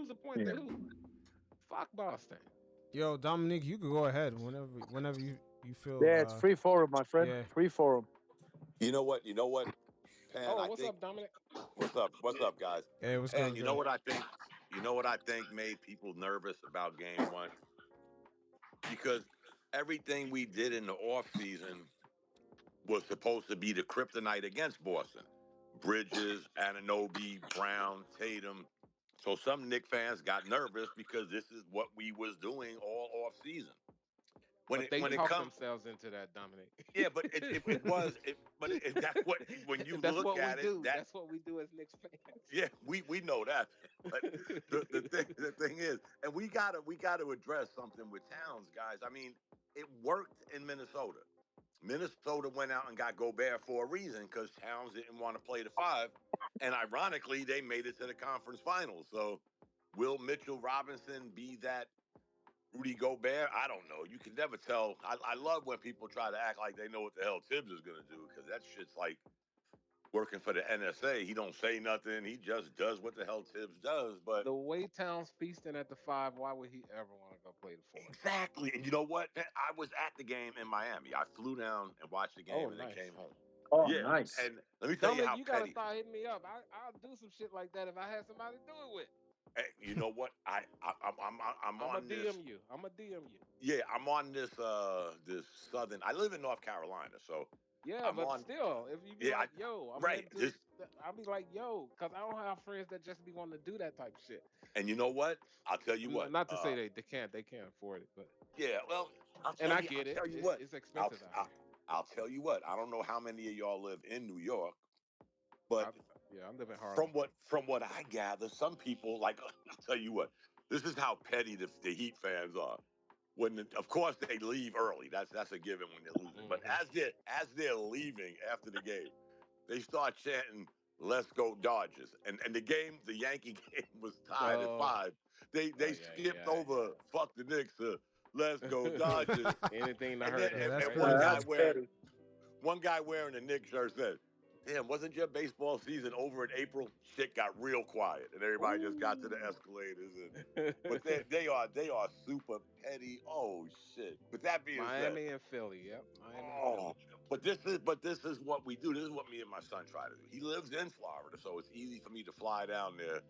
proves a point to who? Fuck Boston. Yo, Dominique, you could go ahead whenever you feel. Yeah, it's free forum, my friend. Yeah. Free forum. You know what? You know what, Pan? Oh, I what's think. up, Dominic? What's up? What's up, guys? Hey, what's Pan, good? you know what I think? You know what I think made people nervous about Game 1? Because everything we did in the offseason was supposed to be the kryptonite against Boston. Bridges, Anunoby, Brown, Tatum. So some Knicks fans got nervous because this is what we was doing all off season. But they When it talked comes, themselves into that, Dominic. yeah, but that's what when you That's look what we at it, do. that That's what we do as Knicks fans. yeah, we know that. But the thing is, and we gotta address something with Towns, guys. I mean, it worked in Minnesota. Minnesota went out and got Gobert for a reason because Towns didn't want to play the 5. And ironically, they made it to the conference finals. So will Mitchell Robinson be that Rudy Gobert? I don't know. You can never tell. I love when people try to act like they know what the hell Tibbs is going to do because that shit's like working for the NSA. He don't say nothing. He just does what the hell Tibbs does. But The way Towns feasting at the 5, why would he ever want to go play the 4? exactly. And you know what? I was at the game in Miami. I flew down and watched the game Oh, and then nice. came home. Oh, Yeah, nice. and let me tell you Dominic, how you gotta petty. start hitting me up. I'll do some shit like that if I had somebody to do it with. Hey, you know what? I'm I'm on a this. DM you. I'm a DM you. Yeah, I'm on this this southern. I live in North Carolina, so Yeah, I'm but on. still, if you be Yeah, like, yo, I'm right. heading to, I'll be like, yo, because I don't have friends that just be wanting to do that type of shit. And you know what? I'll tell you what. Not to say they can't afford it, but Yeah, well, and I get I'll it. tell you what. It's expensive out here. I'll tell you what. I don't know how many of y'all live in New York, but I'm living in Harlem. from what I gather, some people like. I'll tell you what. This is how petty the Heat fans are. Of course they leave early. That's a given when they're losing. But as they're leaving after the game, they start chanting, "Let's go Dodgers!" And the Yankee game was tied at 5. They skipped over "fuck the Knicks" to "Let's go Dodgers." Anything to and hurt then, us, and right? one guy wearing a Knicks shirt said, "Damn, wasn't your baseball season over in April?" Shit got real quiet, and everybody just got to the escalators. But they are super petty. Oh shit! But that being Miami said, and Philly, yep. Miami and Philly. but this is what we do. This is what me and my son try to do. He lives in Florida, so it's easy for me to fly down there,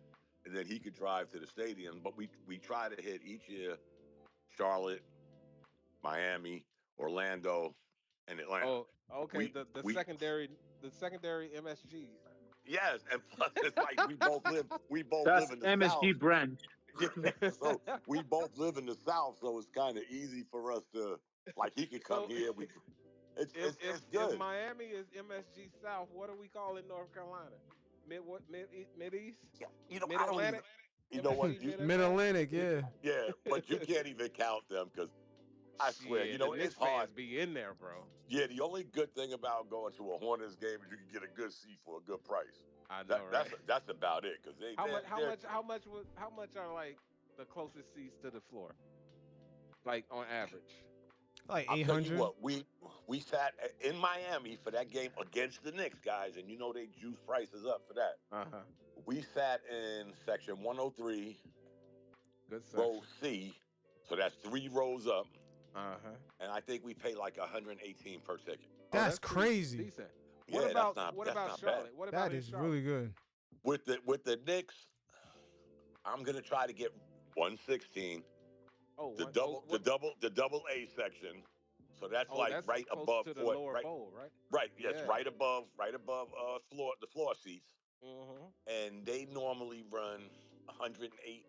and then he could drive to the stadium. But we try to hit each year Charlotte, Miami, Orlando, and Atlanta. Oh, okay. The secondary MSGs. Yes, and plus it's like we both live That's in the MSG South. brand. Yeah, so we both live in the South, so it's kind of easy for us to like he could come here. It's if good. Miami is MSG South, what are we calling North Carolina? Mid East? Yeah, you know, Mid I don't even. Atlantic? You know what? Mid Atlantic, yeah. Yeah, but you can't even count them because I swear, Shit, you know, the it's Knicks fans hard. be in there, bro. Yeah, the only good thing about going to a Hornets game is you can get a good seat for a good price. I know, right? That's about it because how much are like the closest seats to the floor? Like on average. Like I'll tell you 800. what, we sat in Miami for that game against the Knicks, guys, and you know they juice prices up for that. Uh-huh. We sat in section 103, good section. row C, so that's 3 rows up. Uh-huh. And I think we paid like 118 per ticket. That's crazy. Decent. Yeah, what about Charlotte? Bad. What about that is Charlotte? really good. With the Knicks, I'm gonna try to get 116. Oh, the double A section. So that's that's right close above to the lower bowl, right? Right, yes, right above the floor seats. Mm-hmm. And they normally run 108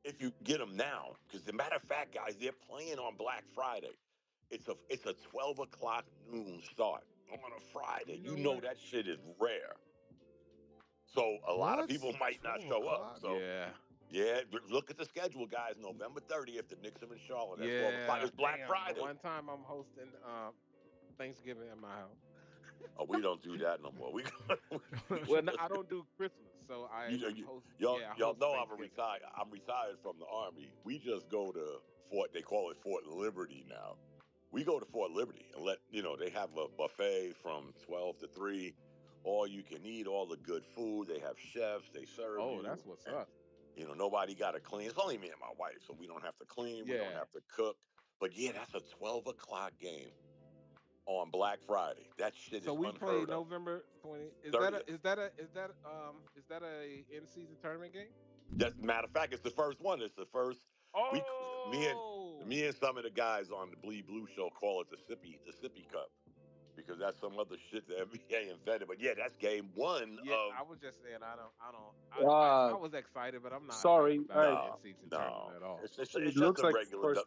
if you get them now. Because as a matter of fact, guys, they're playing on Black Friday. It's a 12 o'clock noon start on a Friday. You know that shit is rare. So a lot of people might not show up. So yeah, look at the schedule, guys. November 30th, the Knicks are in Charlotte. That's 12 o'clock. It's Black Friday. One time I'm hosting Thanksgiving at my house. Oh, we don't do that no more. Well, no, I don't do Christmas, so I host. Y'all know I'm retired from the Army. We just go to they call it Fort Liberty now. We go to Fort Liberty and they have a buffet from 12 to 3. All you can eat, all the good food. They have chefs. They serve you. Oh, that's what's up. You know, nobody got to clean. It's only me and my wife, so we don't have to clean. We don't Yeah. have to cook. But yeah, that's a 12 o'clock game on Black Friday. That shit So is we play unheard of. November 20. Is 30th. that a in season tournament game? That's matter of fact, it's the first one. It's the first. We, Oh, me and some of the guys on the Bleed Blue show call it the Sippy Cup, because that's some other shit the NBA invented. But yeah, that's game one yeah. of. I was just saying I Uh, was excited, but I'm not hyped sorry, about the in season tournament at all. It's it just looks a like regular. first.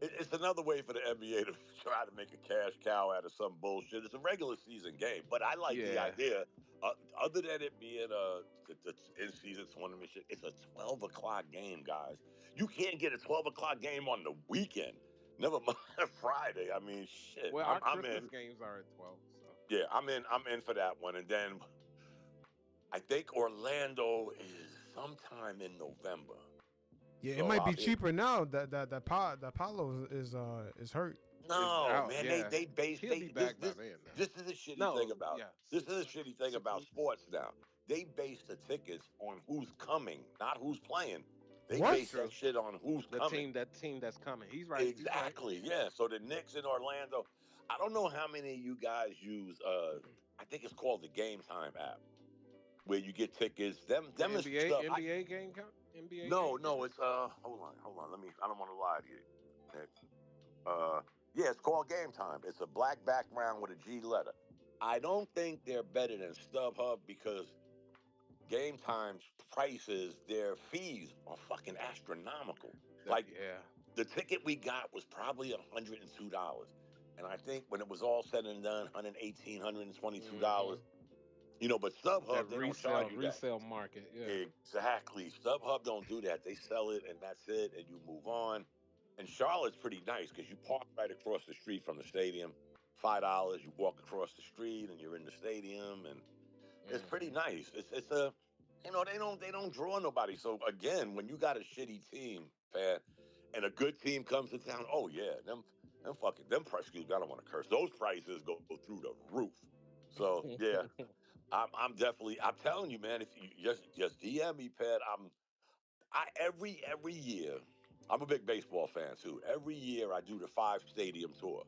It's another way for the NBA to try to make a cash cow out of some bullshit. It's a regular season game, but I like the Yeah. idea. Other than it being the in-season tournament shit, it's a 12 o'clock game, guys. You can't get a 12 o'clock game on the weekend. Never mind Friday. I mean, shit. Well, our I'm Christmas in. games are at 12. So Yeah, I'm in. I'm in for that one. And then I think Orlando is sometime in November. Yeah, it So might be cheaper now that Apollo is hurt. No, out, man, yeah. they base He'll be back by then. Now. this is the shitty No, thing about yeah, this 6 is the months, shitty thing 6 about weeks. sports now. They base the tickets on who's coming, not who's playing. They What? base that shit on who's coming. That team that's coming. He's right. He's right. Exactly. Yeah. So the Knicks in Orlando. I don't know how many of you guys use I think it's called the Game Time app, where you get tickets. Them The is NBA stuff. NBA game count? NBA No, game no, count? it's hold on. Let me I don't want to lie to you, Nick. Yeah, it's called Game Time. It's a black background with a G letter. I don't think they're better than StubHub, because Game Time's prices, their fees are fucking astronomical. Like Yeah. the ticket we got was probably $102. And I think when it was all said and done, $118, $122. You know, but StubHub, That they don't charge you that. resale market. Yeah. Exactly. StubHub don't do that. They sell it and that's it, and you move on. And Charlotte's pretty nice because you park right across the street from the stadium. $5, you walk across the street and you're in the stadium, and it's pretty nice. It's a, you know, they don't draw nobody. So again, when you got a shitty team, Pat, and a good team comes to town, oh yeah, them excuse me, I don't want to curse. Those prices go through the roof. So yeah, I'm definitely. I'm telling you, man. If you just DM me, Pat. Every year. I'm a big baseball fan too. Every year I do the 5-stadium tour.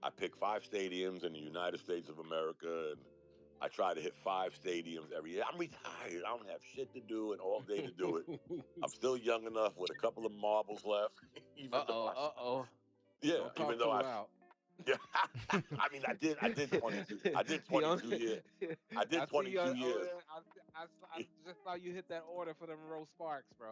I pick 5 stadiums in the United States of America, and I try to hit 5 stadiums every year. I'm retired. I don't have shit to do and all day to do it. I'm still young enough with a couple of marbles left. Even though yeah, Don't talk even though too loud. yeah, I mean, I did 22. I did 22 years. I did 22 years. I just saw you hit that order for them roast sparks, bro.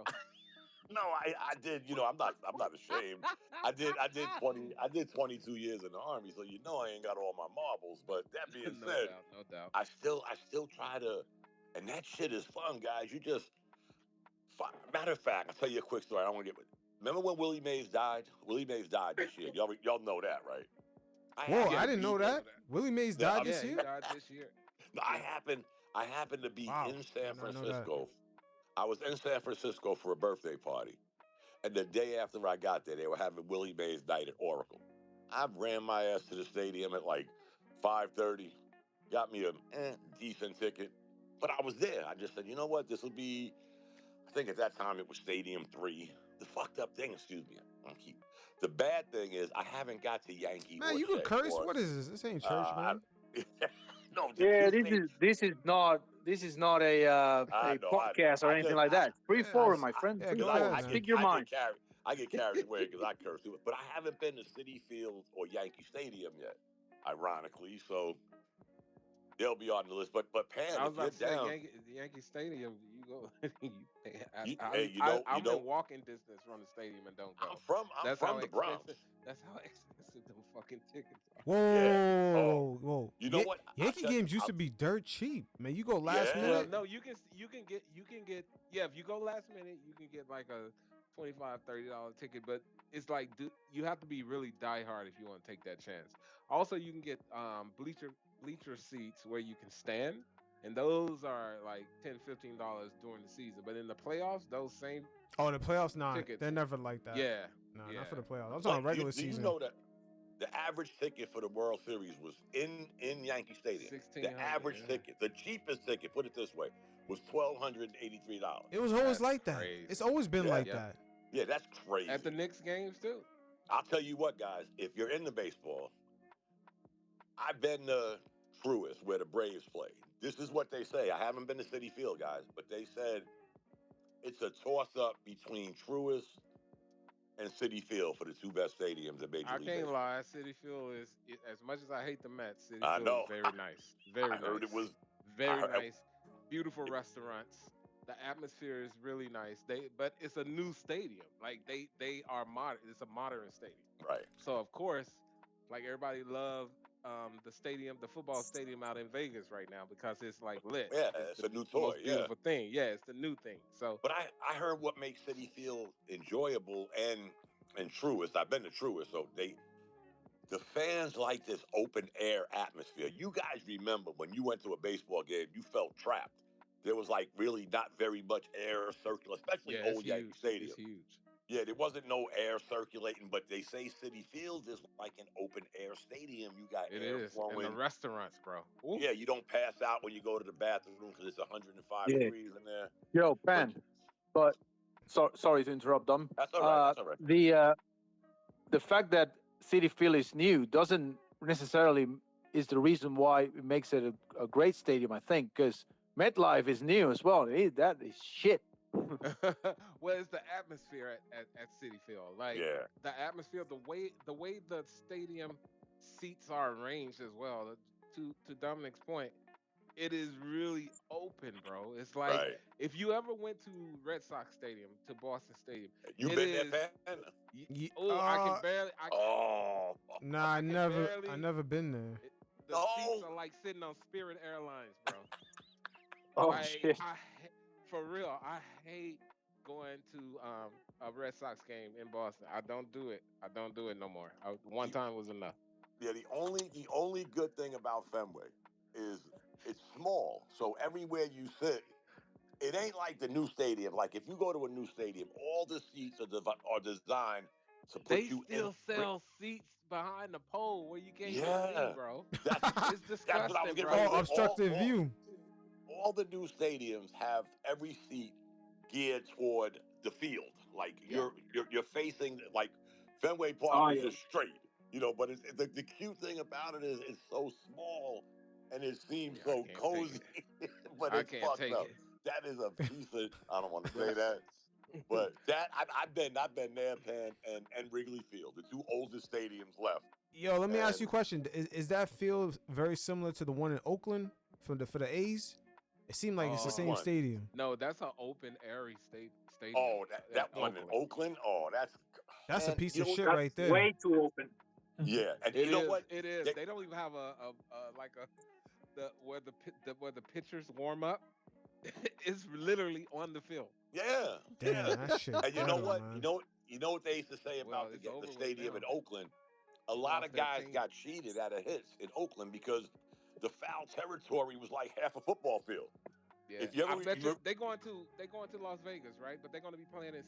No, I did. You know, I'm not ashamed. I did 22 years in the Army, so you know I ain't got all my marbles. But that being No said, doubt, no doubt. I still try to, and that shit is fun, guys. You just, matter of fact, I'll tell you a quick story. I don't want to get. Remember when Willie Mays died? Willie Mays died this year. Y'all know that, right? Whoa, I didn't know that. Willie Mays died this year? He died this year. I happened to be in San I did not know that. Francisco. I was in San Francisco for a birthday party. And the day after I got there, they were having Willie Mays night at Oracle. I ran my ass to the stadium at like 5:30, got me a decent ticket. But I was there. I just said, you know what? This will be, I think at that time it was Stadium 3. The fucked up thing, excuse me, the bad thing is I haven't got to Yankee. Man, you could curse. What is this? This ain't church, man. No, Yeah, this is not a podcast or anything like that. Free forum, my friend. Yeah, Free go forum. ahead, Speak your mind. I get carried away because I curse too much. But I haven't been to Citi Field or Yankee Stadium yet, ironically. So they'll be on the list. But Pan, I was if you're about to say down, Yankee Stadium. You go. you know, I'm in walking distance from the stadium and don't go. I'm from the Bronx. That's how expensive them fucking tickets are. Whoa, Yeah. whoa. You know what? Yankee games used to be dirt cheap, man. You go last minute. Well, no, you can get if you go last minute, you can get like a $25, $30 ticket, but it's like you have to be really diehard if you want to take that chance. Also, you can get bleacher seats where you can stand, and those are like $10, $15 during the season. But in the playoffs, those same the playoffs, nah, tickets, they're never like that. Yeah, not for the playoffs. I'm talking regular season. You know that the average ticket for the World Series was in Yankee Stadium. The average ticket, the cheapest ticket, put it this way, was $1,283. It was always That's like that. crazy. It's always been Yeah. like Yeah. that. Yeah, that's crazy. At the Knicks games too. I'll tell you what, guys. If you're into baseball, I've been to Truist where the Braves play. This is what they say. I haven't been to Citi Field, guys, but they said it's a toss-up between Truist and Citi Field for the two best stadiums in Major I League can't Baseball. lie. Citi Field is as much as I hate the Mets. Citi I Field know. is very nice. Very I heard nice. it was Very I heard- nice. Beautiful restaurants. The atmosphere is really nice. But it's a new stadium. Like they are modern. It's a modern stadium. right. So of course, like everybody love the stadium, the football stadium out in Vegas right now because it's like lit. Yeah, It's it's the a new most toy. Yeah. beautiful thing. Yeah, it's the new thing. So But I heard what makes Citi Field enjoyable and Truist. I've been to Truist, so the fans like this open air atmosphere. You guys remember when you went to a baseball game, you felt trapped. There was like really not very much air circulating, especially yeah, it's old Yankee huge. Stadium. It's huge. Yeah, there wasn't no air circulating, but they say Citi Field is like an open air stadium. You got It air is. And the flowing. restaurants, bro. Ooh. Yeah, you don't pass out when you go to the bathroom because it's 105 Yeah. degrees in there. Yo, Pan. But sorry to interrupt, Dom. That's all right. That's all right. The fact that Citi Field is new doesn't necessarily is the reason why it makes it a great stadium. I think because MetLife is new as well. That is shit. Well, it's the atmosphere at Citi Field. Like Yeah. the atmosphere, the way the stadium seats are arranged as well. To Dominic's point, it is really open, bro. It's like Right. if you ever went to Red Sox Stadium, to Boston Stadium, You it been is. there, Pan? I can barely. Oh. Nah, I barely- never been there. The seats are like sitting on Spirit Airlines, bro. Oh Like, shit. For real, I hate going to a Red Sox game in Boston. I don't do it. I don't do it no more. One time was enough. Yeah, the only good thing about Fenway is it's small. So everywhere you sit, it ain't like the new stadium. Like if you go to a new stadium, all the seats are designed to put They you still in. sell seats behind the pole where you can't even Yeah. see, bro. That's It's what I was disgusting, getting bro. ready to Oh, say. obstructive view. All the new stadiums have every seat geared toward the field. Like Yeah. you're facing like Fenway Park Oh, is yeah. just straight, but it's, the cute thing about it is it's so small and it seems Yeah, I so can't take cozy, but I it's can't fucked take up. it. That is a piece of I don't want to say that, but that I've been there, Pan, and Wrigley Field, the two oldest stadiums left. Yo, let me ask you a And- question. Is that field very similar to the one in Oakland for the A's? It seemed like it's the Which same one? stadium. No, that's an open airy stadium. Oh, that one in Oakland. Oh, that's a man, piece you of know- shit right there. Way too open. Yeah, and It you know is. what? It is. They- They don't even have where the pitchers warm up. It's literally on the field. Yeah. Damn, that shit. And you know ghetto, what? man. You know what they used to say Well, about it's the over with stadium in now. Oakland? A They lot lost of their guys team. got cheated out of hits in Oakland because the foul territory was like half a football field. Yeah, If you ever I bet you they're going to Las Vegas, right? But they're going to be playing in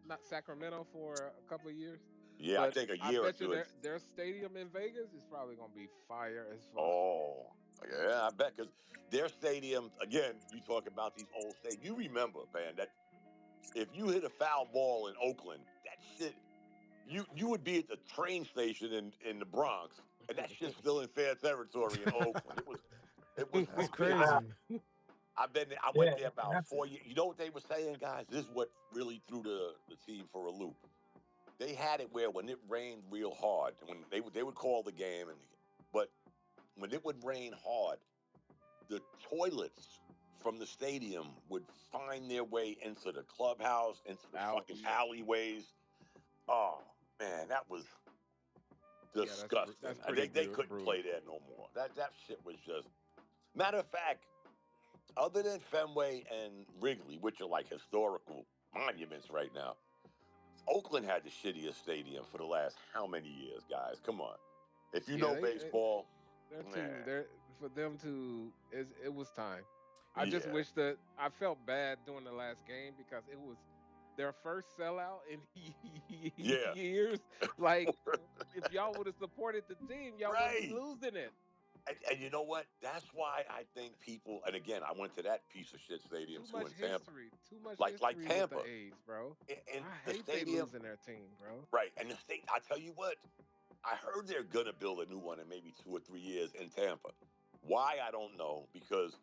not Sacramento for a couple of years. Yeah, But I think a I year or bet you two. their stadium in Vegas is probably going to be fire as fuck. Oh, yeah, I bet because their stadium again. You talk about these old stadiums. You remember, man, that if you hit a foul ball in Oakland, that shit. You would be at the train station in the Bronx, and that shit's still in fair territory in Oakland. It was That's crazy. I went there about 4 years. You know what they were saying, guys? This is what really threw the team for a loop. They had it where when it rained real hard, when they would call the game, but when it would rain hard, the toilets from the stadium would find their way into the clubhouse, into the fucking alleyways. Oh man, that was disgusting. that's pretty They couldn't brutal. play there no more. That shit was just. Matter of fact, other than Fenway and Wrigley, which are like historical monuments right now, Oakland had the shittiest stadium for the last how many years, guys? Come on. If you know baseball, for them to it was time. I just Yeah. wish that I felt bad during the last game because it was their first sellout in Yeah. years. Like if y'all would have supported the team, y'all wouldn't be Right. losing it. And you know what? That's why I think people. And again, I went to that piece of shit stadium Too too much in Tampa. history. Too much Like history with Tampa. the A's, bro. And I the hate they stadium, losing their team, bro. right? And the state. I tell you what, I heard they're gonna build a new one in maybe 2 or 3 years in Tampa. Why I don't know, because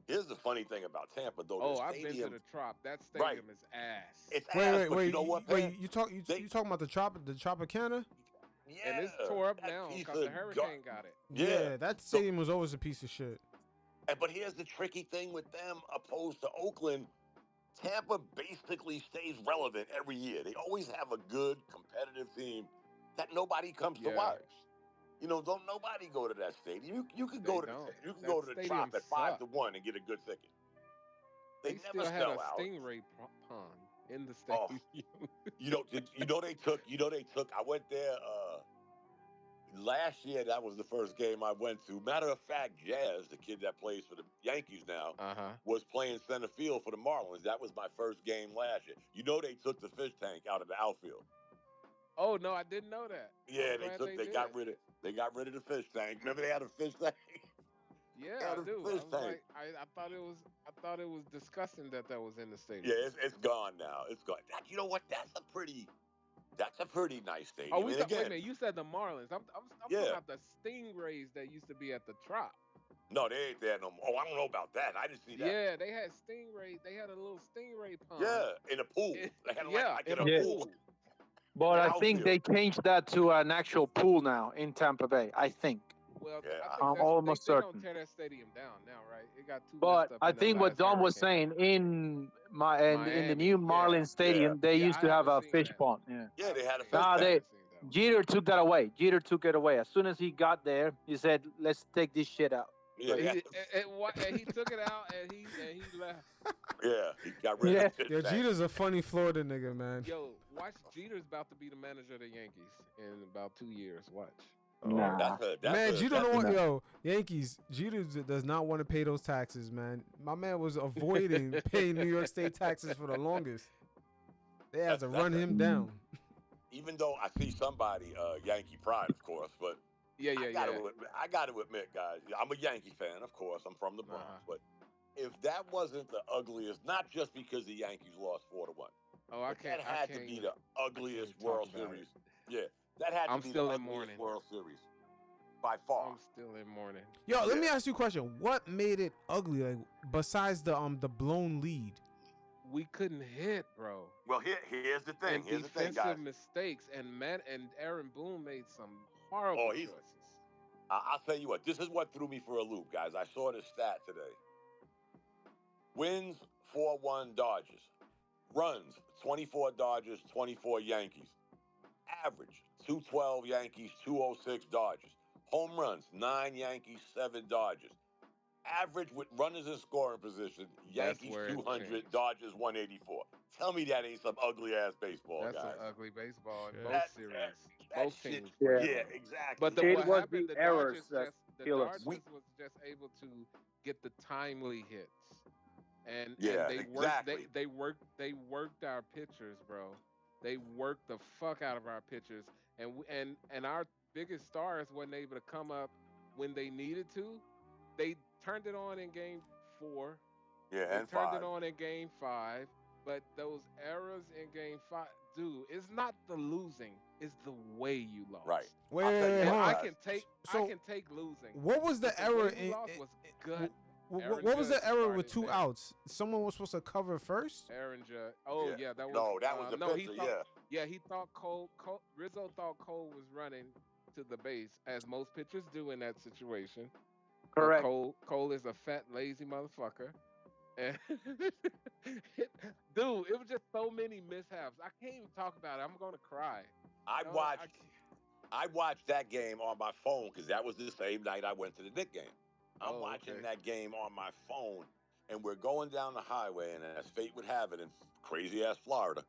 here's the funny thing about Tampa, though. Oh, The I've been to stadium, the Trop. That right? stadium is ass. It's ass, but Wait. you know what, Wait, man? you talking about the Tropicana? Yeah, And it's tore up that now piece because the of hurricane got it. Yeah, that So, stadium was always a piece of shit. but here's the tricky thing with them, opposed to Oakland. Tampa basically stays relevant every year. They always have a good competitive team that nobody comes to Yeah. watch. You know, don't nobody go to that stadium. You could They go to don't. you can That go to the stadium Trop at sucked. 5-1 and get a good ticket. They never still had a sell out. stingray pond in the Oh, stadium. they took. I went there last year. That was the first game I went to. Matter of fact, Jazz, the kid that plays for the Yankees now, was playing center field for the Marlins. That was my first game last year. You know, they took the fish tank out of the outfield. Oh no, I didn't know that. Yeah, they got rid of the fish tank. Remember they had a fish tank? Yeah, I do. I was like, I thought it was disgusting that was in the stadium. Yeah, it's gone now. It's gone. You know what? That's a pretty nice stadium. Oh, wait a again, minute. You said the Marlins. I'm talking about the Stingrays that used to be at the Trop. No, they ain't there no more. Oh, I don't know about that. I didn't see that. Yeah, they had stingray. They had a little stingray pond. Yeah, in a pool. They had in a pool. But I think they changed that to an actual pool now in Tampa Bay. I think. Well, yeah, I'm almost they certain. don't tear that stadium down now, right? It got too. But messed up I in that think what last Don was hurricane. saying in the new Marlins Stadium, they used to have a fish pond. Yeah, they had a fish tank. tank. Jeter took that away. Jeter took it away. As soon as he got there, he said, "Let's take this shit out." Yeah, and he took it out and he left. Yeah, he got rid of it. Yo, Jeter's a funny Florida nigga, man. Yo, watch, Jeter's about to be the manager of the Yankees in about 2 years. Watch. Nah. Man, Jeter don't want, yo, Yankees, Jeter does not want to pay those taxes, man. My man was avoiding paying New York State taxes for the longest. They had to run him down. Even though I see somebody, Yankee pride, of course, but I got to admit, guys, I'm a Yankee fan, of course. I'm from the Bronx, but if that wasn't the ugliest, not just because the Yankees lost 4-1. Oh, I can't. That had to be the ugliest World Series. Yeah, that had to be the ugliest World Series by far. I'm still in mourning. Yo, let me ask you a question. What made it ugly? Like, besides the blown lead? We couldn't hit, bro. Well, here's the thing. Here's the thing, guys. Defensive mistakes, and Aaron Boone made some horrible choices. I'll tell you what. This is what threw me for a loop, guys. I saw this stat today. Wins 4-1 Dodgers. Runs 24 Dodgers, 24 Yankees. Average 212 Yankees, 206 Dodgers. Home runs 9 Yankees, 7 Dodgers. Average with runners in scoring position, Yankees 200, Dodgers 184. Tell me that ain't some ugly ass baseball, guys. That's some ugly baseball in both series. Both teams. Yeah, exactly. But what happened? The Dodgers was just able to get the timely hits, and they worked our pitchers, bro. They worked the fuck out of our pitchers, and our biggest stars wasn't able to come up when they needed to. They turned it on in Game 4. Yeah, they and turned 5. it on in Game 5. But those errors in Game 5, dude, it's not the losing, it's the way you lost. Right. Wait, I can take losing. What was the error in? Was good. What was the error with 2 outs? Someone was supposed to cover first. Aaron Judge. Oh yeah, that was. No, that was the pitcher. He thought Rizzo thought Cole was running to the base, as most pitchers do in that situation. Correct. Cole is a fat, lazy motherfucker. Dude, it was just so many mishaps. I can't even talk about it. I'm gonna cry. I watched that game on my phone because that was the same night I went to the Knicks game. I'm watching that game on my phone, and we're going down the highway, and as fate would have it, in crazy ass Florida,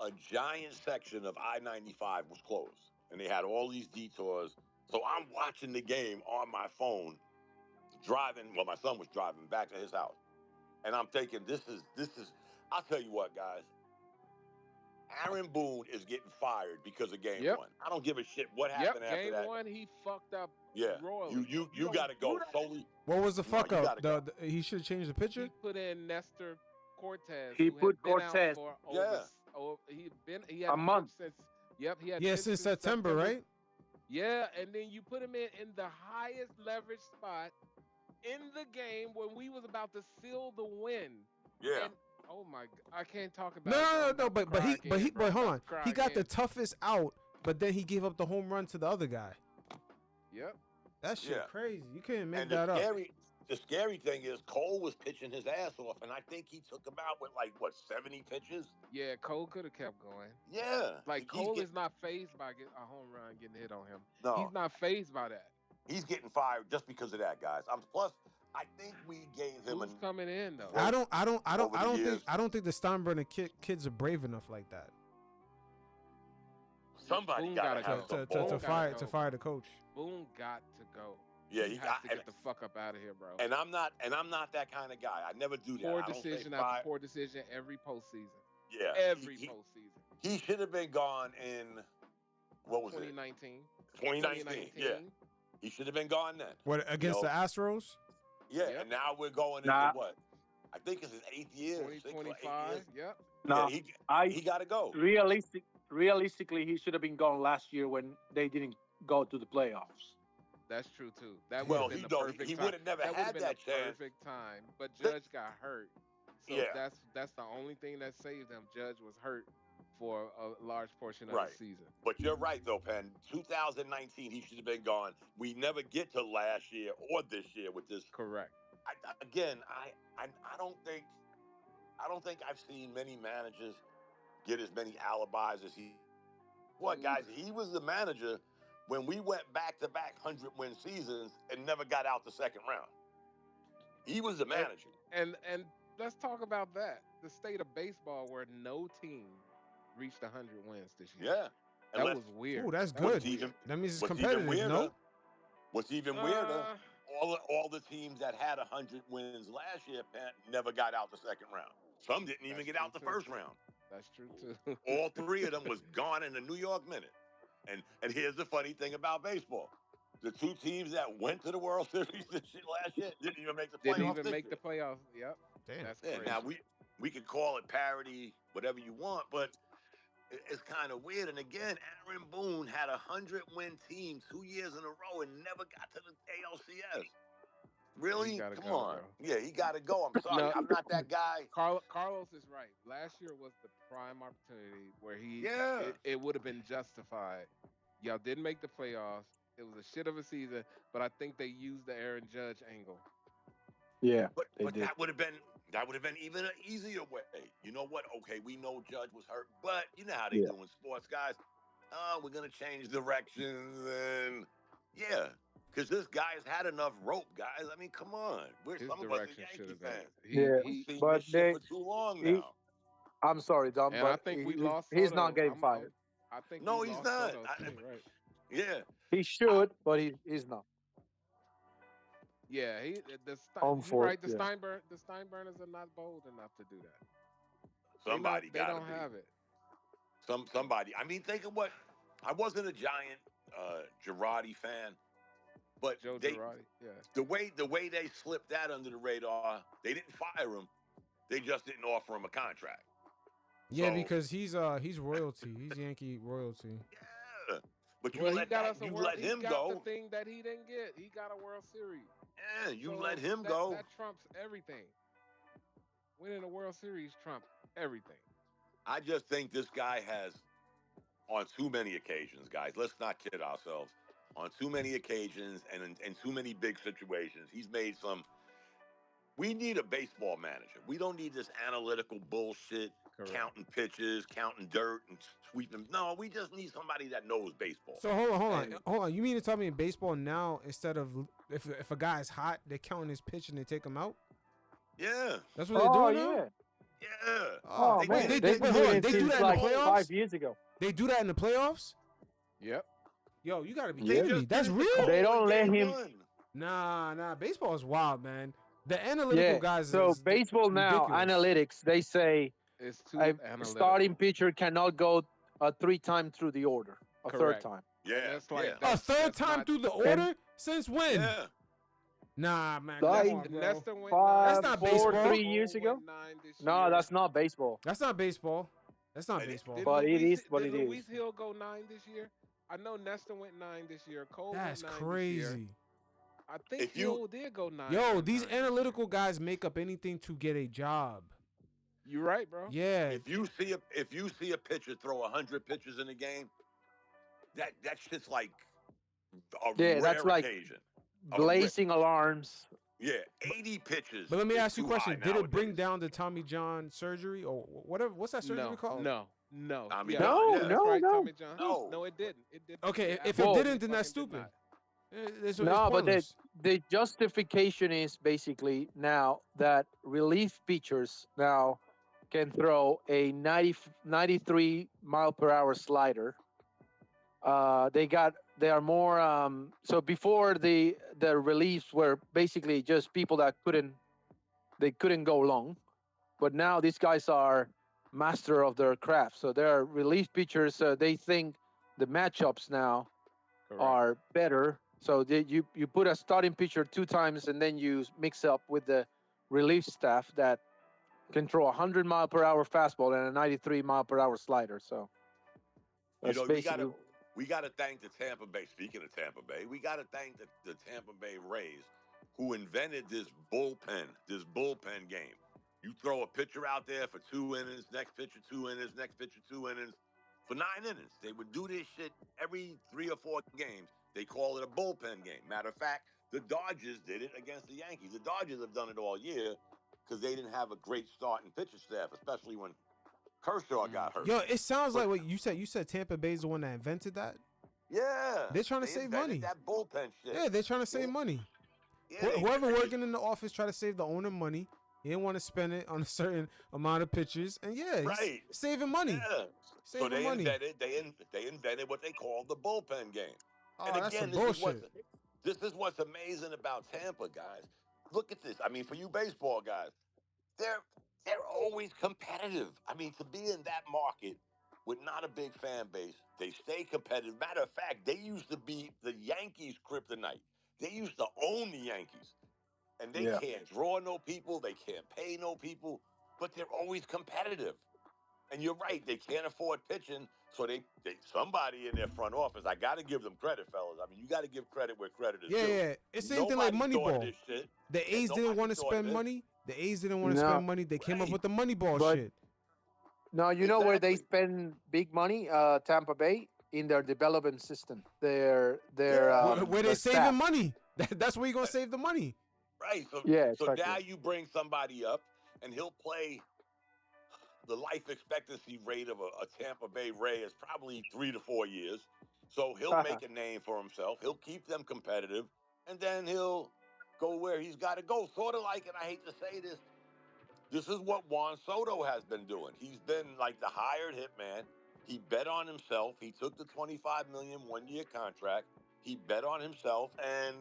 a giant section of I-95 was closed, and they had all these detours. So I'm watching the game on my phone, driving. Well, my son was driving back to his house. And I'm thinking, this is. I'll tell you what, guys. Aaron Boone is getting fired because of game Yep. one. I don't give a shit what Yep, happened after game that. one, he fucked up Yeah, royally. you don't got to do go that. solely. What was the No, fuck you up? gotta go. He should have changed the He pitcher. put in Nestor Cortez, He who put had been out Cortez. for Yeah. he A hadn't month. pitched since. Yep, he had Yeah, pitched since September, right? Yeah, and then you put him in the highest leverage spot in the game when we was about to seal the win. Yeah. And, oh my! I can't talk about. No. But hold on. He got the toughest out, but then he gave up the home run to the other guy. Yep. That shit Yeah. crazy. You couldn't make And that up. the scary thing is Cole was pitching his ass off, and I think he took him out with 70 pitches. Yeah, Cole could have kept going. Yeah. Like Cole is not phased by a home run getting hit on him. No. He's not phased by that. He's getting fired just because of that, guys. Plus, I think we gave him Who's coming in though? I don't years. think the Steinbrenner kids are brave enough like that. Somebody Boone got gotta to go. to fire the coach. Boone got to go. Yeah, he has to get the fuck up out of here, bro. And I'm not that kind of guy. I never do that. Poor I don't say decision fire. after poor decision every postseason. Yeah, Every he, postseason. He should have been gone in what was 2019. it? 2019. Yeah, he should have been gone then. What against the Astros? Yeah, Yep. and now we're going into what? I think it's his 8th year. 2025. Yep. No, yeah, he got to go. Realistically, he should have been gone last year when they didn't go to the playoffs. That's true too. That would have been the perfect time. He would have never that had that chance. Perfect time, but Judge got hurt. So Yeah. that's the only thing that saved him. Judge was hurt for a large portion of Right. the season. But you're right though, Penn. 2019, he should have been gone. We never get to last year or this year with this. Correct. I don't think I've seen many managers get as many alibis as he. What guys? He was the manager when we went back-to-back 100-win seasons and never got out the second round. He was the manager. And let's talk about that. The state of baseball where no team reached 100 wins this year. Yeah. That was weird. Oh, that's good. That means it's competitive, no? What's even weirder, all the teams that had 100 wins last year, Pat, never got out the second round. Some didn't even get out the first round. That's true too. All three of them was gone in the New York minute. And here's the funny thing about baseball. The two teams that went to the World Series this shit last year didn't even make the playoffs. Didn't even make the playoffs. Yep. Damn. That's yeah, crazy. now we could call it parity, whatever you want, but it's kind of weird. And again, Aaron Boone had a 100-win team 2 years in a row and never got to the ALCS. Really? Come on. Bro. Yeah, he got to go. I'm sorry. I'm not that guy. Carlos is right. Last year was the prime opportunity where it would have been justified. Y'all didn't make the playoffs. It was a shit of a season, but I think they used the Aaron Judge angle. Yeah, but that would have been even an easier way. You know what? Okay, we know Judge was hurt, but you know how they do in sports, guys. We're gonna change directions, and because this guy has had enough rope, guys. I mean, come on. We're some of us are Yankee fans. We've seen this shit for too long now. I'm sorry, Dom, and but I think we lost. He's not getting fired. I think no, he's not. Right. Yeah, he should, but he's not. Yeah, the Steinburners are not bold enough to do that. Somebody they don't have it. Somebody. I mean, think of what. I wasn't a giant Girardi fan, but Girardi, yeah. The way they slipped that under the radar, they didn't fire him. They just didn't offer him a contract. Yeah, because he's royalty. He's Yankee royalty. Yeah, but you let him go. The thing that he didn't get, he got a World Series. Yeah, you let him go. That trumps everything. Winning a World Series trumps everything. I just think this guy has, on too many occasions, guys, let's not kid ourselves, on too many occasions and in too many big situations, he's made some. We need a baseball manager. We don't need this analytical bullshit, counting pitches, counting dirt, and sweeping. No, we just need somebody that knows baseball. So hold on. You mean to tell me in baseball now, instead of if a guy's hot, they're counting his pitch and they take him out? Yeah. That's what they're doing now? Yeah. Oh, man. They do that in the playoffs? 5 years ago. They do that in the playoffs? Yep. Yo, you gotta be kidding me. That's real? They don't let him. Nah. Baseball is wild, man. The analytical guys. So baseball now, ridiculous. analytics, they say It's too A analytical. starting pitcher cannot go 3 times through the order. A third Correct. time. And Yeah, that's like yeah. A third that's time not, through the order? Since when? Yeah. Nah, man, So come I- on, bro. Nestor went That's 9 not this year. baseball. 3 years Cole ago. went 9 this No, year. that's not baseball. That's not baseball. That's not And it- baseball. Did But it Luis is what did it Luis is. Hill go 9 this year? I know Nestor went 9 this year. Cole That's went 9 this year. crazy. I think If you- Hill did go 9. Yo, one these time this year. analytical guys make up anything to get a job. You right, bro. Yeah. If you see a pitcher throw 100 pitches in a game, that shit's like a Yeah, rare that's like occasion. blazing alarms. Yeah, 80 pitches. But let me is ask you a too question. high Did it bring nowadays. down the Tommy John surgery or whatever? What's that surgery No, called? no. Tommy Yeah, John, yeah, yeah. that's right, No. Tommy John. No. No, it didn't. It didn't. Okay, It if it absolutely didn't, then that's fucking did stupid. not. It's No, but pointless. the justification is basically now that relief pitchers now can throw a 93 mile per hour slider. They are more so before the reliefs were basically just people that couldn't go long, but now these guys are master of their craft. So they're relief pitchers. They think the matchups now Correct. are better. So you put a starting pitcher 2 times and then you mix up with the relief staff that can throw a 100 mile per hour fastball and a 93 mile per hour slider. So You that's know, basically we gotta thank the Tampa Bay. Speaking of Tampa Bay, we gotta thank the Tampa Bay Rays, who invented this bullpen game. You throw a pitcher out there for 2 innings, next pitcher 2 innings, next pitcher 2 innings, for 9 innings. They would do this shit every 3 or 4 games. They call it a bullpen game. Matter of fact, the Dodgers did it against the Yankees. The Dodgers have done it all year because they didn't have a great starting pitcher staff, especially when Kershaw got hurt. Yo, it sounds But- like what you said. You said Tampa Bay's the one that invented that. Yeah, They're trying to they save invented money. That bullpen shit. Yeah, they're trying to save Yeah. money. Yeah, they- Whoever working in the office try to save the owner money. He didn't want to spend it on a certain amount of pitches, and yeah, he's Right. saving money. Yeah. So Saving they money. invented what they call the bullpen game. Oh, And that's again, some bullshit. this is what's amazing about Tampa, guys. Look at this. I mean, for you baseball guys, they're always competitive. I mean, to be in that market with not a big fan base, they stay competitive. Matter of fact, they used to be the Yankees' kryptonite. They used to own the Yankees. And they Yeah. can't draw no people, they can't pay no people, but they're always competitive. And you're right, they can't afford pitching, so they somebody in their front office. I got to give them credit, fellas. I mean, you got to give credit where credit is Yeah, due. yeah. It's the same thing like Nobody thought Moneyball. this shit. The A's didn't nobody want to thought spend this. money. The A's didn't want to No. spend money. They came up Right. with the Moneyball But- shit. No, you know where they Exactly. spend big money, Tampa Bay, in their development system. Their Where they their saving staff. money. That's where you're gonna save the money. Right. So, Yeah, so exactly. now you bring somebody up, and he'll play. The life expectancy rate of a Tampa Bay Ray is probably 3 to 4 years. So he'll make a name for himself. He'll keep them competitive, and then he'll go where he's got to go. Sort of like, and I hate to say this, this is what Juan Soto has been doing. He's been like the hired hitman. He bet on himself. He took the $25 million 1-year contract. He bet on himself, and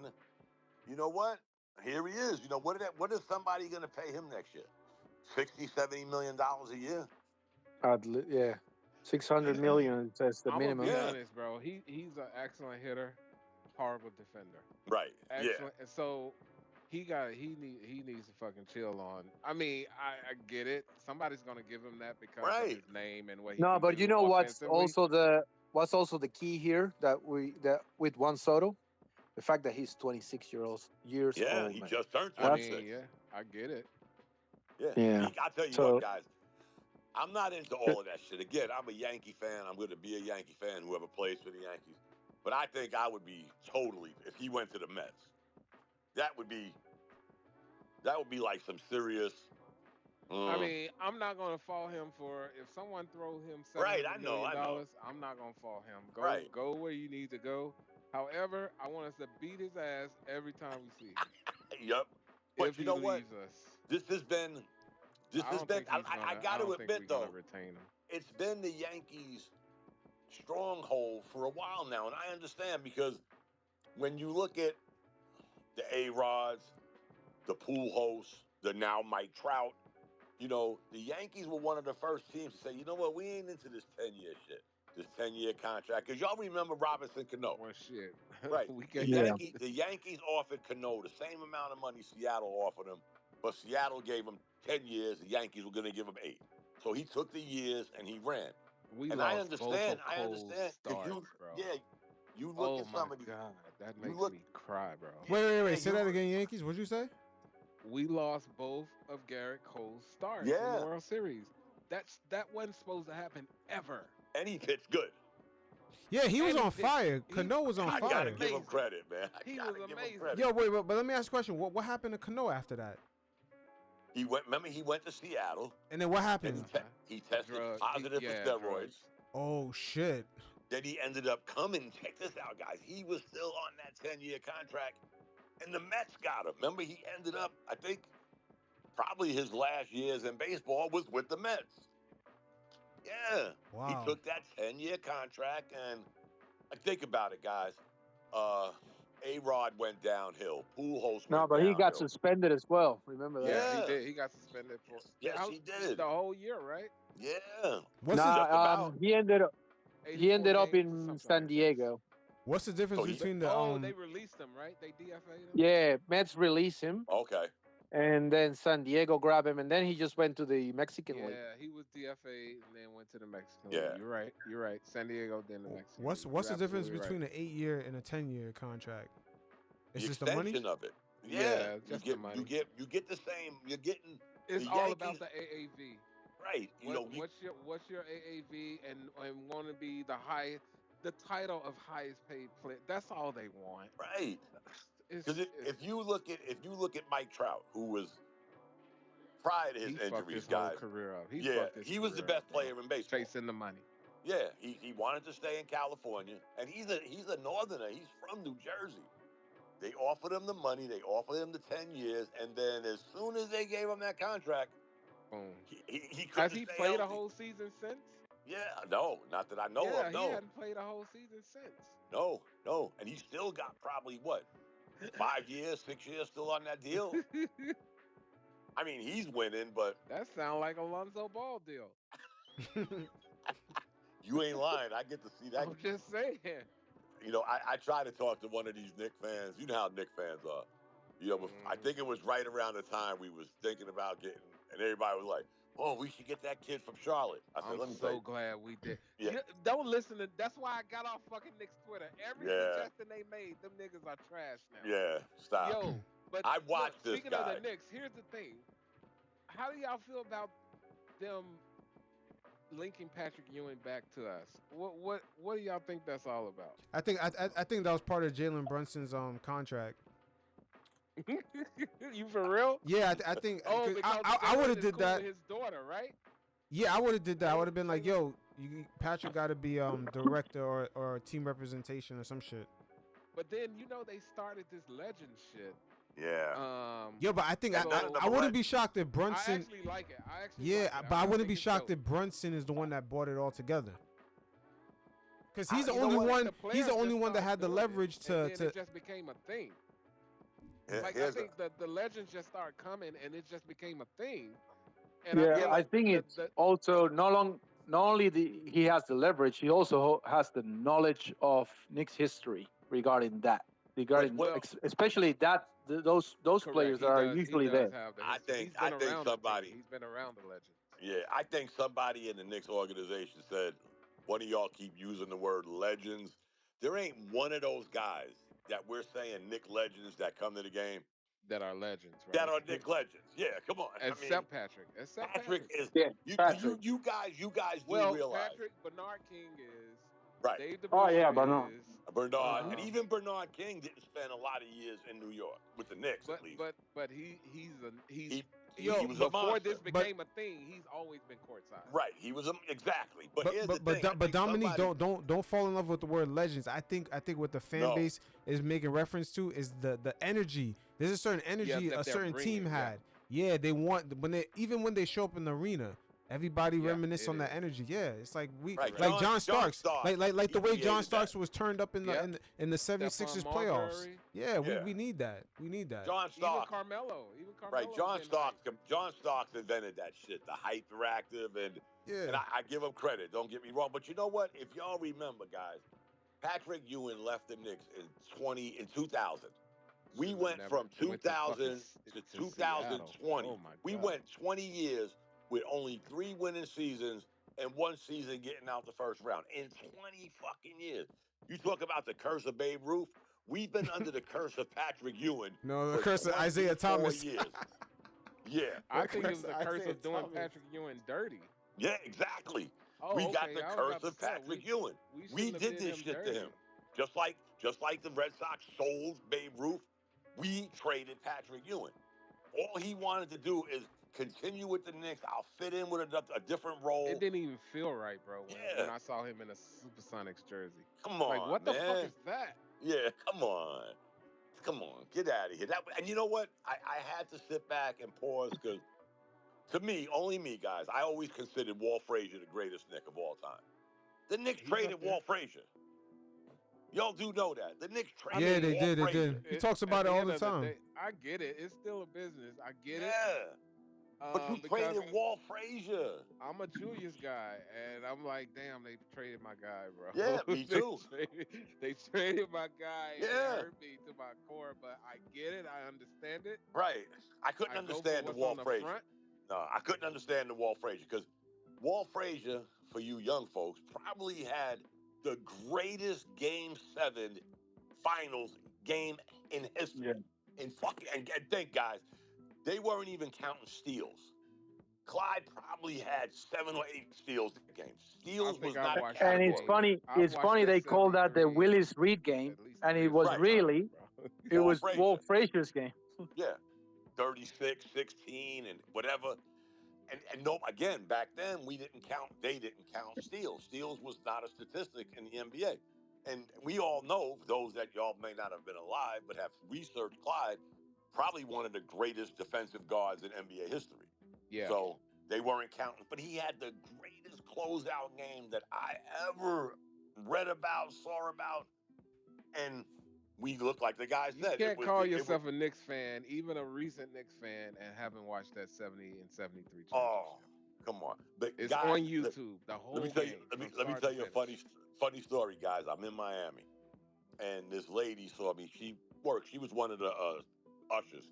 you know what? Here he is. You know what is somebody going to pay him next year? $60-70 million a year. Yeah, 600 million. That's the I'm minimum. gonna be Yeah. honest, bro. He's an excellent hitter, horrible defender. Right. Excellent. And so he needs to fucking chill on. I mean, I get it. Somebody's gonna give him that because of Right. his name and what he No, can but do you know what's offensively. also the key here that with Juan Soto, the fact that he's 26 years Yeah. old. He Man. just turned I 26. mean, yeah, I get it. Yeah. I'll tell you So- what, guys. I'm not into all of that shit. Again, I'm a Yankee fan. I'm going to be a Yankee fan, whoever plays for the Yankees. But I think I would be totally, if he went to the Mets, that would be like some serious. I mean, I'm not gonna fault him for if someone throw him Right, $700 I know. million. I'm not gonna fault him. Right. Go where you need to go. However, I want us to beat his ass every time we see him. Yep. But if you he know what? leaves us. This has been. I got to admit though, Retain him. it's been the Yankees' stronghold for a while now, and I understand because when you look at the A-Rods, the Pujols, the now Mike Trout, you know, the Yankees were one of the first teams to say, you know what, we ain't into this 10-year shit, this 10-year contract. Because y'all remember Robinson Cano. Well, shit. Right. We The can. Yankees offered Cano the same amount of money Seattle offered him, but Seattle gave him 10 years. The Yankees were going to give him 8. So he took the years and he ran. We and lost both of I Cole's understand. If starts, you, bro. yeah, you look Oh at my some of these. God, that you makes look- me cry, bro. Wait. Say that again, Yankees. What'd you say? We lost both of Garrett Cole's starts in Yeah. the World Series. That wasn't supposed to happen ever. And he pitched good. Yeah, he was And he on pitched- fire. Cano was on I fire. gotta give him Amazing. credit, man. He gotta was give him amazing. credit. Yo, wait, but let me ask you a question. What happened to Cano after that? He went to Seattle And then what and happened? he tested positive for steroids. drugs. Oh shit. Then he ended up coming. Check this out, guys. He was still on that 10-year contract, and the Mets got him. Remember, he ended up, I think, probably his last years in baseball was with the Mets. Yeah. Wow. He took that 10-year contract, and think about it, guys. A-Rod went downhill. Pujols No, went but he got downhill. suspended as well. Remember that? Yeah, he Yeah. did. He got suspended for Yes, he did. the whole year, right? Yeah. What's Just about. He ended up 84 up games or in something San like Diego. What's the difference So he- between the they released him, right? They DFA'd him. Yeah, Mets released him, Okay. and then San Diego grabbed him, and then he just went to the Mexican League. Yeah, he was DFA'd and then went to the Mexican Yeah. League. You're right. San Diego, then the Mexican what's League. what's the You're difference absolutely between right. an 8-year and a 10-year contract? It's The just the money. extension of it. Yeah, Yeah, just you the money. you get the same. You're getting It's the all Yankees, about the AAV. right. What's your AAV and want to be the title of highest paid player. That's all they want. right. Because Because if you look at Mike Trout, who was prior to his he fucked injuries, his whole guys. career up. He was the best player in baseball. Chasing the money. Yeah, he wanted to stay in California, and he's a northerner. He's from New Jersey. They offered him the money. They offered him the 10 years, and then as soon as they gave him that contract, Boom. he couldn't Has he stay played a healthy. whole season since? Yeah, no, not that I know Yeah, of. he No, hadn't played a whole season since. no, and he still got probably what 5 years, 6 years still on that deal. I mean, he's winning, but That sounds like a Lonzo Ball deal. you ain't lying. I get to see that. I'm just saying. You know, I try to talk to one of these Knicks fans. You know how Knicks fans are. You know, I think it was right around the time we was thinking about getting, and everybody was like, "Oh, we should get that kid from Charlotte." I said, I'm "Let me so say, glad we did. Yeah. Don't listen to. That's why I got off fucking Knicks Twitter. Every Yeah. suggestion they made, them niggas are trash now. yeah, stop." Yo, but I watched this speaking guy. of the Knicks, here's the thing. How do y'all feel about them linking Patrick Ewing back to us? What do y'all think that's all about? I think that was part of Jalen Brunson's contract. You for real? Yeah, I think. Oh, because I would have Jalen is did cool that. with his daughter, right? Yeah, I would have did that. I would have been like, yo, Patrick got to be director or team representation or some shit. But then they started this legend shit. Yeah. Yeah, but I think So- I wouldn't be shocked if I Brunson. actually like it. Yeah, but I really wouldn't be think it's shocked dope. if Brunson is the one that brought it all together. Because he's the You know only what? one. The He's players the only just one that started had the doing it, leverage and to. then it just became a thing. Like I Here's think the legends just started coming, and it just became a thing. And I think it's also not only he has the leverage, he also has the knowledge of Knicks history regarding that. Well, Especially those players he are does, usually he does there. have the I history. think- He's been I think around the somebody- team. He's been around the legends. Yeah, I think somebody in the Knicks organization said, one of y'all keep using the word legends. There ain't one of those guys that we're saying Knick legends that come to the game That are legends, right? that are Knick legends. Yeah, come on. Except Patrick. Except Patrick is. Yeah, You guys do Well, realize. Patrick Bernard King is. Right. Dave Oh, DeBusschere yeah, Bernard. is. Bernard, and even Bernard King didn't spend a lot of years in New York with the Knicks, at least. But he's He was a before monster. this became a thing. He's always been courtside. Right, he was exactly. But here's the thing. But Dominique, don't fall in love with the word legends. I think what the fan base is making reference to is the energy. There's a certain energy that a they're certain team bringing, had. Yeah, they want when they show up in the arena, Everybody Yeah, reminisce it on that is. energy. Yeah, it's like Right. like John Starks, Starks, like the he way John created Starks that. was turned up in Yep. the Stephon 76ers playoffs. Marbury, Yeah, Yeah. we need that. We need that. John even Starks. Carmelo, Right, John getting hyped. Starks invented that shit, the hyperactive, and Yeah. I give him credit. Don't get me wrong, but you know what? If y'all remember, guys, Patrick Ewing left the Knicks in 2000. We Should've went never from went to fucking 2000 to Seattle. 2020. Oh my We god. went 20 years with only 3 winning seasons and 1 season getting out the first round. In 20 fucking years. You talk about the curse of Babe Ruth. We've been under the curse of Patrick Ewing No, the for curse of Isaiah 24 Thomas. years. Yeah. I think it was curse the of curse Isaiah of doing Thomas. Patrick Ewing dirty. Yeah, exactly. Oh, We got okay. the I was about curse to of say Patrick Ewing. we We shouldn't have did did this him shit to dirty. him. Just like the Red Sox sold Babe Ruth, we traded Patrick Ewing. All he wanted to do is continue with the Knicks. I'll fit in with a different role. It didn't even feel right, bro. When Yeah. I saw him in a Supersonics jersey. Come on, Like, what the fuck man. is that? Yeah, come on. Come on, get out of here. And you know what? I had to sit back and pause because, to me, only me, guys, I always considered Walt Frazier the greatest Knick of all time. The Knicks He's traded up there. Walt Frazier. Y'all do know that. The Knicks traded Yeah, they Walt did. They Frazier. did. He talks At about it all end the of time. day, I get it. It's still a business. I get it. Yeah. But you Because traded Walt Frazier. I'm a Julius guy, and I'm like, damn, they traded my guy, bro. Yeah, me too. They traded my guy, and it Yeah. hurt me to my core. But I get it. I understand it. Right. I couldn't I go for understand the what's on Walt the Frazier. front. No, I couldn't understand the Walt Frazier because Walt Frazier, for you young folks, probably had the greatest Game 7 finals game in history. And think, guys, they weren't even counting steals. Clyde probably had 7 or 8 steals in the game. Steals was not a And category. it's funny. I It's watched funny that they called that the 73 Willis Reed game, at least and 3 it or was 4 really times, bro. it Walt was Frazier. Walt Frazier's game. Yeah. 36, 16, and whatever. And no, again, back then they didn't count steals. Steals was not a statistic in the NBA. And we all know, those that y'all may not have been alive, but have researched Clyde, probably one of the greatest defensive guards in NBA history. Yeah. So they weren't counting. But he had the greatest closeout game that I ever read about, saw about. And we look like the guy You said. can't call yourself a Knicks fan, even a recent Knicks fan, and haven't watched that 70 and 73 championship. Oh, come on. But It's guys, on YouTube, the whole let me tell game. you, let me tell you a funny story, guys. I'm in Miami, and this lady saw me. She worked. She was one of the ushers.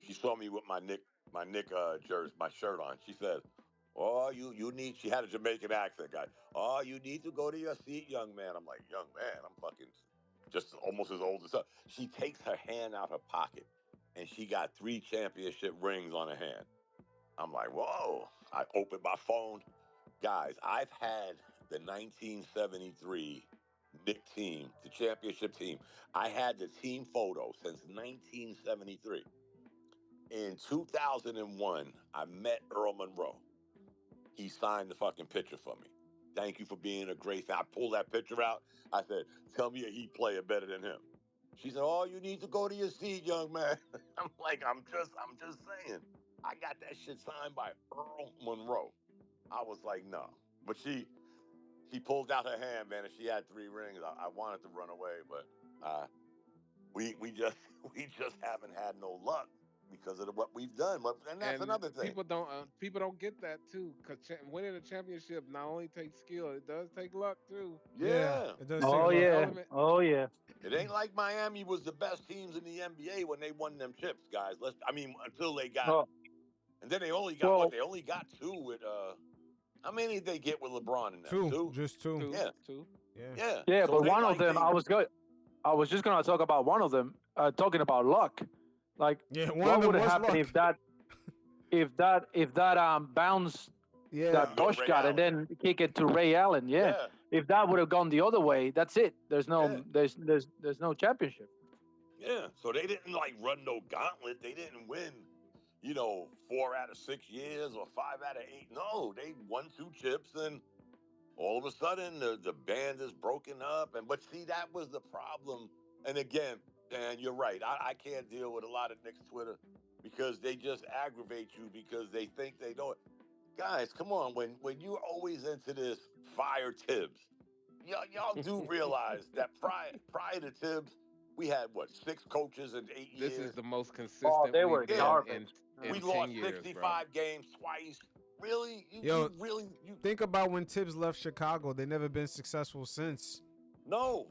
She saw me with my Knick jersey, my shirt on. She said, "Oh, you need." She had a Jamaican accent, guy. "Oh, you need to go to your seat, young man." I'm like, "Young man, I'm fucking just almost as old as her." She takes her hand out her pocket, and she got 3 championship rings on her hand. I'm like, whoa. I opened my phone. Guys, I've had the 1973 Knicks team, the championship team. I had the team photo since 1973. In 2001, I met Earl Monroe. He signed the fucking picture for me. Thank you for being a great fan. I pulled that picture out. I said, tell me a Heat player better than him. She said, oh, you need to go to your seat, young man. I'm like, I'm just saying. I got that shit signed by Earl Monroe. I was like, no. But she pulled out her hand, man, and she had 3 rings. I wanted to run away, but we just haven't had no luck because of what we've done. And that's another thing. People don't get that too, because winning a championship not only takes skill, it does take luck too. Yeah. It does. Oh take yeah. luck. Oh yeah. It ain't like Miami was the best teams in the NBA when they won them chips, guys. Until they got, Oh, and then they only got well, They only got 2 with how many did they get with LeBron in them? 2, just 2. Yeah. 2. Yeah. yeah, So but they one of them, I was just gonna talk about one of them. Talking about luck, like Yeah, one what of them would was happen luck. if that bounce Yeah, that Bosch Ray got Allen. and then kick it to Ray Allen? Yeah. If that would have gone the other way, that's it. There's no there's no championship. Yeah. So they didn't run no gauntlet. They didn't win, 4 out of 6 years or 5 out of 8. No, they won 2 chips, and all of a sudden the band is broken up. But see, that was the problem. And again, Dan, you're right. I can't deal with a lot of Knicks Twitter because they just aggravate you because they think they know it. guys, come on. When you're always into this fire Tibbs, y'all do realize that prior to Tibbs, we had what 6 coaches in 8 years. This is the most Oh, consistent they we've were been garbage. in We 10 lost years, bro. 65 games twice. Really? Yo, You think about when Tibbs left Chicago. They never been successful since. no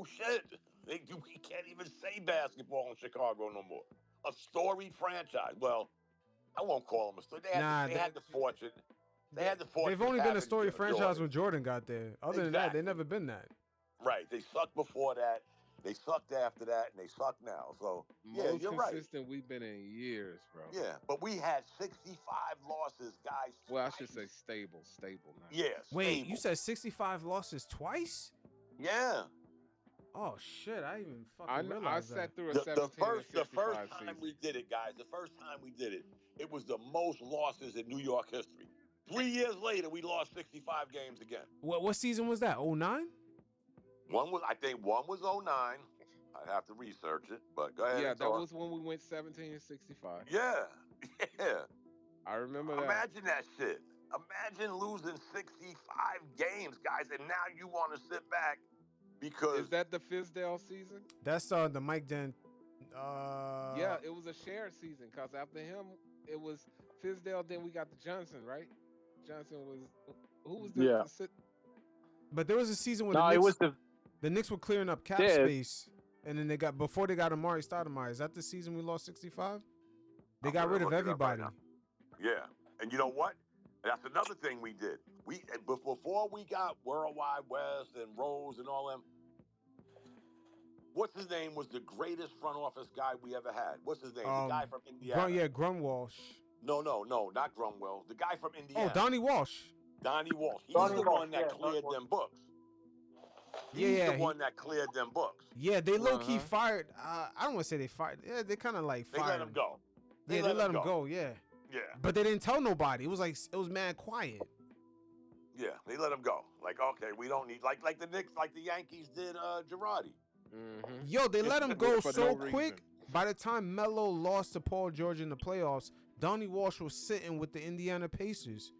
shit. We can't even say basketball in Chicago no more. A storied franchise. Well, I won't call them a story. They had the fortune. They had the fortune. They've only been a having story franchise Jordan. when Jordan got there. Other than that, they never been that. Right. They sucked before that. They sucked after that, and they suck now. So Most you're right. consistent we've been in years, bro. Yeah, but we had 65 losses, guys. Well, I should say stable now. Yeah. Wait, stable. you said 65 losses twice? Yeah. Oh shit, I even fucking I realized that. sat through a The 17 and 65 first time season. we did it, guys. The first time we did it, it was the most losses in New York history. 3 years later, we lost 65 games again. What season was that? 09? I think one was 09. I'd have to research it, but go ahead. Yeah, and that talk. was when we went 17 and 65. Yeah. I remember that. Imagine that shit. Imagine losing 65 games, guys, and now you want to sit back because Is that the Fizdale season? That's the Mike Den. Yeah, it was a shared season because after him it was Fizdale. Then we got the Johnson, right? Johnson was who was the Yeah. But there was a season where No, it was the Knicks were clearing up cap space, and then before they got Amari Stoudemire. Is that the season we lost 65? They got rid of everybody. Yeah, and you know what? That's another thing we did. Before we got Worldwide West and Rose and all them. What's his name was the greatest front office guy we ever had. What's his name? The guy from Indiana. Grunwalsh. No, not Grunwell. The guy from Indiana. Oh, Donnie Walsh. Donnie Walsh. He's the one that cleared them books. He's the one that cleared them books. Yeah, they low-key fired. I don't want to say they fired. Yeah, they kind of like fired. They let him go. They let him go, yeah. Yeah. But they didn't tell nobody. It was mad quiet. Yeah, they let him go. Like, okay, we don't need like the Knicks, like the Yankees did Girardi. Mm-hmm. Yo, they let him go so no quick. reason. By the time Melo lost to Paul George in the playoffs, Donnie Walsh was sitting with the Indiana Pacers.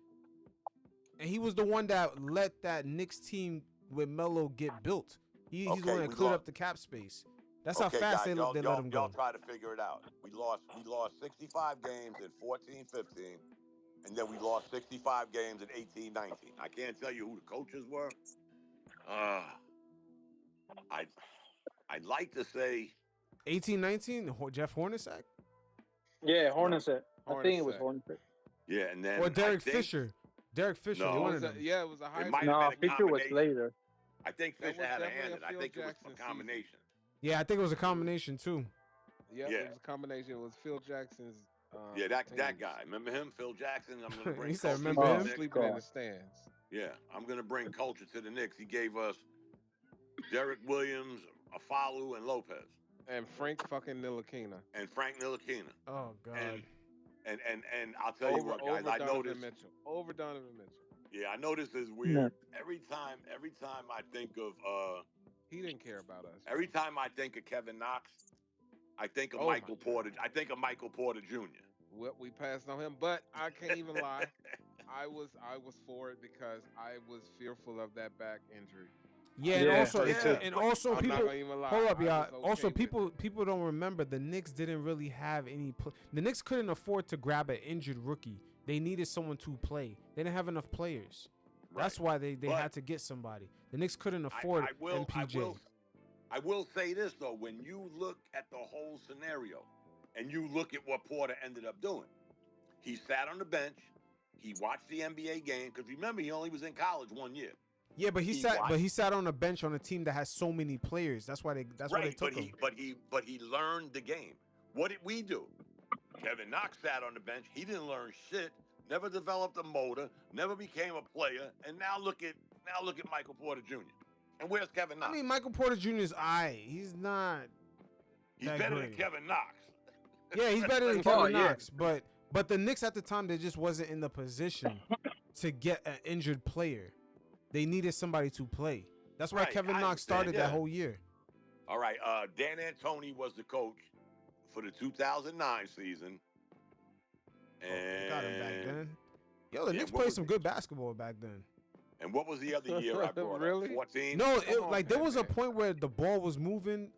And he was the one that let that Knicks team with Melo get built. He's the one that cleared up the cap space. That's how fast guys, they let him go. Y'all try to figure it out. We lost 65 games in 14-15, and then we lost 65 games in 18-19. I can't tell you who the coaches were. I'd like to say 18-19, Jeff Hornacek? Yeah, Hornacek. I think it was Hornacek. Yeah, and then or Derek Fisher. Derek Fisher. No, one of them. Yeah, it was a high. No, Fisher was later. I think Fisher had a hand in it. I think it was a combination. Yeah, I think it was a combination too. Yeah, it was a combination. It was Phil Jackson's. That guy. Remember him, Phil Jackson? I'm gonna bring. He said, culture "Remember to the him?" Knicks. Sleeping in the stands. Yeah, I'm gonna bring culture to the Knicks. He gave us Derek Williams, Afalu, and Lopez, and Frank fucking Ntilikina. Oh God. And I'll tell you what, guys. I noticed over Donovan Mitchell. Yeah, I know this is weird. Every time I think of he didn't care about us. Every time I think of Kevin Knox, I think of Michael Porter. I think of Michael Porter Jr. Well, we passed on him, but I can't even lie. I was for it because I was fearful of that back injury. Yeah, and also I'm people not gonna even lie. hold up, y'all. Okay also, people don't remember the Knicks didn't really have any. The Knicks couldn't afford to grab an injured rookie. They needed someone to play. They didn't have enough players. Right. That's why they had to get somebody. The Knicks couldn't afford MPJ. I will say this though: when you look at the whole scenario, and you look at what Porter ended up doing, he sat on the bench. He watched the NBA game because remember he only was in college 1 year. Yeah, but he sat on a bench on a team that has so many players. That's why they took him. But he learned the game. What did we do? Kevin Knox sat on the bench. He didn't learn shit. Never developed a motor. Never became a player. And now look at Michael Porter Jr. And where's Kevin Knox? I mean, Michael Porter Jr. is He's not. He's better than Kevin Knox. Yeah, he's better than Kevin Knox. But the Knicks at the time, they just wasn't in the position to get an injured player. They needed somebody to play. That's why Kevin Knox started that whole year. All right. Dan Antoni was the coach for the 2009 season. And got him back then. Yo, the Yeah, Knicks what played was some good basketball back then. And what was the other year I brought Really? up? 14? No, Come on, there was a PanKnick. point where the ball was moving.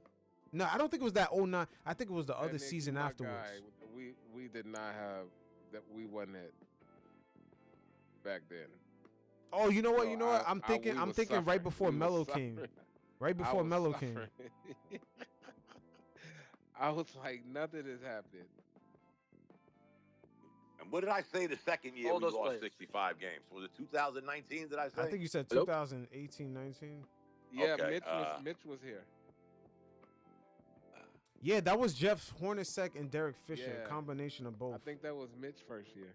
No, I don't think it was that 09. I think it was the other PanKnick, you season my afterwards. guy. We did not have that. We wasn't it back then. Oh, you know what? So You know what? I'm we thinking was right suffering. before We was Melo came. suffering. Right I before was Melo suffering. came. I was like, nothing is happening. And what did I say the second year All we those lost players. 65 games? Was it 2019, did I say? I think you said Hello? 2018, 19. Yeah, Okay, Mitch was here. Yeah, that was Jeff Hornacek and Derek Fisher. Yeah. Combination of both. I think that was Mitch first year.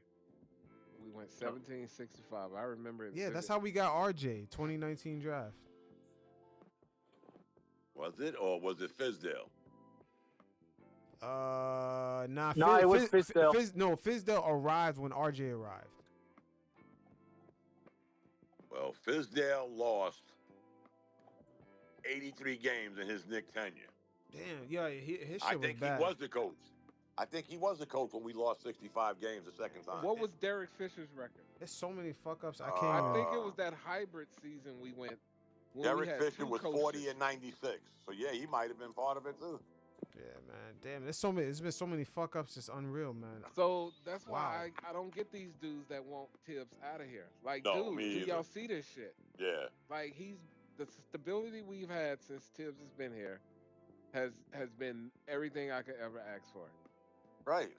We went 17-65. I remember it. Yeah, that's how we got RJ 2019 draft. Was it, or was it Fizdale? Nah. No, it was Fizdale. Fizdale arrived when RJ arrived. Well, Fizdale lost 83 games in his Knicks tenure. Damn, yeah, his shit I was think bad. he was the coach. I think he was the coach when we lost 65 games the second time. What was Derek Fisher's record? There's so many fuck ups. I I can't. I even... think it was that hybrid season we went. When we Derek had Fisher two was coaches. 40 and 96. So, yeah, he might have been part of it, too. Yeah, man. Damn, there's so many. There's been so many fuck ups. It's unreal, man. So that's Wow. why I don't get these dudes that want Tibbs out of here. Like, No, dude, me do either. y'all see this shit? Yeah. Like, the stability we've had since Tibbs has been here has been everything I could ever ask for. Right.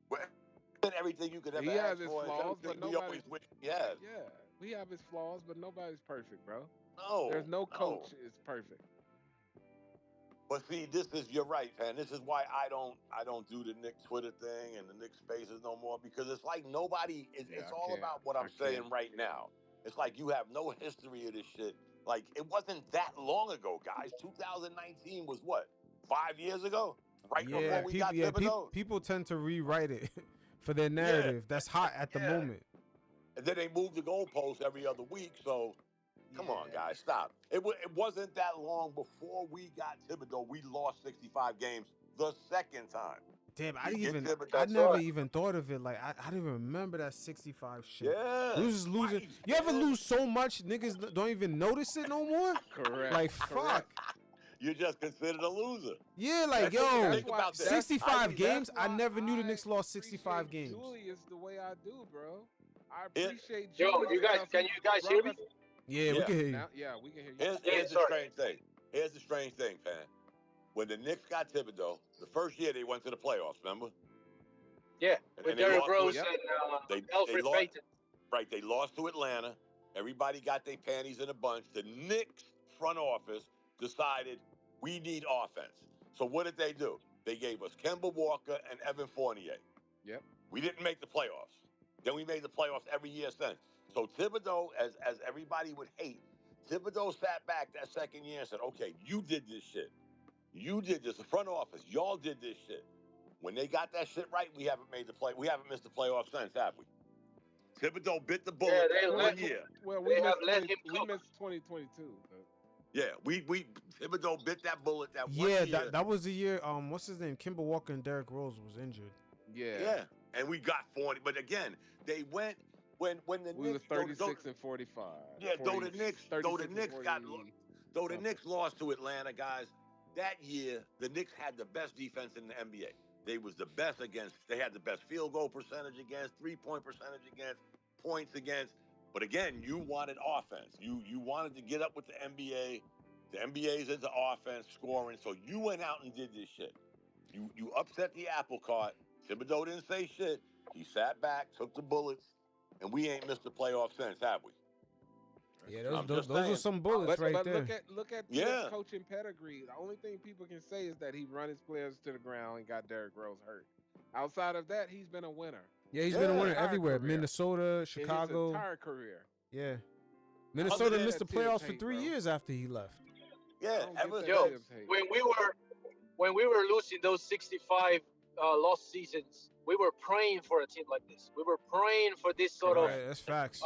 Well, everything you could ever He has ask his for. flaws, but we nobody. always wish he had. Yeah, we have his flaws, but nobody's perfect, bro. No. There's no coach is perfect. But see, you're right, man. This is why I don't do the Knicks Twitter thing and the Knicks Spaces no more, because it's like nobody. It's I all can't. about what I'm I saying can't. right now. It's like you have no history of this shit. Like, it wasn't that long ago, guys. 2019 was what? 5 years ago? Right before we got Thibodeau? People tend to rewrite it for their narrative. That's hot at the moment. And then they moved the goalposts every other week. So, come on, guys, stop. It wasn't that long before we got Thibodeau. We lost 65 games the second time. Damn, I That's never right. even thought of it. Like, I didn't even remember that 65 shit. Yeah. We was just losing. Twice, You ever man. lose so much, niggas don't even notice it no more? Correct. Like, fuck. Correct. You're just considered a loser. Yeah, like, That's yo, think about that. 65 games? That's I why never knew the Knicks lost appreciate 65 games. Julius the way I do, bro. I Yeah. appreciate Yo, Julius. you guys, because can he you guys hear brought me? us- Yeah, we Yeah. can hear you. Now, yeah, we can hear you. Here's the sorry. strange thing. Here's the strange thing, Pan. When the Knicks got Thibodeau, the first year they went to the playoffs, remember? Yeah, And with they Derrick lost Rose Yep. and They Alfred lost. Payton. Right, they lost to Atlanta. Everybody got their panties in a bunch. The Knicks front office decided we need offense. So what did they do? They gave us Kemba Walker and Evan Fournier. Yep. We didn't make the playoffs. Then we made the playoffs every year since. So Thibodeau, as everybody would hate, Thibodeau sat back that second year and said, okay, you did this shit. You did this. The front office, y'all did this shit. When they got that shit right, we haven't missed the playoffs since, have we? Thibodeau bit the bullet they that let one him- year. Well, They have let him we cook. missed 2022. Yeah, we Thibodeau bit that bullet that one Yeah, year. that was the year. What's his name? Kimber Walker and Derrick Rose was injured. Yeah, and we got 40. But again, they went when the We Knicks was 36 and 45. Yeah, though the 40 Knicks 36 and got 40. though the Knicks lost to Atlanta, guys. That year, the Knicks had the best defense in the NBA. They was the best against. They had the best field goal percentage against, 3-point percentage against, points against. But again, you wanted offense. You wanted to get up with the NBA. The NBA's into offense, scoring. So you went out and did this shit. You upset the apple cart. Thibodeau didn't say shit. He sat back, took the bullets, and we ain't missed the playoffs since, have we? Yeah, I'm those just are saying. some bullets right but there. look at Yeah. Tibbs' coaching pedigree. The only thing people can say is that he run his players to the ground and got Derrick Rose hurt. Outside of that, he's been a winner Yeah, he's been a Yeah. winner Entire everywhere. career. Minnesota, in his Chicago. entire career. Yeah. Other Minnesota than missed the that Tibbs playoffs for hate, 3 bro. years after he left. Yeah, I don't get ever that Yo, Tibbs hate. when we were losing those 65 lost seasons, we were praying for a team like this. We were praying for this sort of Right, that's facts.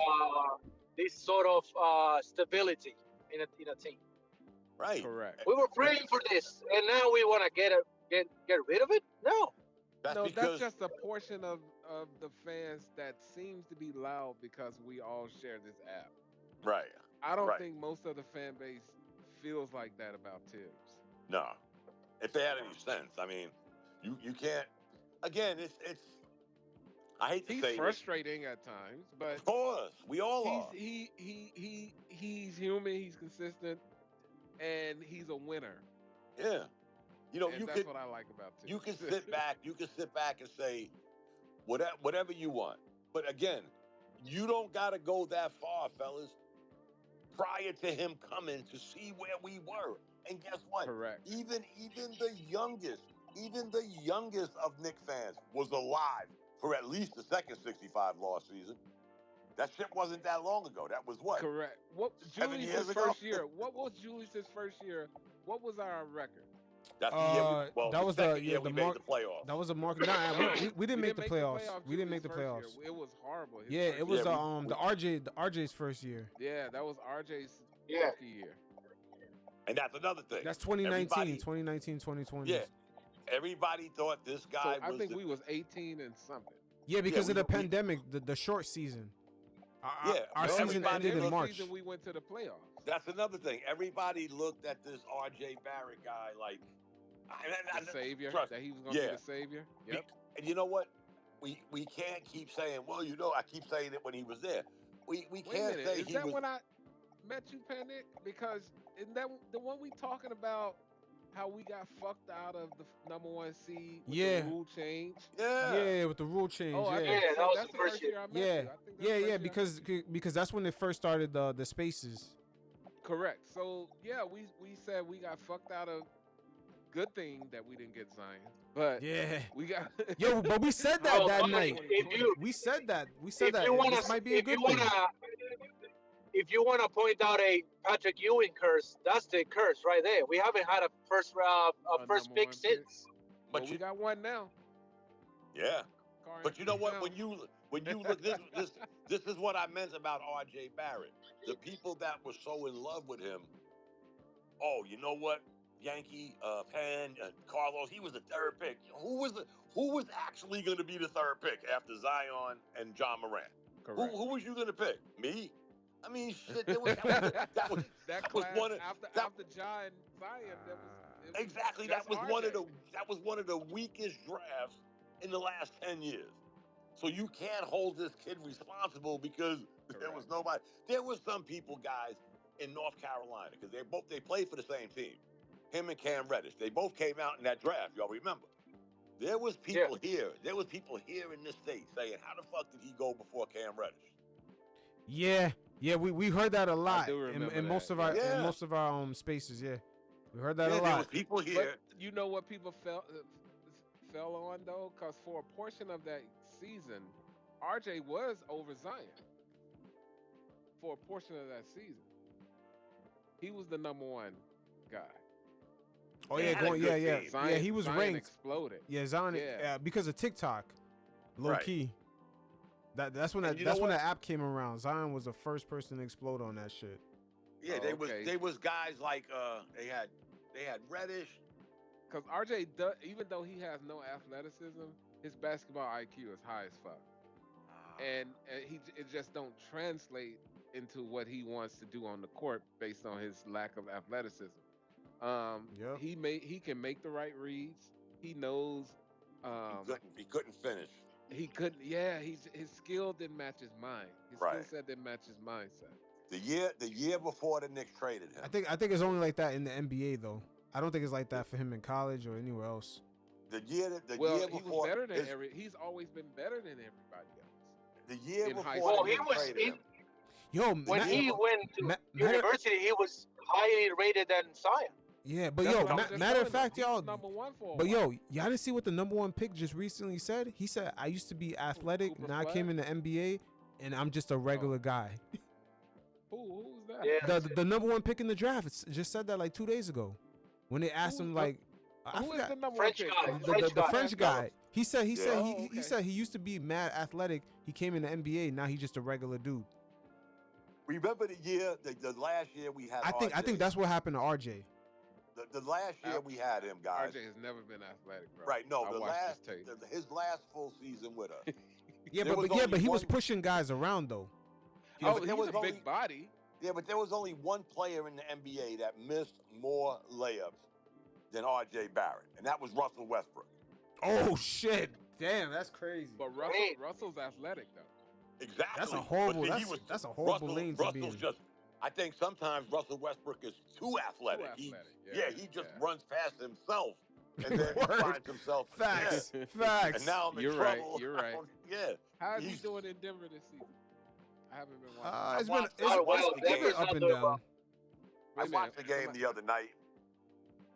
stability in a team. right. Correct. We were praying for this, and now we want to get rid of it? No. That's No, that's because just a portion of the fans that seems to be loud because we all share this app. right, I don't right. think most of the fan base feels like that about Tibbs. No, if they had any sense, I mean, you can't. Again, it's. I hate to He's say this. frustrating at times, but Of course, we all are. he's human. He's consistent, and he's a winner. Yeah, you know, And that's what I like about Tibbs. you can sit back. You can sit back and say whatever you want. But again, you don't got to go that far, fellas. Prior to him coming to see where we were, and guess what? Correct. Even the youngest of Knicks fans was alive for at least the second 65 loss season. That shit wasn't that long ago. That was what? Correct. What 7 years Julius's ago? first year? What was Julius's first year? What was our record? That's the year. that was the second yeah year the we mark. made the playoffs. That was a mark. Nah, we didn't make the playoffs. We didn't make the Julius's playoffs. first year. It was horrible. His Yeah, first it was year. the RJ's first year. Yeah, that was RJ's Yeah. rookie year. And that's another thing. That's 2019, Everybody- 2019, 2020. Yeah. Everybody thought this guy So I was. think we was 18 and something. Yeah, because of we- the pandemic, the short season. Yeah, Our but season everybody ended in The March. season we went to the playoffs. That's another thing. Everybody looked at this RJ Barrett guy like The savior. trust- That he was going to yeah. be the savior. Yep. And you know what? We can't keep saying, well, you know, I keep saying it when he was there. We Wait a can't minute. say Is he that was. when I met you, PanKnick? Because isn't that the one we talking about? How we got fucked out of the number one seed with Yeah. the rule change? Yeah, with the rule change. Oh, I yeah. think Yeah, so that was that's the first year. I met Yeah, you. I think that's the first year I- because that's when they first started the spaces. Correct. So yeah, we said we got fucked out of. Good thing that we didn't get Zion, but Yeah. we got. Yo, but we said that Bro, that but night. if you We said that. We said if that you want this might be a if good you thing. wanna if you wanna point out a Patrick Ewing curse, that's the curse right there. We haven't had a first number pick one since. But But we got one now. Yeah. Karl But you know Anthony what? Towns. When you look this is what I meant about RJ Barrett. The people that were so in love with him. Oh, you know what? Yankee, Pan, Carlos. He was the third pick. Who was actually going to be the third pick after Zion and John Morant? Correct. Who was you going to pick? Me? I mean, shit. That was that was class one of- after that- after Zion, it was exactly. that's That was RJ. one of the weakest drafts in the last 10 years. So you can't hold this kid responsible because there was Correct. nobody. There was some people, guys, in North Carolina because they played for the same team. Him and Cam Reddish. They both came out in that draft. Y'all remember? There was people here. There was people here in this state saying, "How the fuck did he go before Cam Reddish?" Yeah, we heard that a lot do in remember most that, of our yeah. in most of our spaces. Yeah, we heard that a Yeah, there was lot. people here. But you know what people fell on though, because for a portion of that season, RJ was over Zion. For a portion of that season, he was the number one guy. Oh They yeah, had a going good yeah. team. Zion, Yeah, he was Zion ranked. Exploded. Yeah, Zion. Yeah. Because of TikTok, low Right. key. That's when And you that's know when what? the app came around. Zion was the first person to explode on that shit. Yeah, Oh, okay. they was guys like they had Reddish. Because RJ, even though he has no athleticism, his basketball IQ is high as fuck, and it just don't translate into what he wants to do on the court based on his lack of athleticism. Yep. He can make the right reads. He knows. He couldn't finish. He couldn't. Yeah, his skill didn't match his mind. His skill Right. set didn't match his mindset. The year before the Knicks traded him. I think it's only like that in the NBA though. I don't think it's like that for him in college or anywhere else. The year He before was better than his- He's always been better than everybody else. the year in high before school. the He Knicks was traded him. Yo, When he went to university, he was higher rated than Zion. yeah, but That's yo, what I was just matter of telling fact, you. He was y'all. number one for a But while. yo, y'all didn't see what the number one pick just recently said? He said, "I used to be athletic, Cooper now I came in the NBA, and I'm just a regular guy." Who's that? Yeah. The number one pick in the draft just said that like 2 days ago, when they asked him like, I Who is forgot the number French one guy. pick? the French guy. He said Yeah. Oh, he said he used to be mad athletic. He came in the NBA, now he's just a regular dude. Remember the last year we had. I think RJ? that's what happened to RJ. The last year we had him, guys. RJ has never been athletic, bro. Right? No, I the watched last his tape. his last full season with us. Yeah, There was but only he was one- pushing guys around though. Yeah, but He's there was a only big body. yeah, but there was only one player in the NBA that missed more layups than RJ Barrett, and that was Russell Westbrook. Oh shit! Damn, that's crazy. But Russell's athletic though. Exactly. That's a horrible. But see, That's a horrible lane to be in. Russell's just. I think sometimes Russell Westbrook is too athletic. He just runs past himself, and then he finds himself. Facts. Yeah. Facts. And now I'm in You're trouble. right. You're right. Yeah. How is he doing in Denver this season? I haven't been watching. It's been up and down. I watched the game the other night.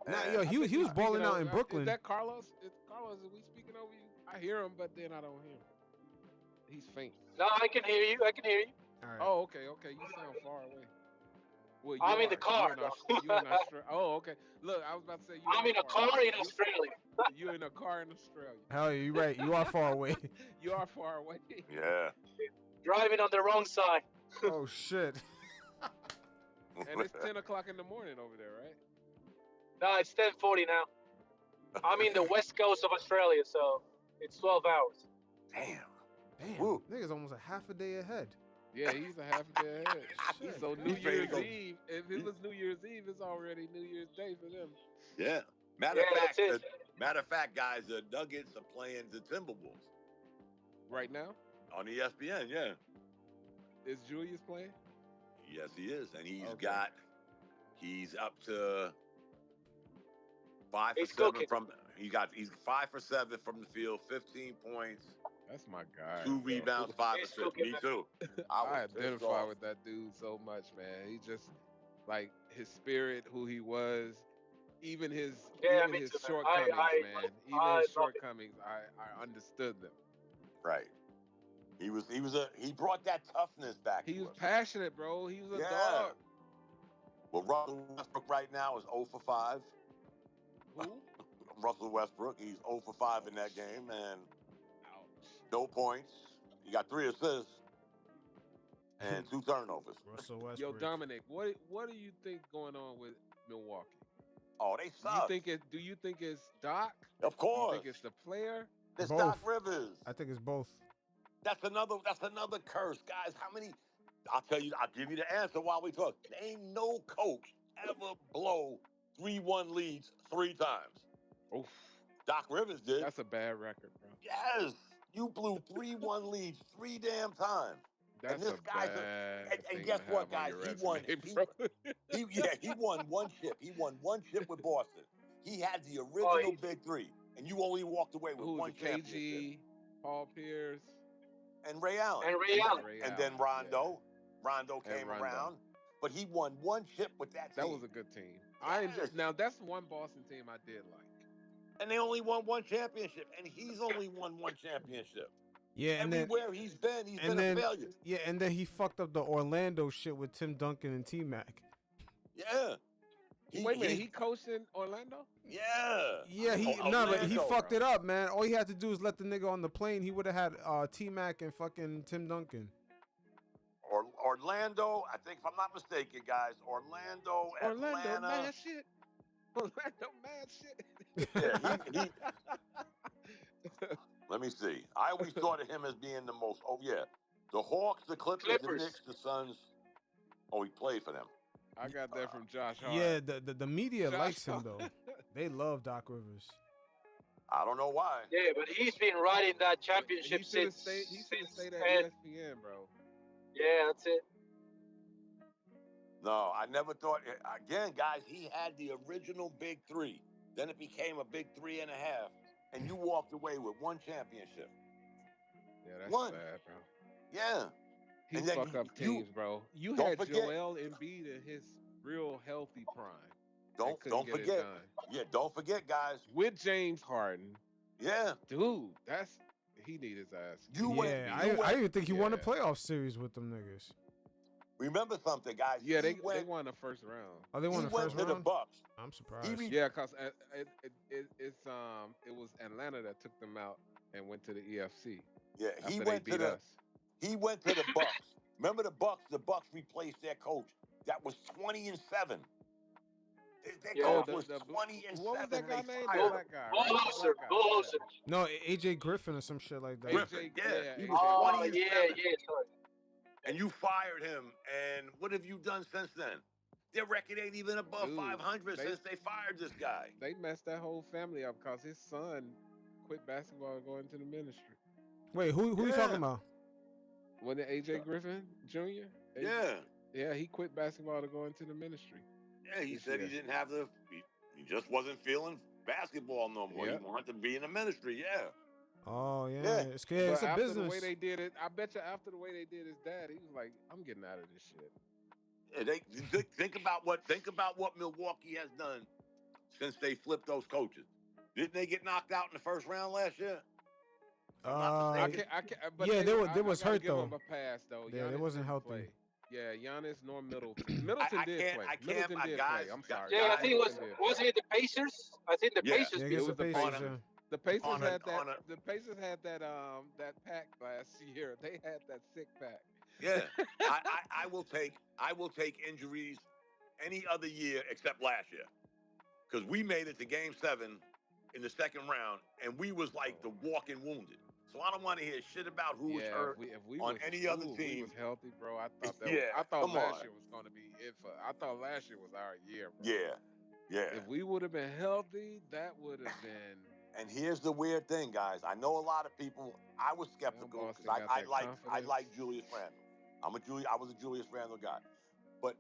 Nah, yo, he was balling out in Brooklyn. Is that Carlos? Is we speaking over you? I hear him, but then I don't hear him. He's faint. No, I can hear you. I can hear you. All right. Oh, okay. You sound far away. Well, I'm in the car. You in Australia. Oh, okay. Look, I was about to say I'm in a car in Australia. You're in a car in Australia. Hell, you're right. You are far away. You are far away. Yeah. Driving on the wrong side. Oh shit. And it's 10 o'clock in the morning over there, right? No, it's 10:40 now. I'm in the west coast of Australia, so it's 12 hours. Damn. Woo. Nigga's almost a half a day ahead. Yeah, he's a half a day ahead. Shit. So New He's ready to Year's go. Eve, if it was New Year's Eve, it's already New Year's Day for them. Yeah. Matter of fact, guys, the Nuggets are playing the Timberwolves Right now, on ESPN. Yeah. is Julius playing? Yes, he is, and he's Okay. he's up to 5 for He's 7 cooking. from. He's 5 for 7 from the field, 15 points, That's my guy. 2 rebounds, 5 He's assists. cooking. Me too. I was pissed identify off. with that dude so much, man. He just like his spirit, who he was, even his Yeah, even me his too, man. shortcomings, I man. Even love his it. shortcomings, I understood them. Right. He brought that toughness back. He to was us. passionate, bro. He was a Yeah. dog. Well, Russell Westbrook right now is 0 for 5. Who? Russell Westbrook, he's 0 for 5 in that game, and Ouch. no points. He got 3 assists and 2 turnovers. Russell Yo, Westbrook. Dominic, what do you think going on with Milwaukee? Oh, they Do suck. you think it's Doc? Of Do you course. think it's the player? It's Both. Doc Rivers. I think it's both. That's another curse, guys. How many? I'll give you the answer while we talk. Ain't no coach ever blow 3-1 leads 3 times. Oof. Doc Rivers did. That's a bad record, bro. Yes. You blew 3-1 leads 3 damn times. That's this a guy's bad and thing guess to what, have on guys? your He won. resume, bro. He won 1 chip. He won 1 chip with Boston. He had the original Big 3, and you only walked away with Who was 1 it? championship. KG, Paul Pierce, And Ray Allen. And Ray Allen. And then Rondo. Rondo And came Rondo. around, but he won 1 chip with that team. That was a good team. I enjoy, Yes. now that's one Boston team I did like. And they only won 1 championship, and he's only won 1 championship. Yeah, and Everywhere he's been a failure. Yeah, and then he fucked up the Orlando shit with Tim Duncan and T-Mac. Yeah. Wait a minute, he coached in Orlando? Yeah. Yeah, but he fucked it up, man. All he had to do is let the nigga on the plane. He would have had T-Mac and fucking Tim Duncan. Orlando, I think, if I'm not mistaken, guys, Orlando, Atlanta. Mad shit. Orlando mad shit. Yeah, let me see. I always thought of him as being the most. Oh yeah, the Hawks, the Clippers, the Knicks, the Suns. Oh, he played for them. I got that from Josh Hart. Yeah, the media Josh likes him Hart. though. They love Doc Rivers. I don't know why. Yeah, but he's been riding that championship He should have since. stayed at and- ESPN, bro. Yeah, that's it. No, I never thought. Again, guys, he had the original Big 3. Then it became a Big 3.5, and you walked away with 1 championship. Yeah, that's One. sad, bro. Yeah. He And then fuck up you- teams, bro. You don't had forget- Joel Embiid in his real healthy prime. and couldn't Don't get it forget. done. Yeah, don't forget, guys. With James Harden, Yeah. dude, he need his ass. You Yeah, went. I even think he won a Yeah. playoff series with them niggas. Remember something, guys. Yeah, they went, won the first round. Oh, they he won the went first to the round. Bucks. I'm surprised. Yeah, cause it was Atlanta that took them out and went to the EFC. Yeah, After he they went to beat the. us. He went to the Bucks. Remember the Bucks? The Bucks replaced their coach. That was 20-7. Their Yeah. coach the was the 20 and what was 7, that and guy they named? The fired him. black guy, right? The Bulldozer. black guy. Bulldozer. No, AJ Griffin or some shit like that. Griffin, AJ, yeah, yeah, he was AJ 20 Oh, and yeah, 7, sorry. and you fired him. And what have you done since then? Their record ain't even above Dude, 500 they- since they fired this guy. They messed that whole family up because his son quit basketball and going into the ministry. Wait, who you Yeah. talking about? Wasn't it AJ Griffin Jr.? Yeah, Yeah, he quit basketball to go into the ministry. yeah. He This said he year. didn't have he just wasn't feeling basketball no more. Yep. He wanted to be in the ministry. Yeah. Oh yeah, Yeah. it's But a after business. the way they did it, I bet you after the way they did his dad, he was like, "I'm getting out of this shit." Yeah, think about what Milwaukee has done since they flipped those coaches. Didn't they get knocked out in the first round last year? If I'm not mistaken. I can't. But yeah, they was I gotta hurt give though. him a pass though. Yeah, they Giannis wasn't didn't healthy. play. Yeah, Giannis nor Middleton. Middleton did play. Middleton did guys, play. I'm sorry. Yeah, I think it was. Middleton did Wasn't it the Pacers? I think the Yeah. Pacers Yeah, beat against the was the Pacers. Pacers. Yeah. The Pacers On a- had that. on a- The Pacers had that pack last year. They had that sick pack. Yeah. I will take injuries any other year except last year. Because we made it to game 7 in the second round, and we was like the walking wounded. So I don't want to hear shit about who was Yeah, hurt if we on was, any other if we team. was healthy, bro. I thought Yeah, I thought come last on. year was gonna be it for. I thought last year was our year, bro. Yeah. If we would have been healthy, that would have been. And here's the weird thing, guys. I know a lot of people. I was skeptical because Boston got I that like confidence. Julius Randle. I was a Julius Randle guy. But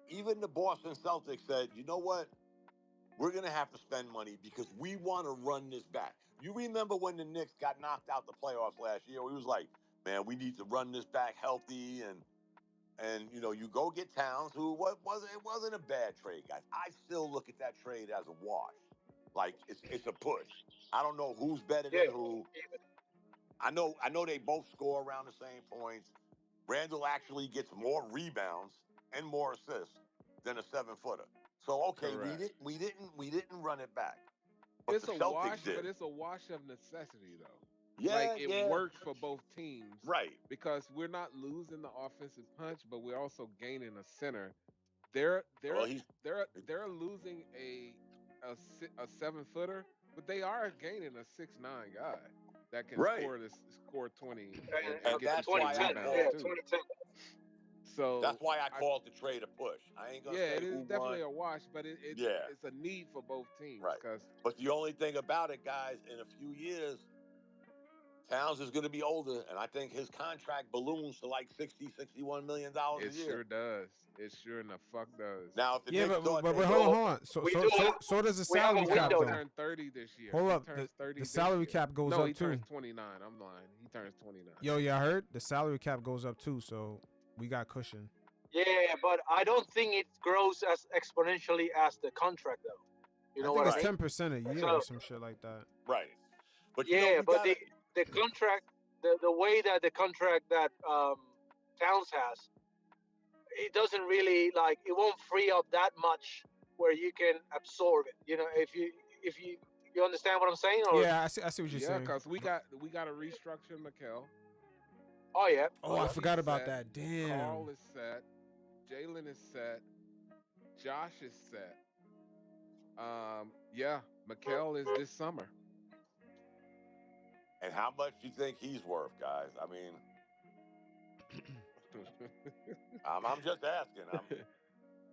even the Boston Celtics said, you know what? We're gonna have to spend money because we want to run this back. You remember when the Knicks got knocked out the playoffs last year? We was like, man, we need to run this back healthy and you go get Towns, who it wasn't a bad trade, guys. I still look at that trade as a wash. Like it's a push. I don't know who's better than who. I know they both score around the same points. Randall actually gets more rebounds and more assists than a 7-footer. So okay, Correct. we didn't run it back. But It's the a Celtics wash, did. but it's a wash of necessity, though. Yeah, like it works for both teams, right? Because we're not losing the offensive punch, but we're also gaining a center. They're losing a 7-footer, but they are gaining a 6'9" guy that can score 20 and get you 20 rebounds too. 2010. So that's why I called the trade a push. I ain't gonna say it who is definitely won. a wash, but it's a need for both teams. Right. Cause But the only thing about it, guys, in a few years, Towns is going to be older, and I think his contract balloons to like $61 million a year. It sure does. It sure in the fuck does. Now, if the Yeah, Knicks but hold on. So does the salary cap He though. turned 30 this year. Hold up, He turns 30 the salary cap goes up he too. turns 29. I'm lying. He turns 29. Yo, yeah, I heard the salary cap goes up too, so we got cushion. Yeah, but I don't think it grows as exponentially as the contract, though. You know I think what it's I mean? 10% a year or some shit like that. Right. But the contract, the way that the contract that Towns has, it doesn't really it won't free up that much where you can absorb it. You know, if you understand what I'm saying? Or? Yeah, I see what you're saying. Yeah, because we got to restructure Mikal. Oh yeah. Oh, I forgot about that. Damn. Karl is set. Jalen is set. Josh is set. Mikal is this summer. And how much do you think he's worth, guys? I mean, I'm just asking.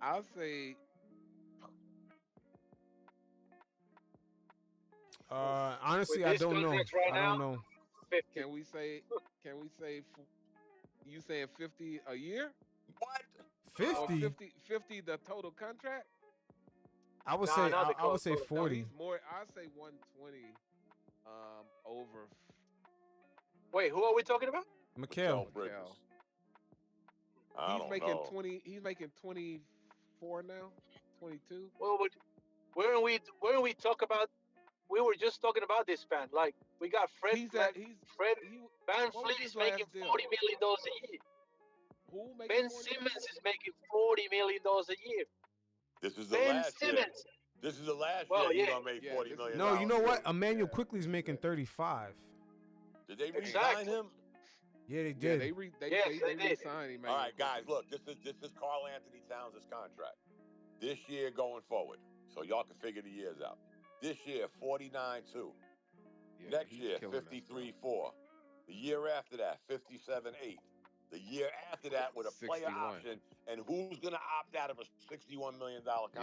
I'll say. Honestly, I don't know. I don't know. 50. Can we say? You saying 50 a year? What? 50? 50 the total contract? I would say 40. No, he's more. I'd say 120. Over. Wait, who are we talking about? Mikal. He's making 24 now. 22. Well, where we talk about? We were just talking about this fan. Like we got Fred. Van Fleet is making $40 million a year. Who making Ben Simmons is making $40 million a year. This is the last year. This is the last year he's gonna make $40 million. No, you know what? Emmanuel Quickly's making 35. Did they re-sign him? Yeah, they did. They re-signed him. All right, guys, look, this is Karl Anthony Towns' contract this year going forward. So y'all can figure the years out. This year, 49-2. Yeah, Next he's year, killing us, bro. 53-4. The year after that, 57-8. The year after that with a player 61. option, and who's going to opt out of a $61 million contract?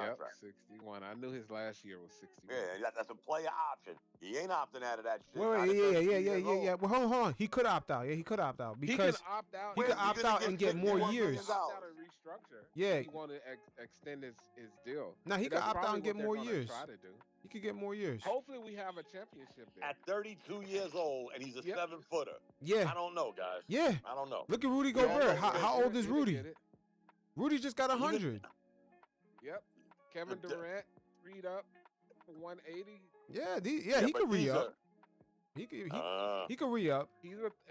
Yep, 61. I knew his last year was 61. Yeah, that's a player option. He ain't opting out of that shit. Wait, Not at 32 years old. yeah. Well, hold on. He could opt out. Yeah, he could opt out He can because opt out. he could Where's he opt gonna out get and get more $61 million? years. Opt out and restructure. Yeah. If he want to extend his deal. Now he And could that's opt out probably and get what they're more gonna years. Try to do. He could get more years. Hopefully, we have a championship there. At 32 years old, and he's a Yep. 7-footer. Yeah. I don't know, guys. Yeah. I don't know. Look at Rudy We all Gobert. know How Gobert old is didn't Rudy? get it. Rudy just got 100. Yep. Kevin Durant freed up for 180. Yeah, he but could these re-up. are- He could re-up.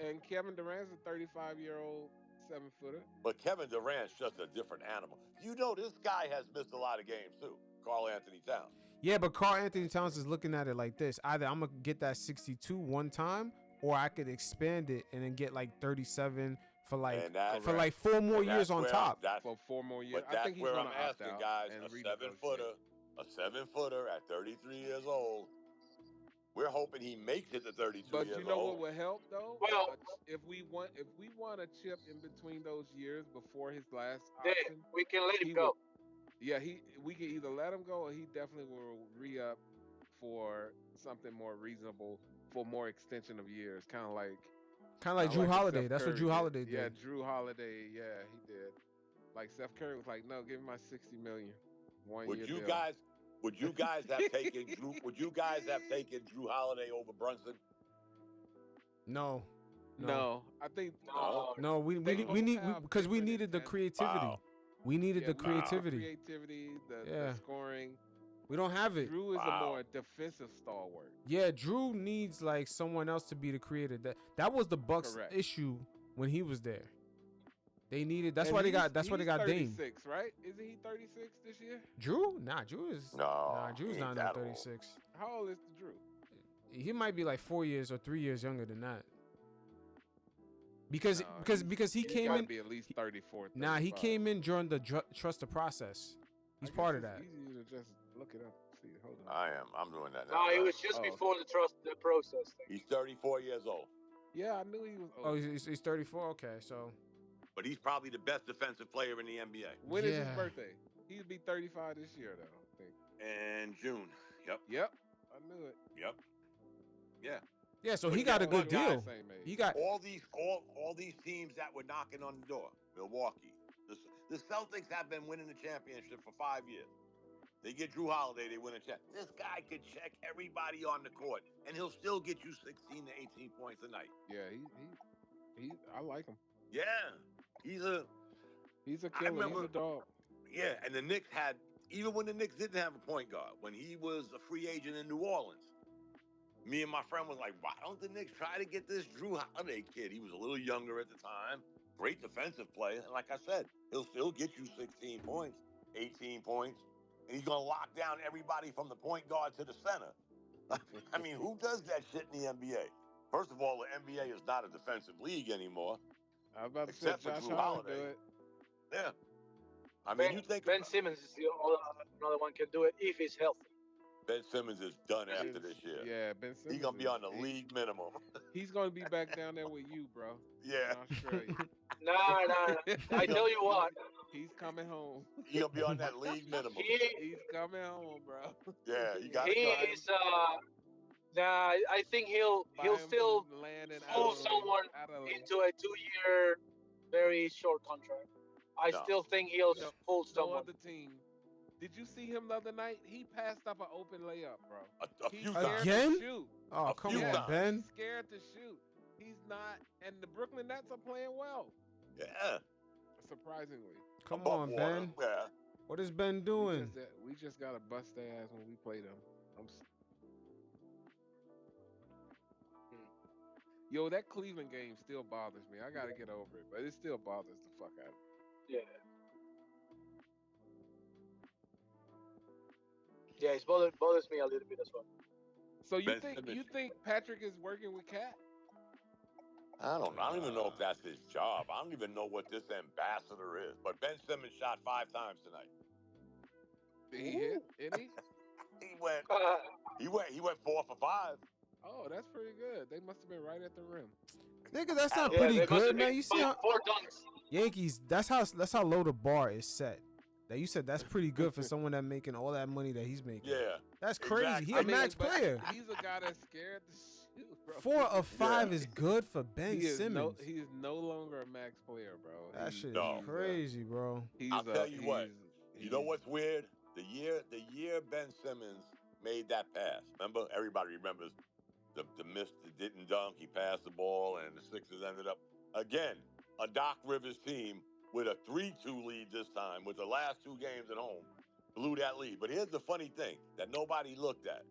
And Kevin Durant's a 35-year-old 7-footer. But Kevin Durant's just a different animal. You know, this guy has missed a lot of games too. Karl Anthony Towns. Yeah, but Karl Anthony Towns is looking at it like this. Either I'm going to get that 62 one time, or I could expand it and then get like 37 for like 4 more years on top. For 4 more years. But that's I think he's where gonna I'm opt asking, out guys. and A renegotiate. 7-footer at 33 years old. We're hoping he makes it to 32 But years you know old. what would help though? Well- if we want a chip in between those years before his last Then option, we can let he him go. we can either let him go or he definitely will re-up for something more reasonable for more extension of years, kind of like Drew like Holiday. Steph That's what Curry Drew did. Holiday did. Yeah, Drew Holiday. Yeah, he did. Like Steph Curry was like, no, give me my $60 million. 1 Would year you deal. guys? Would you guys have taken Drew? Would you guys have taken Drew Holiday over Brunson? No. I think No, we They need both because we have needed the different creativity. Wow. We needed the we need creativity. creativity, the Yeah. scoring. We don't have it. Drew is a Wow. more defensive stalwart. Yeah, Drew needs like someone else to be the creator. That was the Bucks' Correct. issue when he was there. They needed. That's And why they he's- got. That's why they he's got Dame. 36, right? Isn't he 36 this year? Drew? Nah, Drew is. No, Nah, Drew's he not ain't no that old. 36. How old is the Drew? He might be like 4 years or 3 years younger than that. Because No, because he He's came gotta in. be at least 34. Nah, he 35. came in during the trust the process. He's I guess part of it's that. Easy to just look it up. See, hold on. I am. I'm doing that No, now. it was just Oh. before the process thing. He's 34 years old, Yeah, I knew he was old. Oh, he's 34. Okay, so but he's probably the best defensive player in the NBA. When is his Yeah. birthday? He'd be 35 this year, though. I think. In June. Yep. Yep, I knew it. Yep. Yeah. yeah, so But he you got a know good what, guys? deal. Same age. He got All these teams that were knocking on the door. Milwaukee. The Celtics have been winning the championship for 5 years. They get Drew Holiday, they win a champ. This guy could check everybody on the court, and he'll still get you 16 to 18 points a night. Yeah, he. I like him. Yeah. He's a He's a I killer. He's remember- a dog. Yeah, and the Knicks had, even when the Knicks didn't have a point guard, when he was a free agent in New Orleans, me and my friend was like, why don't the Knicks try to get this Drew Holiday kid? He was a little younger at the time, great defensive player. And like I said, he'll still get you 16 points, 18 points, and he's going to lock down everybody from the point guard to the center. I mean, who does that shit in the NBA? First of all, the NBA is not a defensive league anymore. I was about to say Except for Josh Drew Howard do Holiday. it. Yeah. I mean, you think Ben about- Simmons is the another one can do it if he's healthy. Ben Simmons is done after this year. Yeah, Ben Simmons. He's gonna be on the league minimum. He's gonna be back down there with you, bro. Yeah, In Australia. Nah. I tell you what, He's coming home. he's gonna be on that league minimum. He's coming home, bro. Yeah, you got he to is. Nah, I think he'll Buy him still from land in fool Adelaide- someone Adelaide. into a 2-year, very short contract. I No. still think he'll No, fool No someone. other team. Did you see him the other night? He passed up an open layup, bro. a He's few scared times. Again? to shoot. Oh, A come few on, times. Ben. He's scared to shoot. He's not, and the Brooklyn Nets are playing well, Yeah, surprisingly. Come above on, water. Ben. Yeah, What is Ben doing? We just gotta bust their ass when we play them. Yo, that Cleveland game still bothers me. I gotta get over it, but it still bothers the fuck out of me. Yeah. Yeah, it bothers me a little bit as well. So you Ben think Simmons- Patrick is working with Cat? I don't even know if that's his job. I don't even know what this ambassador is. But Ben Simmons shot 5 times tonight. Did he hit any? He went 4 for 5. Oh, that's pretty good. They must have been right at the rim. Nigga, that's not Yeah, pretty they must good, have man. been You see how four dunks. Yankees? That's how low the bar is set. That you said that's pretty good for someone that making all that money that he's making. Yeah. That's crazy. Exactly. He a max but player. He's a guy that's scared to shoot, bro. 4 of 5 is good for Ben He is Simmons. he is no longer a max player, bro. That shit No. is crazy, bro. I'll tell you what. You know what's weird? The year Ben Simmons made that pass. Remember? Everybody remembers the miss that didn't dunk. He passed the ball, and the Sixers ended up again a Doc Rivers team with a 3-2 lead this time. With the last 2 games at home, blew that lead. But here's the funny thing that nobody looked at.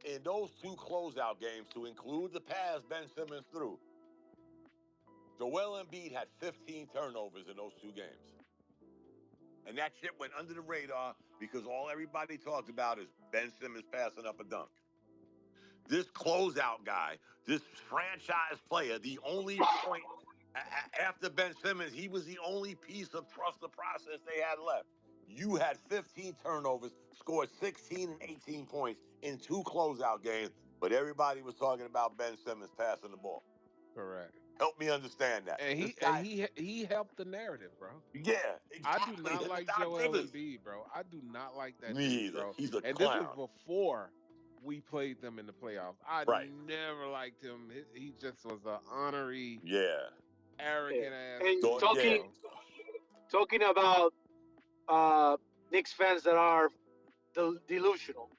In those 2 closeout games, to include the pass Ben Simmons threw, Joel Embiid had 15 turnovers in those 2 games. And that shit went under the radar because all everybody talked about is Ben Simmons passing up a dunk. This closeout guy, this franchise player, the only point after Ben Simmons, he was the only piece of trust the process they had left. You had 15 turnovers, scored 16 and 18 points in 2 closeout games, but everybody was talking about Ben Simmons passing the ball. Correct. Help me understand that. And he helped the narrative, bro. Yeah, exactly. I do not like Joel Embiid, bro. I do not like that Me dude, either. bro. He's a and clown. This was before we played them in the playoffs. I never liked him. He just was an honorary, arrogant ass. And talking about Knicks fans that are delusional.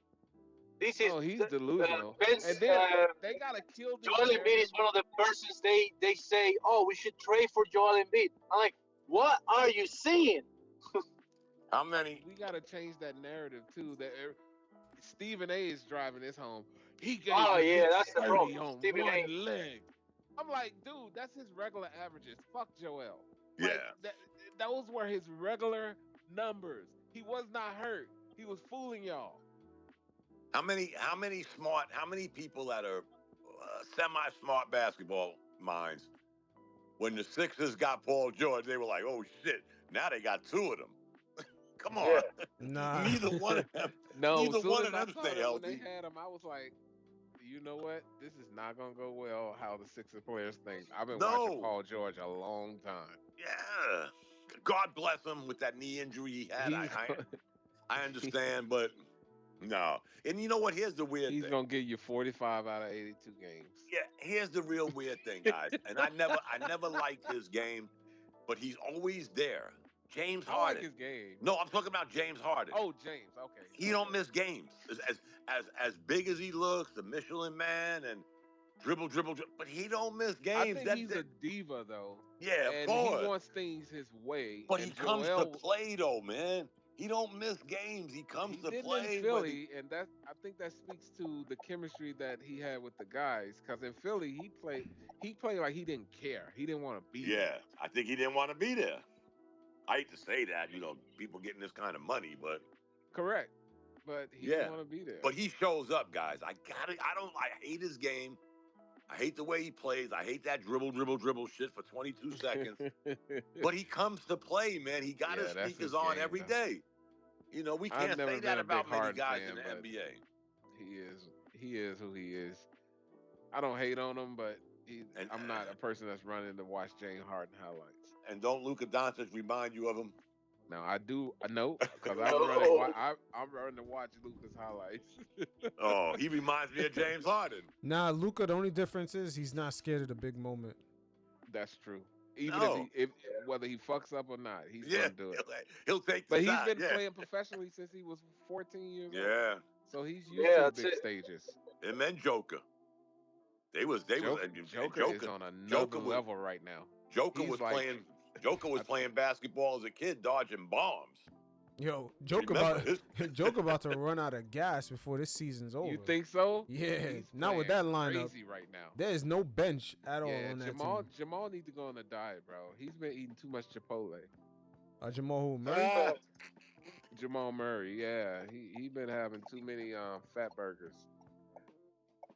This is he's delusional. Ben's, and then they gotta kill this. Joel Embiid is one of the persons they say, oh, we should trade for Joel Embiid. I'm like, what are you saying? How many? We gotta change that narrative too. That Stephen A is driving this home. He gave that's the 30 problem. on Stephen one A. leg. I'm like, dude, that's his regular averages. Fuck Joel. Yeah. Like, those were his regular numbers. He was not hurt. He was fooling y'all. How many people that are semi-smart basketball minds, when the Sixers got Paul George, they were like, oh shit, now they got 2 of them. Come on. Nah. Neither one of them. No, neither one of them stay when healthy. they had him, I was like, you know what? This is not gonna go well. How the Sixers players think. I've been watching Paul George a long time. Yeah. God bless him with that knee injury he had. I understand, but no. And you know what? Here's the weird thing. He's gonna give you 45 out of 82 games. Yeah, here's the real weird thing, guys. And I never liked his game, but he's always there. James Harden. I like his game. No, I'm talking about James Harden. Oh, James. Okay. He don't miss games. As big as he looks, the Michelin Man, and dribble, but he don't miss games. I think he's a diva, though. Yeah, and of course. He wants things his way. But he comes to play, though, man. He don't miss games. He comes to play. In Philly, and I think that speaks to the chemistry that he had with the guys. Because in Philly, he played like he didn't care. He didn't want to be there. Yeah, I think he didn't want to be there. I hate to say that, people getting this kind of money, but correct. But he didn't want to be there. But he shows up, guys. I hate his game. I hate the way he plays. I hate that dribble shit for 22 seconds. But he comes to play, man. He got his sneakers on every day. We can't say that about many guys in the NBA. He is who he is. I don't hate on him, but I'm not a person that's running to watch James Harden highlights. And don't Luka Doncic remind you of him? No, I do. I know because I'm running to watch Luka's highlights. Oh, he reminds me of James Harden. Nah, Luka. The only difference is he's not scared of the big moment. That's true. Even if whether he fucks up or not, he's gonna do it. He'll take. But he's been playing professionally since he was 14 years old. Yeah. So he's used to big stages. And then Joker. Joker is on another level right now. Joker was playing basketball as a kid, dodging bombs. Yo, Joker about to run out of gas before this season's over. You think so? Yeah, not with that lineup. Crazy right now. There is no bench at all on that team. Jamal needs to go on a diet, bro. He's been eating too much Chipotle. Jamal who, Murray? Jamal Murray, yeah. He been having too many fat burgers.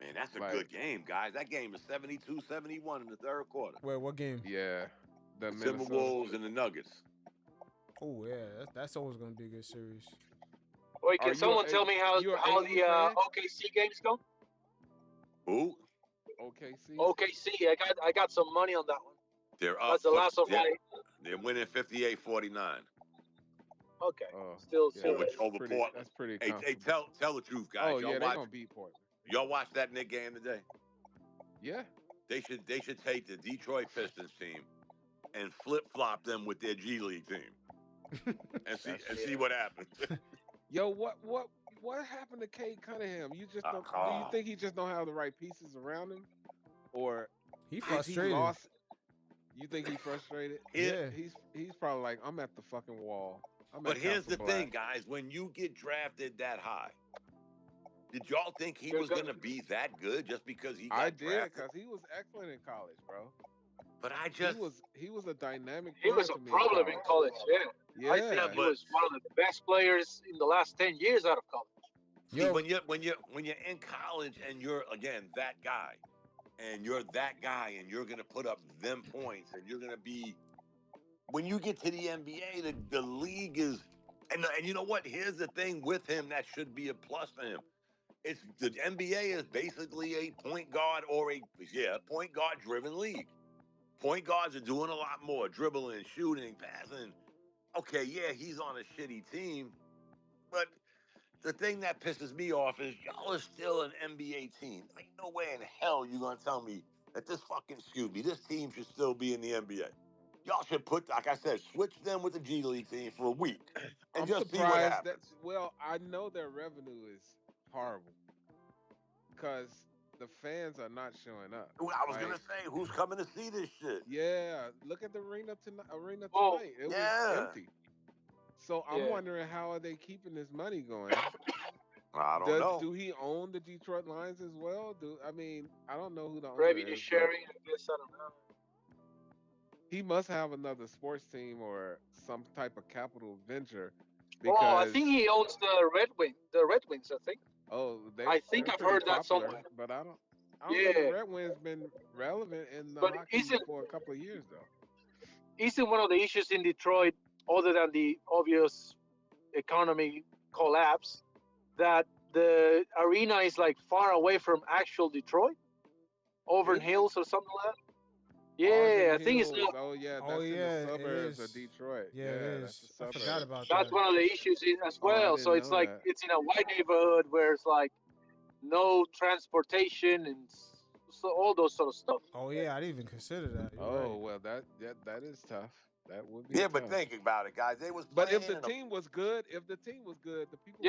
Man, that's a good game, guys. That game is 72-71 in the third quarter. Wait, what game? Yeah. The Timberwolves and the Nuggets. Oh, yeah. That's always going to be a good series. Wait, Are can you someone tell me how you an how AU the fan? OKC games go? Who? OKC. OKC, I got some money on that one. They're up. That's the last of my. They're winning 58-49 Okay, Oh, still yeah, still. over pretty. Portland. That's pretty Hey, comfortable. tell the truth, guys. Oh Y'all yeah, they're watch. gonna beat Portland. Y'all watch that Knicks game today. Yeah. They should take the Detroit Pistons team and flip flop them with their G League team and see what happens. Yo, what happened to Cade Cunningham? You just don't. Do you think he just don't have the right pieces around him, or He is he frustrated. lost? You think he frustrated? Yeah. He's probably like, I'm at the fucking wall. But here's the thing, guys. When you get drafted that high, did y'all think he was going to be that good just because he got drafted? I did, because he was excellent in college, bro. But he was a dynamic He player was a to me problem in college. Yeah. I think he was one of the best players in the last 10 years out of college. See, when you're in college and you're again that guy, and you're gonna put up them points, and you're gonna be. When you get to the NBA, the league is, and you know what? Here's the thing with him that should be a plus for him. It's the NBA is basically a point guard or point guard driven league. Point guards are doing a lot more dribbling, shooting, passing. Okay, yeah, he's on a shitty team, but the thing that pisses me off is y'all are still an NBA team. Ain't no way in hell you're gonna tell me that this team should still be in the NBA. Y'all should like I said, switch them with the G League team for a week and I'm just see what surprised happens. I know their revenue is horrible because the fans are not showing up. I was gonna say, who's coming to see this shit? Yeah, look at the arena tonight. It was empty. So I'm wondering, how are they keeping this money going? I don't know. Do he own the Detroit Lions as well? I don't know who the owner Revenue is. sharing, I guess, I don't know. He must have another sports team or some type of capital venture. I think he owns the Red Wings, I think. I think I've heard that somewhere. But I don't think the Red Wings been relevant in the hockey for a couple of years though. Isn't one of the issues in Detroit, other than the obvious economy collapse, that the arena is like far away from actual Detroit, over in hills or something like that? Yeah, I think it's not. Oh yeah, that's in the suburbs of Detroit. Yeah, that's the suburbs. I forgot about that. That's one of the issues as well. So it's like it's in a white neighborhood where it's like no transportation and so all those sort of stuff. Oh yeah, I didn't even consider that. You're right. Well, that is tough. That would be but think about it, guys. But if the team was good, the people.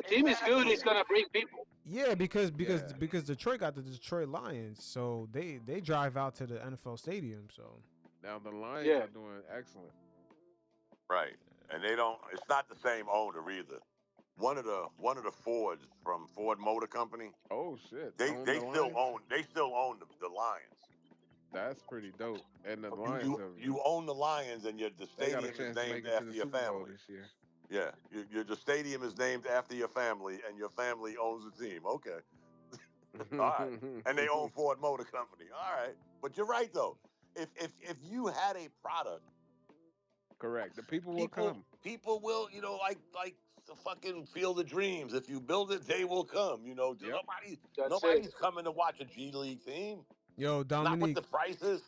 Team is good. It's gonna bring people. Yeah, because Detroit got the Detroit Lions, so they drive out to the NFL stadium. So now the Lions are doing excellent. Right, and they don't. It's not the same owner either. One of the Fords from Ford Motor Company. Oh shit! They still own the Lions. That's pretty dope. And the Lions you own the Lions, and the stadium is named after your family. This year. Yeah, the stadium is named after your family, and your family owns the team. Okay, all right, and they own Ford Motor Company. All right, but you're right though. If you had a product, correct, the people will come. People will, like the fucking Field of Dreams. If you build it, they will come. Nobody's coming to watch a G League team. Yo, Dominique. Not with the prices.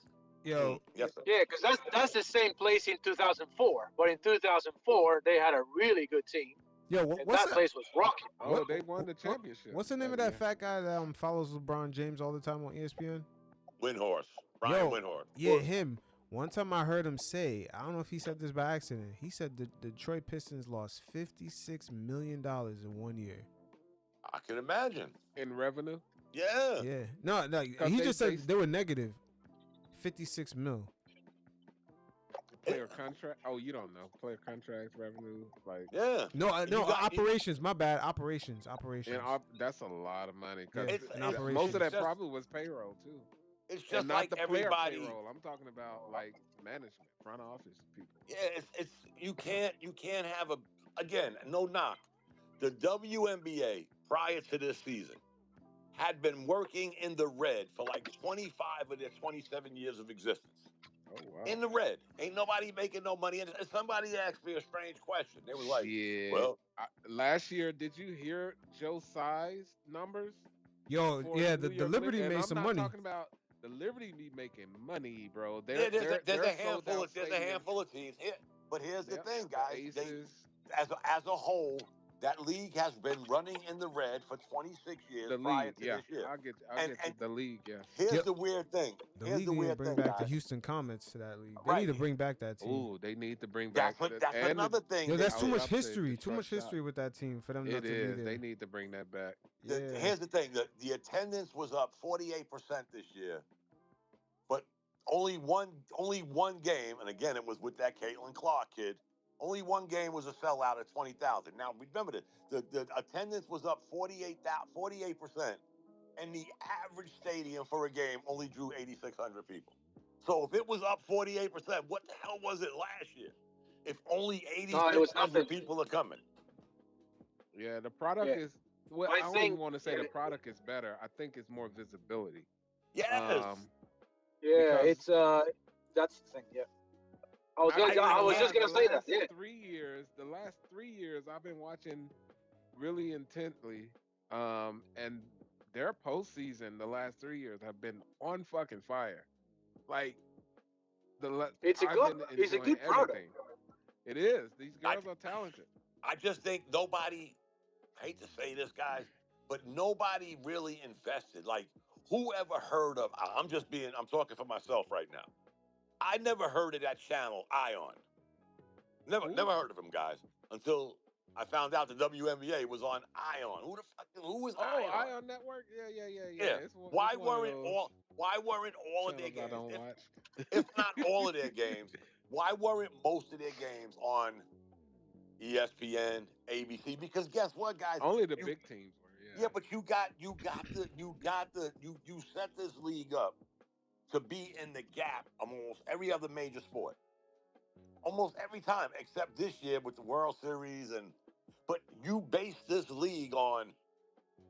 Yo. Yes, sir. Yeah, because that's the same place in 2004. But in 2004, they had a really good team. Yo, that place was rocking. Oh, they won the championship. What's the name of that fat guy that follows LeBron James all the time on ESPN? Windhorst. Brian Windhorst. Yeah, him. One time I heard him say, I don't know if he said this by accident. He said the Detroit Pistons lost $56 million in 1 year. I can imagine. In revenue? Yeah. Yeah. No. He just said they were negative. 56 mil. Player contract? Oh, you don't know. Player contracts, revenue, like. Yeah. No. Operations. My bad. Operations. And that's a lot of money. Yeah, most of that probably was payroll too. It's just not like the everybody. Player payroll. I'm talking about like management, front office people. Yeah, it's you can't have no knock. The WNBA prior to this season had been working in the red for like 25 of their 27 years of existence. Oh wow. in the red. Ain't nobody making no money. And somebody asked me a strange question. They was like, Shit. "Well, Last year, did you hear Joe Size numbers? Yo, For yeah, the the New York Liberty Knicks? And made I'm some not money. talking about the Liberty be making money, bro. yeah, there's They're a sold handful out of stadium. teams here. But here's the Yep, thing, the guys. Aces, As a whole, that league has been running in the red for 26 years the prior league. to Yeah, this year. I'll And get you. The league, yes. here's Yep. the weird thing. The Here's league the need to weird bring thing, back the guys. Houston Comets to that league. They Right. need to bring back that team. Ooh, they need to bring back That's and another thing. Yo, They that's too out much up the history. Too truck much shop. history with that team for them not It to be is. there. They need to bring that back. Yeah. Here's the thing. The attendance was up 48% this year, but only one game, and again, it was with that Caitlin Clark kid. Only one game was a sellout at 20,000. Now remember that the attendance was up 48%, and the average stadium for a game only drew 8,600 people. So if it was up 48%, what the hell was it last year? If only No, it was 8,600 nothing. people are coming. Yeah, the product Yeah. is. Well, I I don't think- even want to say the product is better. I think it's more visibility. Yes. Yeah, because- it's that's the thing. Yeah, I was just gonna say that. Yeah, 3 years, the last 3 years, I've been watching really intently, and their postseason the last 3 years have been on fucking fire. Like it's a I've good, been it's a enjoying good product. everything. It is. These girls are talented. I just think nobody, I hate to say this, guys, but nobody really invested. Like, who ever heard of, I'm talking for myself right now. I never heard of that channel, Ion. Who? Never heard of him, guys, until I found out the WNBA was on Ion. Who is Oh, Ion? Ion Network? Yeah. Yeah. It's Why one of weren't those all of their channels I games, don't watch. if not all of their games, why weren't most of their games on ESPN, ABC? Because guess what, guys? Only the big teams were. Yeah, but you set this league up to be in the gap almost every other major sport. Almost every time, except this year with the World Series but you base this league on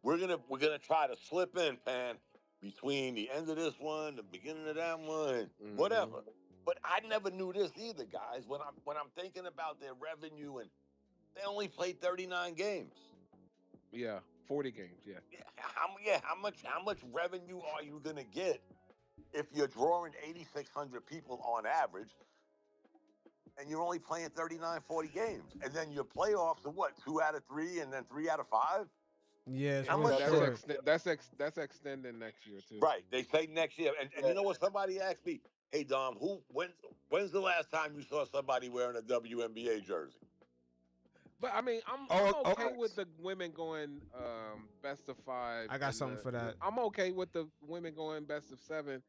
we're gonna try to slip in, Pan, between the end of this one, the beginning of that one, whatever. But I never knew this either, guys. When I'm thinking about their revenue, and they only played 39 games. Yeah, 40 games. Yeah. How much revenue are you gonna get if you're drawing 8,600 people on average, and you're only playing 39, 40 games, and then your playoffs are what, 2 out of 3, and then 3 out of 5? Yeah, it's How really much- short. That's extending next year too. Right? They say next year, and you know what? Somebody asked me, "Hey Dom, when's the last time you saw somebody wearing a WNBA jersey?" But I mean, I'm Oh, okay with the women going best of 5. I got something for that. I'm okay with the women going best of 7.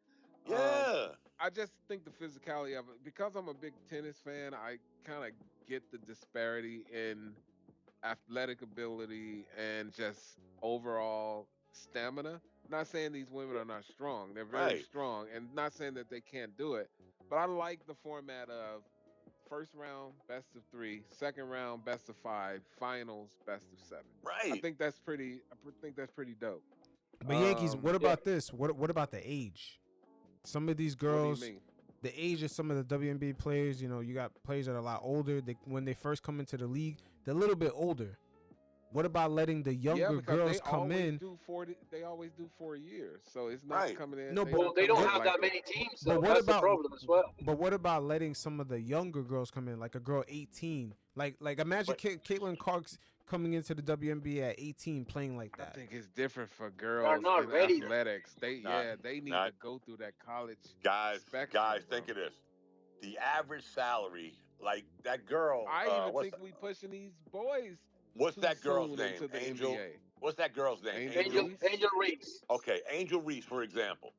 Yeah. I just think the physicality of it, because I'm a big tennis fan, I kind of get the disparity in athletic ability and just overall stamina. Not saying these women are not strong; they're very Right. strong, and not saying that they can't do it. But I like the format of first round best of 3, second round best of 5, finals best of 7. Right. I think that's pretty. I think that's pretty dope. But Yankees, what Yeah. about this? What about the age? Some of these girls, What do you mean? the age of some of the WNBA players, you got players that are a lot older. When they first come into the league, they're a little bit older. What about letting the younger because girls they come always in? do 40. They always do 4 years, so it's not Right. coming in. No, they but- Well, they don't coming in have like that many teams, But so what that's the about- problem as well. But what about letting some of the younger girls come in, like a girl 18? Like imagine Caitlin Clark's coming into the WNBA at 18 playing like I that. think it's different for girls not in ready. athletics. They need not- to go through that college. Guys, spectrum, think bro. of this. The average salary, like that girl. I even what's think we pushing these boys. what's too that girl's soon name? into the Angel. NBA. What's that girl's name? Angel Reese? Angel Reese. Okay, Angel Reese, for example,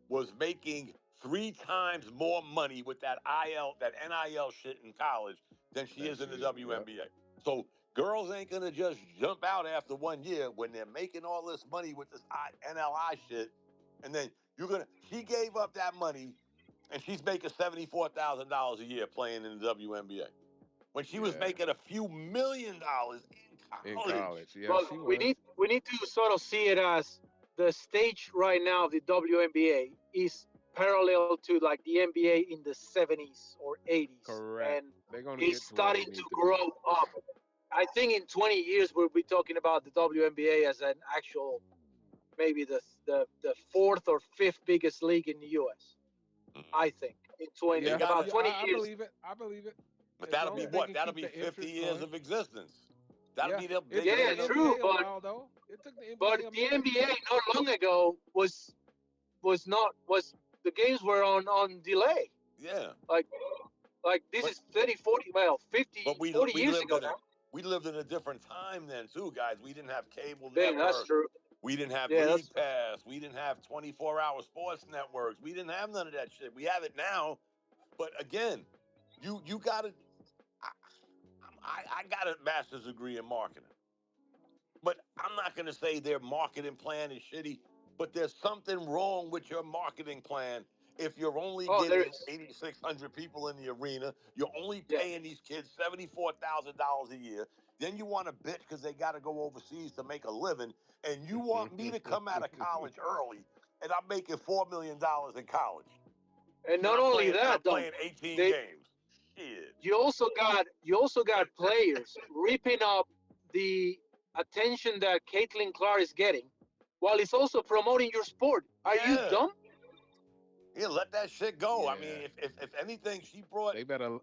was making 3 times more money with that NIL shit in college than she is in the WNBA. So girls ain't gonna just jump out after 1 year when they're making all this money with this NLI shit, and then she gave up that money, and she's making $74,000 a year playing in the WNBA when she was Yeah. making a few $1 million in In college. college. Yeah, Well, she we was. need to sort of see it as the stage right now of the WNBA is parallel to like the NBA in the 70s or 80s, Correct. and They're gonna it's get to where they starting to need to grow be. up. I think in 20 years we'll be talking about the WNBA as an actual, maybe the fourth or fifth biggest league in the US. I think in 20 Yeah, in about gotta- 20 I years. believe it. I believe it. But As that'll long be as they what? can That'll keep be the 50 interest years going. of existence. That'll Yeah, be them. it They, took Yeah, the they, true, NBA a but while though. It took the NBA a the minute. NBA not long ago was the games were on delay. yeah. Like this But is 30, 40, well, 50, but 40 we years lived ago in a now. we lived in a different time then too, guys. We didn't have cable Yeah, that's network. true. We didn't have Yeah, that's League Pass. We didn't have 24-hour sports networks. We didn't have none of that shit. We have it now. But again, you got to. I got a master's degree in marketing, but I'm not going to say their marketing plan is shitty. But there's something wrong with your marketing plan if you're only there getting is. 8,600 people in the arena. You're only Yeah. paying these kids $74,000 a year. Then you want to bitch because they got to go overseas to make a living, and you want me to come out of college early, and I'm making $4 million in college. And not only that, I'm though, playing 18 they games. Shit. you also got players ripping up the attention that Caitlin Clark is getting, while it's also promoting your sport. Are you Yeah. dumb? Yeah, let that shit go. I Yeah. mean, if anything, she brought. They better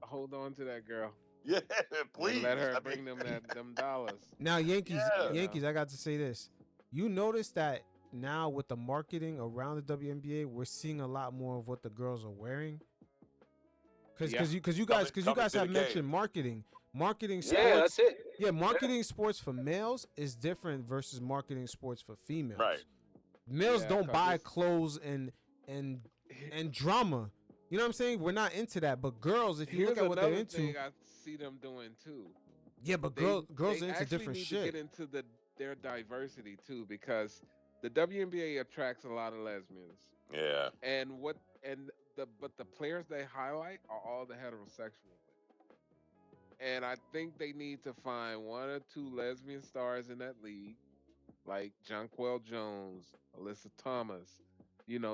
hold on to that girl Yeah, and please. let her I bring mean, them dollars. Now, Yankees, Yeah. Yankees. I got to say this. You notice that now with the marketing around the WNBA, we're seeing a lot more of what the girls are wearing. Because you guys Coming to have the mentioned game. marketing Yeah, sports. that's it. Yeah, marketing sports for males is different versus marketing sports for females. Right. Males Yeah, don't 'cause buy it's- clothes and drama. You know what I'm saying? We're not into that. But girls, if you Here's look at what they're another into, thing I see them doing too. yeah, but They girls they are into actually different need shit. to get into their diversity too, because the WNBA attracts a lot of lesbians, Yeah. and the players they highlight are all the heterosexual women. And I think they need to find one or two lesbian stars in that league, like Jonquel Jones, Alyssa Thomas,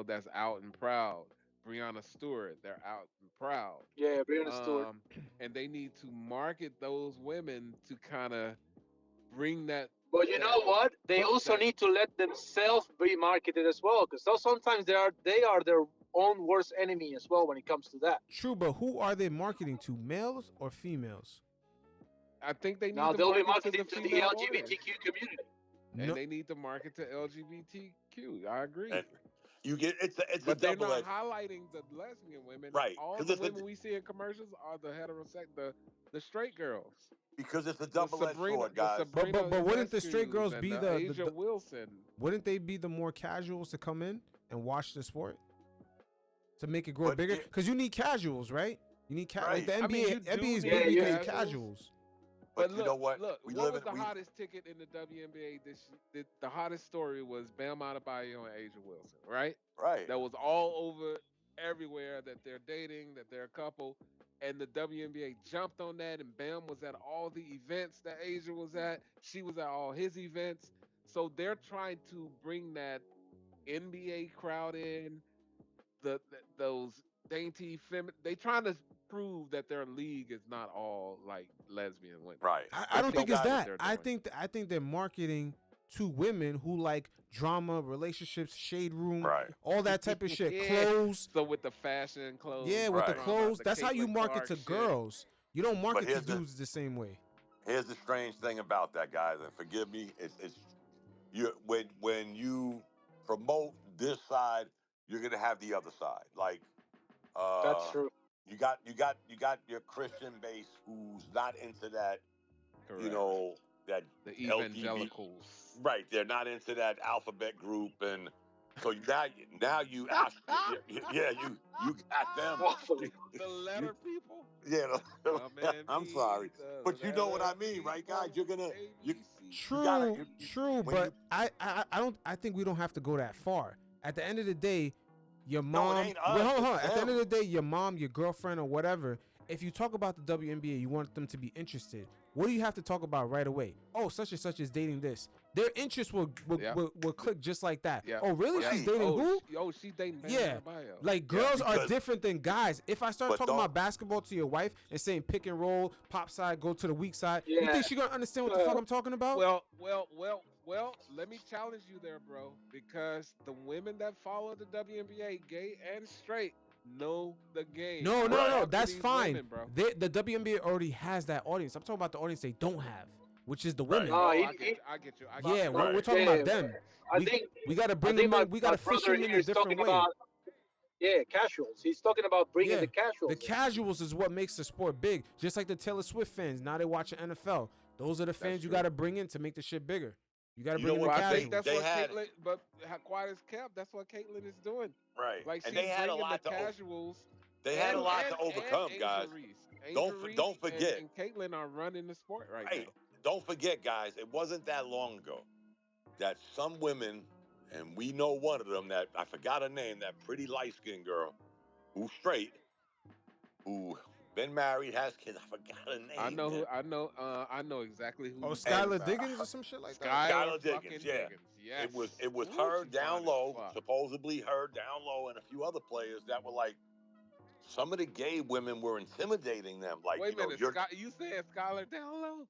that's out and proud. Breonna Stewart, they're out and proud. Yeah, Brianna Stewart. And they need to market those women to kind of bring that. But you know what? They also need to let themselves be marketed as well, because sometimes they are their own worst enemy as well when it comes to that. True, but who are they marketing to? Males or females? I think they need Now to they'll be market to marketing the to the female audience, LGBTQ community. and No, they need to market to LGBTQ. I agree. And you get it's a But they're double not edged. highlighting the lesbian women. Right, All 'cause the it's a- women we see in commercials are the the straight girls. Because it's a The double edged Sabrina, sword, the guys. Sabrina but wouldn't the straight Ionescu's girls and be the the Asia Wilson? wouldn't they be the more casuals to come in and watch the sport to make it grow But bigger? it- Because you need casuals, right? You need like the Right. I mean, NBA. you do NBA is need big because of casuals. casuals. But you look, know what? Look, We what live was in- the we- hottest ticket in the WNBA? The hottest story was Bam Adebayo and Asia Wilson, right? Right. That was all over everywhere that they're dating, that they're a couple, and the WNBA jumped on that. And Bam was at all the events that Asia was at. She was at all his events. So they're trying to bring that NBA crowd in, those dainty feminine. They trying to prove that their league is not all like lesbian women. Right. I don't think it's That's what that. they're I doing. think they're marketing to women who like drama, relationships, shade room, Right. all that type of shit. Yeah. Clothes. So with the fashion clothes, Yeah, with the Right. clothes. That's how you Caitlin market Clark to shit. girls. You don't market to here's the- dudes the same way. Here's the strange thing about that, guys, and forgive me. It's you when you promote this side, you're gonna have the other side. Like That's true. you got your Christian base who's not into that, Correct. that The LGBT. evangelicals. Right, they're not into that alphabet group, and so you got you you got them. Awfully. The letter people. Yeah, Come and I'm be sorry, the but you know what I letter mean, right, guys? people, You're gonna you ABC. True, you- true, when but I think we don't have to go that far. At the end of the day, your mom. ain't us, Well, hold it's on. At the end of them. the day, your mom, your girlfriend, or whatever. If you talk about the WNBA, you want them to be interested. what do you have to talk about right away? Oh, such and such is dating this. Their interest will click just like that. Yeah. Oh, really? Yeah. She's dating who? She's dating Bam Yeah. Adebayo. Like, girls are because- different than guys. If I start But talking don't- about basketball to your wife and saying pick and roll, pop side, go to the weak side, you Yeah. think she gonna understand what the fuck I'm talking about? Well, let me challenge you there, bro, because the women that follow the WNBA, gay and straight, know the game. No, Talk to that's these fine. women, bro. The WNBA already has that audience. I'm talking about the audience they don't have, which is the Right. women. No, Oh, he- I get you. I get you. Yeah, Right. we're talking about them. I think We gotta bring I think them my, in. We gotta my fish brother them in here a is different talking way. about casuals. He's talking about bringing Yeah, the casuals. The casuals is what makes the sport big. Just like the Taylor Swift fans. Now they watch the NFL. Those are the fans you true. gotta bring in to make the shit bigger. You gotta You bring know in the what? Well, I think casuals. that's They what had- Caitlyn. But how quiet as kept, that's what Caitlyn is doing. Right. Like she's and they had a bringing lot the to casuals. they had a lot and to overcome, Angel guys. Reese. Don't Angel Reese forget. And Caitlyn are running the sport right Right. now. Don't forget, guys, it wasn't that long ago that some women, and we know one of them, that I forgot her name, that pretty light-skinned girl, who's straight, who been married, has kids. I forgot her name. I know man. who. I know exactly who. Oh, you're talking Skylar about. Diggins or some shit like that. Skylar Diggins, fucking yeah. Diggins. Yes. It was Ooh, her she down fine as low, fuck. supposedly her down low, and a few other players that were like, some of the gay women were intimidating them. Like, Wait a minute, you're you saying Skylar down low?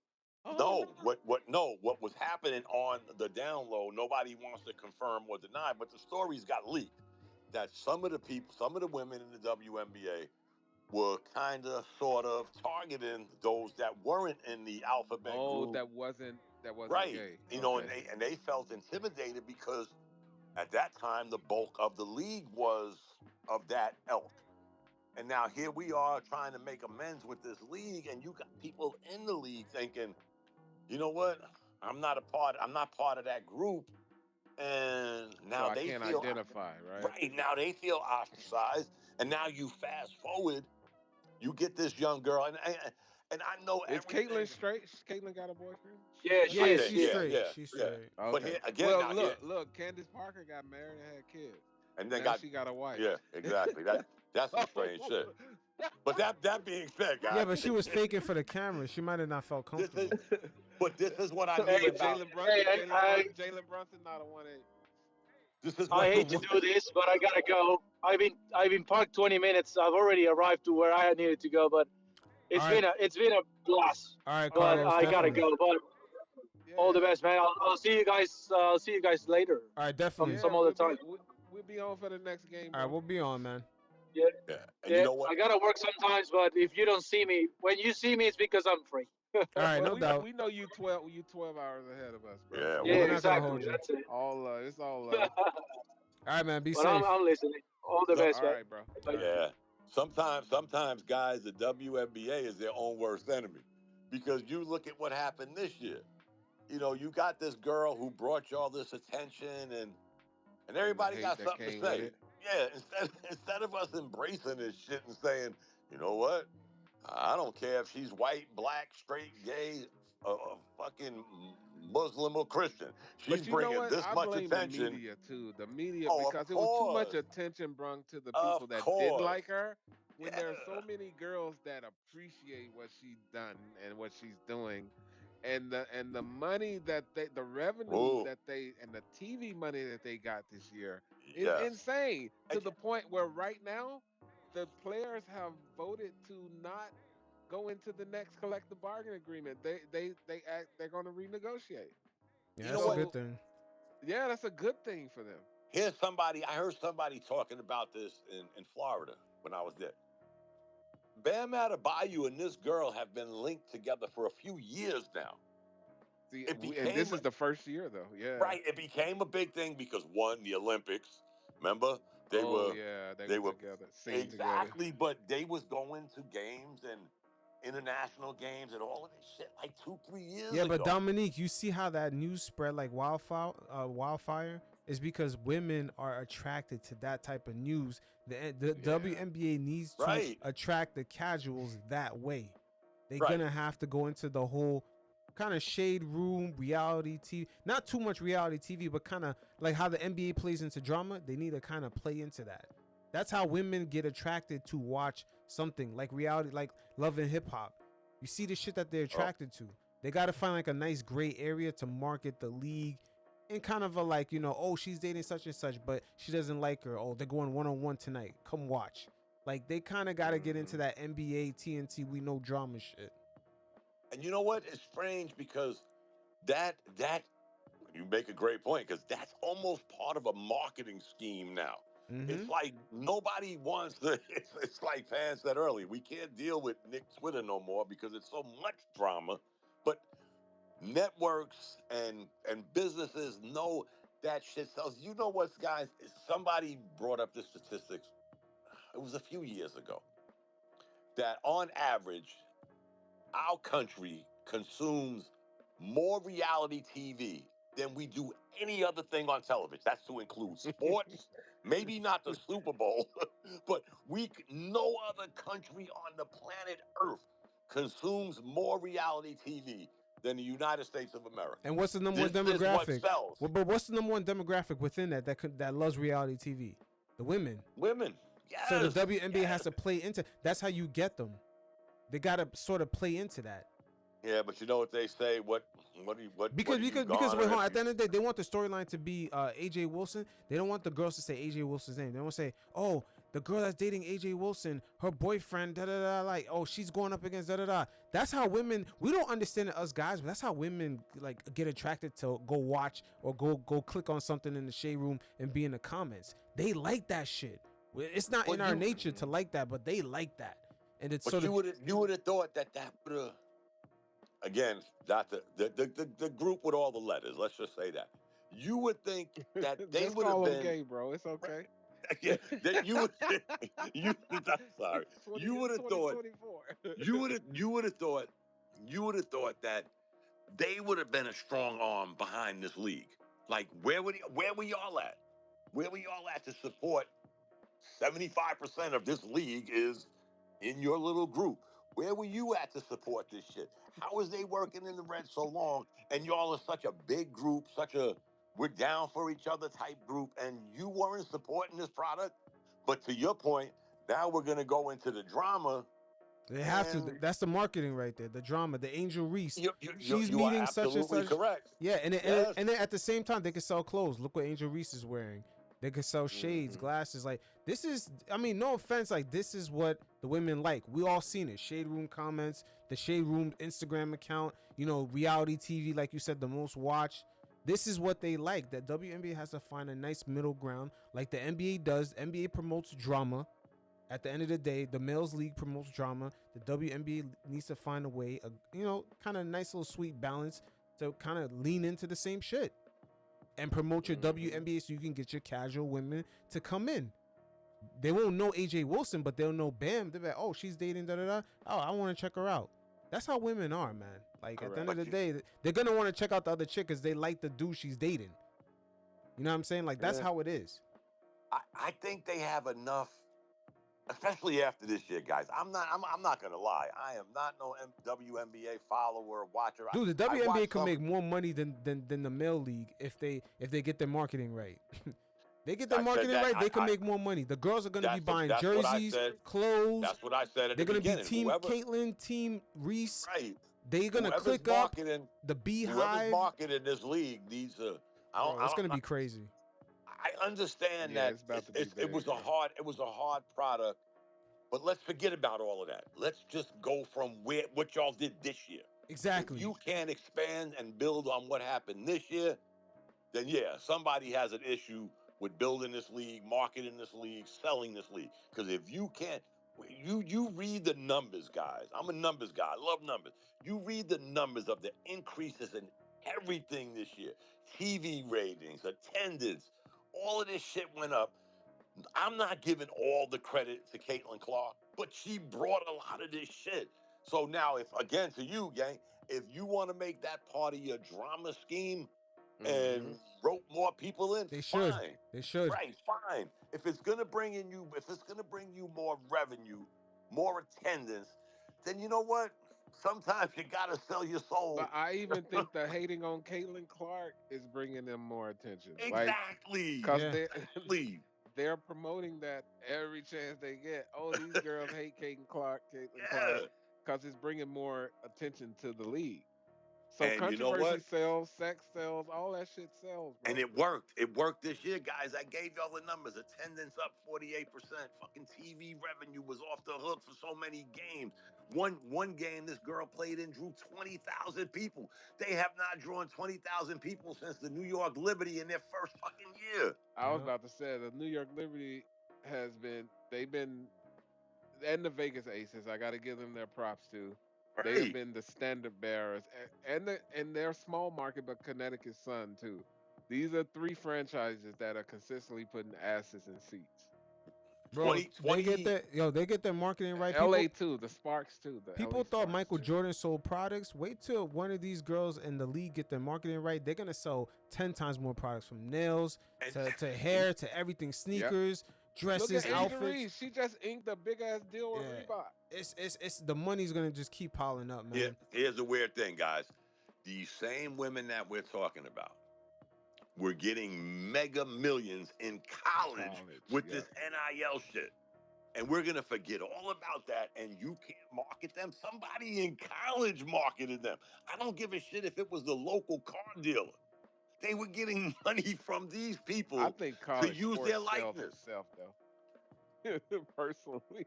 no, what was happening on the down low, nobody wants to confirm or deny, but the stories got leaked that some of the women in the WNBA were kind of sort of targeting those that weren't in the alphabet group. that wasn't Right. gay. And they felt intimidated because at that time the bulk of the league was of that ilk. And now here we are trying to make amends with this league, and you got people in the league thinking, you know what? I'm not part of that group. And now so I they can't feel identify, right? right. Now they feel ostracized. And now you fast forward, you get this young girl, and I know Is everything. Caitlyn straight? Caitlyn got a boyfriend? Yeah, Yeah, Right, she's yeah, straight. yeah, She's yeah. straight. But Okay. here again, Well, now look, Candace Parker got married and had kids. and then Now she got a wife. yeah, exactly. That's some strange shit. But that being said, guys, Yeah, but she was faking for the camera. She might have not felt this comfortable. this is what I But mean about Jalen Brunson, Hey, Jalen Brunson, not a 1-8. this is I what hate to do this, but I gotta go. I've been parked 20 minutes. I've already arrived to where I needed to go, but it's All been a blast. All right, But Carlos. I gotta definitely. go. But all the best, man. I'll see you guys. I'll see you guys later. All right, definitely. Some other time. We'll be on for the next game. All right, Bro. we'll be on, man. yeah. And Yeah, you know what? I gotta work sometimes, but if you don't see me, when you see me, it's because I'm free. All right, Well, no we, doubt. we know you 12 hours ahead of us, bro. Yeah, So we're Yeah, not gonna exactly. hold you. That's it. all it's all All right, man. Be But safe. I'm listening. All the best, all man. right, bro. Bye. All right. Yeah. Sometimes, guys, the WNBA is their own worst enemy. Because you look at what happened this year. You know, you got this girl who brought you all this attention and everybody hate got that something to came with say. it. Yeah, instead of us embracing this shit and saying, you know what? I don't care if she's white, black, straight, gay, fucking Muslim or Christian. She's But you know bringing what? this I much blame attention. the media too. The media, Oh, of because it was too much course. attention brung to the Of people that course. didn't like her. When there are so Yeah. many girls that appreciate what she's done and what she's doing, and the money that the revenue Ooh. that they and the TV money that they got this year is Yes. insane to And- the point where right now the players have voted to not go into the next collective bargaining agreement. They're going to renegotiate. Yeah, You that's know a what? good thing. Yeah, that's a good thing for them. I heard somebody talking about this in Florida when I was there. Bam Adebayo and this girl have been linked together for a few years now. See, It and this became is the first year though. Yeah. Right, it became a big thing because one, the Olympics. Remember, they oh were yeah, they were were together, seen together. exactly, but they was going to games and international games and all of this shit like 2-3 years Yeah, ago. but Dominique, you see how that news spread like wildfire? Is because women are attracted to that type of news. The WNBA needs to Right. attract the casuals that way. They're Right. gonna have to go into the whole kind of shade room reality TV. Not too much reality TV, but kind of like how the NBA plays into drama. They need to kind of play into that. That's how women get attracted to watch something like reality, like Love and Hip Hop. You see the shit that they're attracted to. They got to find like a nice gray area to market the league in kind of a like, you know, oh, she's dating such and such, but she doesn't like her. Oh, they're going one-on-one tonight. Come watch. Like, they kind of got to get into that NBA, TNT, we know drama shit. And you know what? It's strange because that you make a great point, because that's almost part of a marketing scheme now. It's like nobody wants to. It's like Pan said earlier. We can't deal with Nick Twitter no more because it's so much drama. But networks and businesses know that shit sells. You know what, guys? Somebody brought up the statistics. It was a few years ago that on average, our country consumes more reality TV than we do any other thing on television. That's to include sports, maybe not the Super Bowl, but no other country on the planet Earth consumes more reality TV than the United States of America. And what's the number one This is what demographic? sells. Well, but what's the number one demographic within that loves reality TV? The women. Women. Yes. So the WNBA has to play into. That's how you get them. They gotta sort of play into that. Yeah, but you know what they say? Because wait, hold on. At the end of the day, they want the storyline to be AJ Wilson. They don't want the girls to say AJ Wilson's name. They don't say, oh, the girl that's dating AJ Wilson, her boyfriend, da da da, like, oh, she's going up against da da da. That's how women. We don't understand it, us guys, but that's how women like get attracted to go watch or go click on something in the shade room and be in the comments. They like that shit. It's not in our nature to like that, but they like that. And it's but you would have thought that would have, again, not the group with all the letters. Let's just say that you would think that they would have been gay, bro. It's okay. Yeah, that you would. I'm sorry. You would have thought. You would have thought that they would have been a strong arm behind this league. Like where were y'all at? Where were y'all at to support? 75% of this league is in your little group. Where were you at to support this shit? How was they working in the red so long? And y'all are such a big group, we're down for each other type group, and you weren't supporting this product. But to your point, now we're going to go into the drama. They have to. That's the marketing right there. The drama. The Angel Reese. She's meeting such and such. Correct. Yeah, and then at the same time, they can sell clothes. Look what Angel Reese is wearing. They could sell shades, glasses. Like, this is, I mean, no offense, like, this is what the women like. We all seen it. Shade Room comments, the Shade Room Instagram account, you know, reality TV, like you said, the most watched. This is what they like. That WNBA has to find a nice middle ground like the NBA does. The NBA promotes drama. At the end of the day, the males league promotes drama. The WNBA needs to find a way, kind of nice little sweet balance to kind of lean into the same shit and promote your WNBA so you can get your casual women to come in. They won't know AJ Wilson, but they'll know Bam. They'll be like, oh, she's dating da da da. Oh, I want to check her out. That's how women are, man. Like, at the end of the day, they're going to want to check out the other chick because they like the dude she's dating. You know what I'm saying? Like, that's how it is. I think they have enough, especially after this year, guys. I'm not going to lie. I am not no WNBA follower, watcher. Dude, the WNBA can make more money than the male league if they get their marketing right. They get their marketing right, they can make more money. The girls are going to be buying jerseys, clothes. That's what I said at the beginning. They're going to be Team Caitlin, Team Reese. Right. They're going to click up the Beehive. Whoever's marketing this league needs to. It's going to be crazy. I understand that it was a hard product, but let's forget about all of that. Let's just go from what y'all did this year. Exactly. If you can't expand and build on what happened this year, then yeah, somebody has an issue with building this league, marketing this league, selling this league. Because if you can't, you read the numbers, guys. I'm a numbers guy. I love numbers. You read the numbers of the increases in everything this year. TV ratings, attendance, all of this shit went up. I'm not giving all the credit to Caitlin Clark, but she brought a lot of this shit. So now, again, to you, gang, if you want to make that part of your drama scheme and rope more people in, they should. Right, fine. If it's gonna bring you more revenue, more attendance, then you know what? Sometimes you gotta sell your soul. But I even think the hating on Caitlin Clark is bringing them more attention. Exactly. Because they're promoting that every chance they get. Oh, these girls hate Caitlin Clark. because it's bringing more attention to the league. So And you know controversy what? sells, sex sells, all that shit sells, bro. And it worked. It worked this year, guys. I gave y'all the numbers. Attendance up 48%. Fucking TV revenue was off the hook for so many games. One game this girl played in drew 20,000 people. They have not drawn 20,000 people since the New York Liberty in their first fucking year. I was about to say the New York Liberty they've been, and the Vegas Aces. I got to give them their props too. They have Right. been the standard bearers, and they're small market, but Connecticut Sun too. These are three franchises that are consistently putting asses in seats. Bro, 2020. they get their marketing right. LA too, the Sparks too. The People LA thought Sparks Michael too. Jordan sold products. Wait till one of these girls in the league get their marketing right. They're gonna sell 10 times more products, from nails to hair to everything, sneakers, dresses, Look at Angel outfits. Reese. She just inked a big ass deal with Reebok. It's the money's gonna just keep piling up, man. Yeah, here's the weird thing, guys. These same women that we're talking about were getting mega millions in college with this NIL shit. And we're going to forget all about that, and you can't market them. Somebody in college marketed them. I don't give a shit if it was the local car dealer. They were getting money from these people I think to college use sports their sells likeness. itself, though. Personally,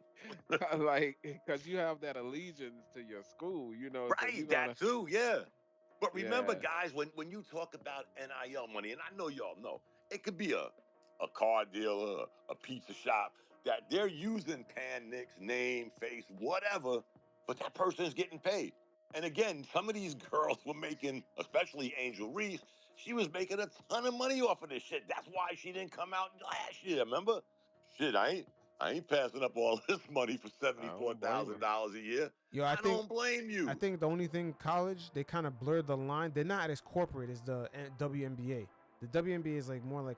like, because you have that allegiance to your school, you know. Right, so that too, yeah. But remember, Yeah. guys, when you talk about NIL money, and I know y'all know, it could be a car dealer, a pizza shop, that they're using PanKnick's name, face, whatever, but that person is getting paid. And again, some of these girls were making, especially Angel Reese, she was making a ton of money off of this shit. That's why she didn't come out last year, remember? Shit, I ain't passing up all this money for $74,000 a year. Yo, I don't blame you. I think the only thing, college, they kind of blurred the line. They're not as corporate as the WNBA. The WNBA is like more like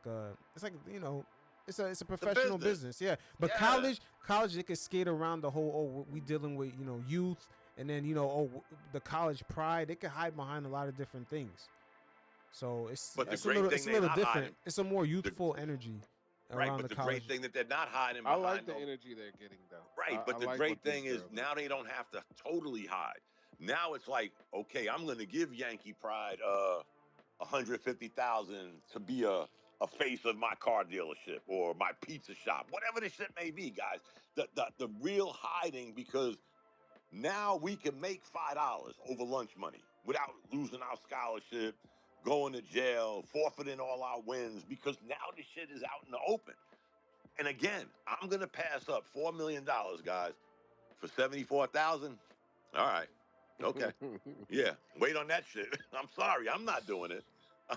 it's like, you know, it's a professional business. Yeah. But college, they could skate around the whole, we dealing with, you know, youth, and then, you know, the college pride. They could hide behind a lot of different things. So it's a little different. It's a more youthful energy. Right, but the great thing that they're not hiding I behind. like the energy they're getting, though. Right, but the great thing is now they don't have to totally hide. Now it's like, okay, I'm going to give Yankee Pride $150,000 to be a face of my car dealership or my pizza shop, whatever the shit may be, guys. The real hiding, because now we can make $5 over lunch money without losing our scholarship, going to jail, forfeiting all our wins, because now the shit is out in the open. And again, I'm going to pass up $4 million, guys, for $74,000. All right. Okay. Yeah. Wait on that shit. I'm sorry. I'm not doing it.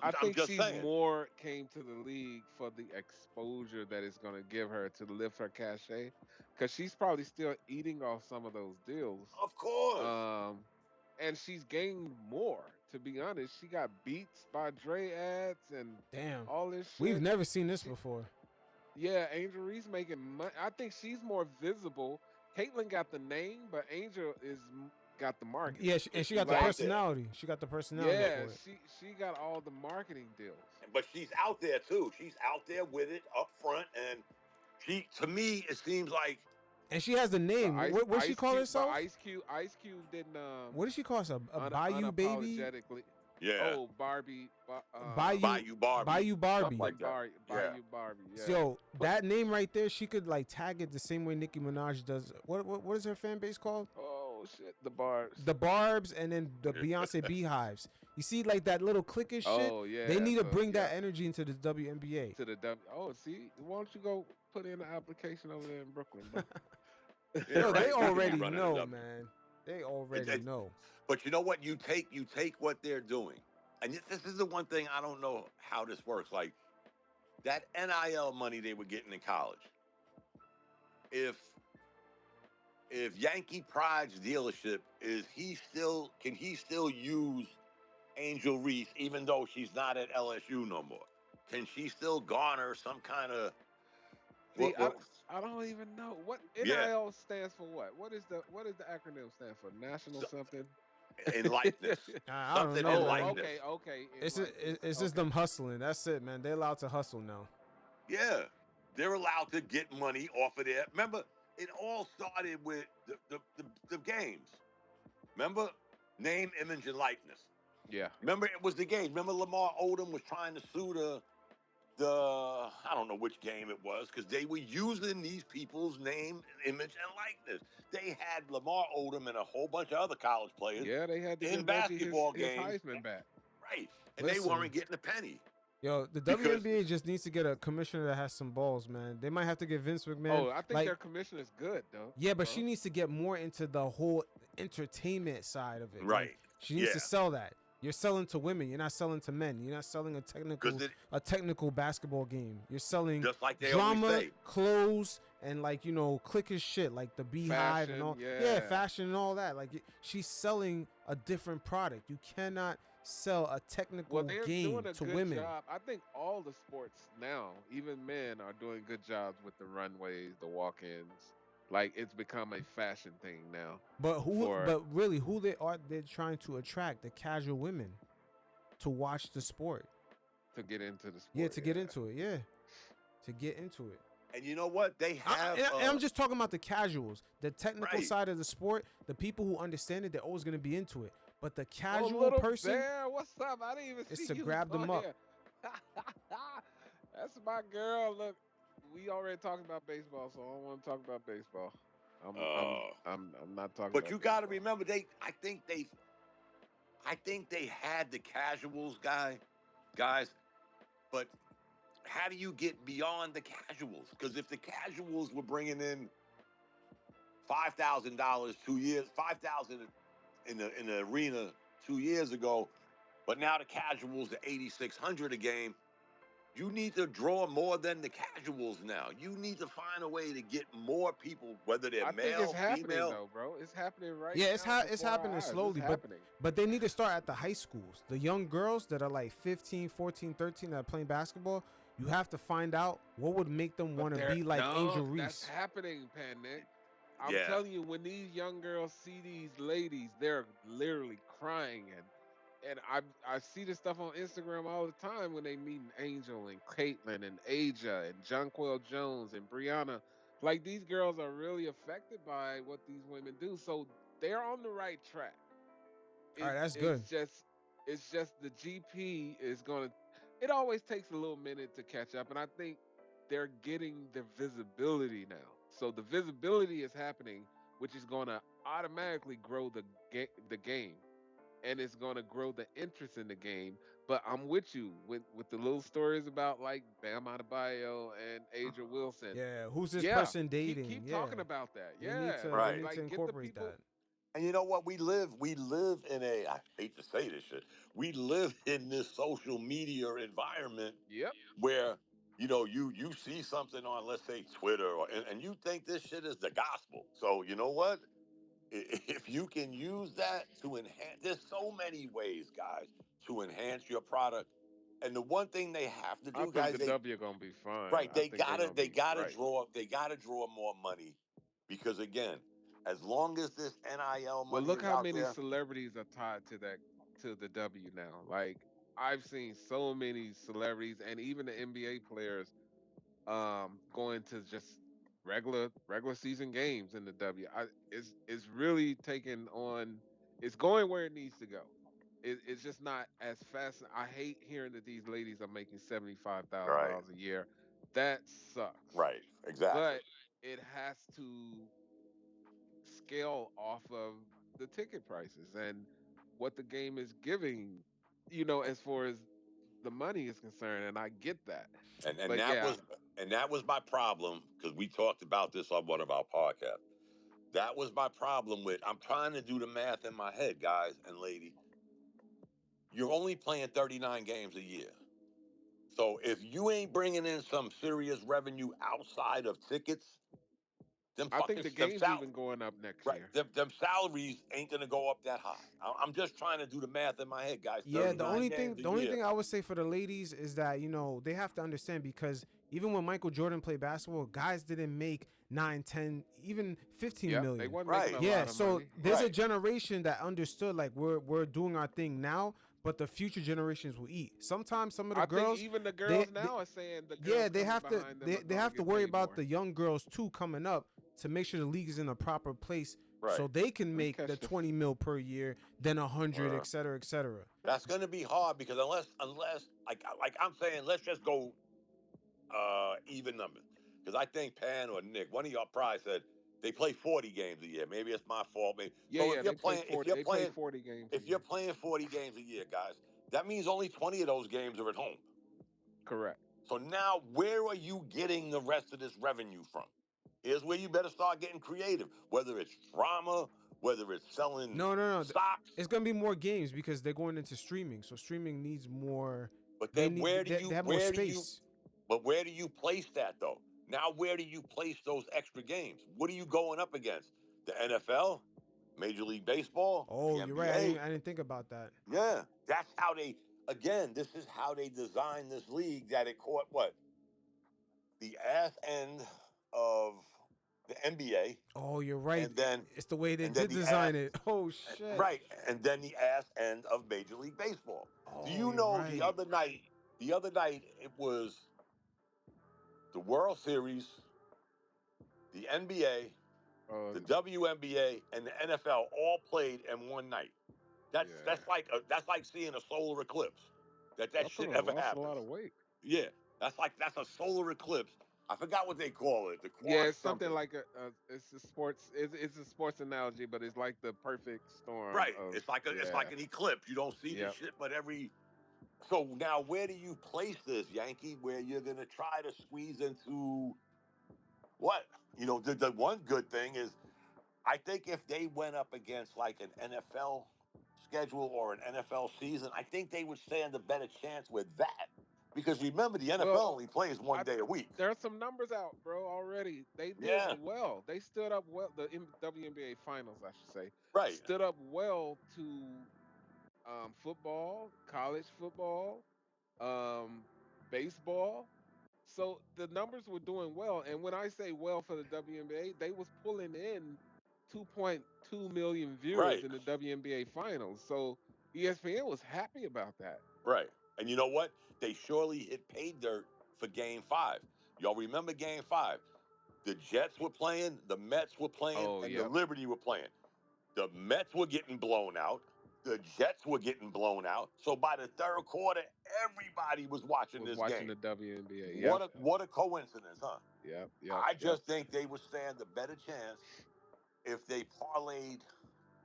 I think just she saying. more came to the league for the exposure that it's going to give her to lift her cachet, because she's probably still eating off some of those deals. Of course. And she's gained more. To be honest, she got Beats by Dre ads and all this shit. We've never seen this before. Yeah, Angel Reese making money. I think she's more visible. Caitlyn got the name, but Angel got the marketing. Yeah, and she got the personality. She got the personality. Yeah, for it. she got all the marketing deals. But she's out there too. She's out there with it up front, and she, to me, it seems like. And she has the name. What does she call herself? Ice Cube didn't. What does she call herself? A Bayou Baby? Yeah. Oh, Barbie. Bayou Barbie. Bayou Barbie. Like Bayou Barbie. Yeah. So that name right there, she could like tag it the same way Nicki Minaj does. What is her fan base called? Oh shit, the Barbs. The Barbs, and then the Beyonce Beehives. You see, like that little cliquish shit. Oh yeah. They need to bring that energy into the WNBA. See, why don't you go put in an application over there in Brooklyn, bro? Yo, they already know, man. They already know. But you know what? You take what they're doing, and this is the one thing I don't know how this works. Like that NIL money they were getting in college. If Yankee Pride's dealership can he still use Angel Reese even though she's not at LSU no more? Can she still garner some kind of? I don't even know what NIL stands for. What is the acronym stand for? National something. Enlightenment. I don't know. Okay. It's just them hustling. That's it, man. They're allowed to hustle now. Yeah, they're allowed to get money off of there. Remember, it all started with the games. Remember? Name, image, and likeness. Yeah. Remember, it was the game. Remember Lamar Odom was trying to sue the I don't know which game it was, because they were using these people's name, image, and likeness. They had Lamar Odom and a whole bunch of other college players Yeah, they had to in give Reggie basketball his games. Heisman back. Right. And they Listen. weren't getting a penny. Yo, the Because- WNBA just needs to get a commissioner that has some balls, man. They might have to get Vince McMahon. Oh, I think like, their commissioner's good though. yeah, but bro. she needs to get more into the whole entertainment side of it. Right. Like, she needs to Yeah. sell that. You're selling to women. You're not selling to men. You're not selling a technical basketball game. You're selling Just like they drama, always say. clothes, and like, you know, cliquish shit like the Beehive and all. Fashion, Yeah, yeah. fashion and all that. Like, she's selling a different product. You cannot sell a technical Well, they're game doing a to good women. job. I think all the sports now, even men, are doing good jobs with the runways, the walk-ins. Like, it's become a fashion thing now. But for- but really, who they're trying to attract? The casual women to watch the sport. To get into the sport. Yeah, to get into it. Yeah, to get into it. And you know what? They have. And I'm just talking about the casuals, the technical Right. side of the sport. The people who understand it, they're always going to be into it. But the Oh, casual little person, bear, what's up? I didn't even is see to you grab them on up. here. That's my girl. Look, we already talked about baseball, so I don't want to talk about baseball. I'm not talking. But about you got to baseball. remember, I think they had the casuals guys. But how do you get beyond the casuals? Because if the casuals were bringing in $5,000 $5,000 in the arena 2 years ago, but now the casuals are $8,600 a game. You need to draw more than the casuals now. You need to find a way to get more people, whether they're I male, think it's happening female. though, bro. It's happening right Yeah, now. it's before our happening eyes. slowly, It's but happening. but they need to start at the high schools. The young girls that are like 15, 14, 13 that are playing basketball, you have to find out what would make them But want to they're- be like no, Angel That's Reese. happening, PanKnick. I'm Yeah. telling you, when these young girls see these ladies, they're literally crying, and I see this stuff on Instagram all the time when they meet Angel and Caitlin and Aja and Jonquel Jones and Brianna. Like, these girls are really affected by what these women do, so they're on the right track. All right, that's good. It's just the GP is gonna. It always takes a little minute to catch up, and I think they're getting the visibility now. So the visibility is happening, which is going to automatically grow the game, and it's going to grow the interest in the game. But I'm with you with the little stories about like Bam Adebayo and Aja Wilson. Yeah, who's this Yeah, person dating? Keep yeah. talking about that. They Yeah, need to, Right. they need like, to get the incorporate people. that. And you know what? We live in a, I hate to say this shit, we live in this social media environment Yep. where, you see something on, let's say, Twitter, and you think this shit is the gospel. So you know what? If you can use that to enhance, there's so many ways, guys, to enhance your product. And the one thing they have to I do, think guys, the W gonna be fine. right, I they think gotta right. draw more money, because again, as long as this NIL Well, money look is how out many there, celebrities are tied to the W now. Like, I've seen so many celebrities and even the NBA players going to just regular season games in the W. It's really taking on. It's going where it needs to go. It's just not as fast. I hate hearing that these ladies are making $75,000 Right. a year. That sucks. right, exactly. But it has to scale off of the ticket prices and what the game is giving, as far as the money is concerned, and I get that. And But yeah, that was my problem, because we talked about this on one of our podcasts. That was my problem with, I'm trying to do the math in my head, guys and lady. You're only playing 39 games a year. So if you ain't bringing in some serious revenue outside of tickets, them I think the game's even going up next right, year. them salaries ain't gonna go up that high. I'm just trying to do the math in my head, guys. Yeah, the 39 only games thing a year. I would say for the ladies is that, they have to understand, because even when Michael Jordan played basketball, guys didn't make 9, 10, even 15 Yep, million. they wasn't Right. making a Yeah, lot of so money. there's a Right. generation that understood, like, we're doing our thing now, but the future generations will eat. Sometimes some of the I girls, think even the girls they- now are saying the girls yeah, they coming have to behind them are they gonna have to get worry paid about more. the young girls too coming up to make sure the league is in a proper place Right. So they can We make catch the the- 20 mil per year, then 100, et cetera, et cetera. That's going to be hard because unless like I'm saying, let's just go even numbers. Because I think Pan or Nick, one of y'all probably said they play 40 games a year. Maybe it's my fault. Maybe. Yeah, So yeah. They play 40. They play 40 games. if a you're year. playing 40 games a year, guys, that means only 20 of those games are at home. Correct. So now, where are you getting the rest of this revenue from? Here's where you better start getting creative. Whether it's drama, whether it's selling No. stocks. It's gonna be more games because they're going into streaming. So streaming needs more. But They then need. where do They have more space. But where do you place that though? Now where do you place those extra games? What are you going up against? The NFL, Major League Baseball, Oh, the you're right. NBA. I didn't think about that. Yeah, that's how they. Again, this is how they designed this league. That it caught what the ass end of the NBA, Oh, you're right. and then It's the way they and then did the design ass, it. Oh shit. right, and then the ass end of Major League Baseball. Do Oh, you you're know right. the other night? The other night it was the World Series, the NBA, the WNBA, and the NFL all played in one night. That's Yeah. that's like seeing a solar eclipse. That Y'all shit fellas ever lost happens. a lot of weight. Yeah, that's a solar eclipse. I forgot what they call it. The Yeah, quad it's something like it's a sports. It's a sports analogy, but it's like the perfect storm. Right. Of, It's like an eclipse. You don't see the Yep. shit, but every. So now, where do you place this, Yankee? Where you're gonna try to squeeze into what? You know, the one good thing is, I think if they went up against like an NFL schedule or an NFL season, I think they would stand a better chance with that. Because remember, the NFL Well, only plays one day a week. there's some numbers out, bro. Already, they did Yeah. well. They stood up well. The WNBA finals, I should say, Right. stood up well to football, college football, um, baseball. So the numbers were doing well. And when I say well for the WNBA, they was pulling in 2.2 million viewers Right. in the WNBA finals. So ESPN was happy about that. Right. And you know what? They surely hit pay dirt for Game 5. Y'all remember Game 5? The Jets were playing, the Mets were playing, Oh, and the yep. Liberty were playing. The Mets were getting blown out. The Jets were getting blown out. So by the third quarter, everybody was watching this Watching game. the WNBA. Yep. What a coincidence, huh? Yep. I just think they would stand a better chance if they parlayed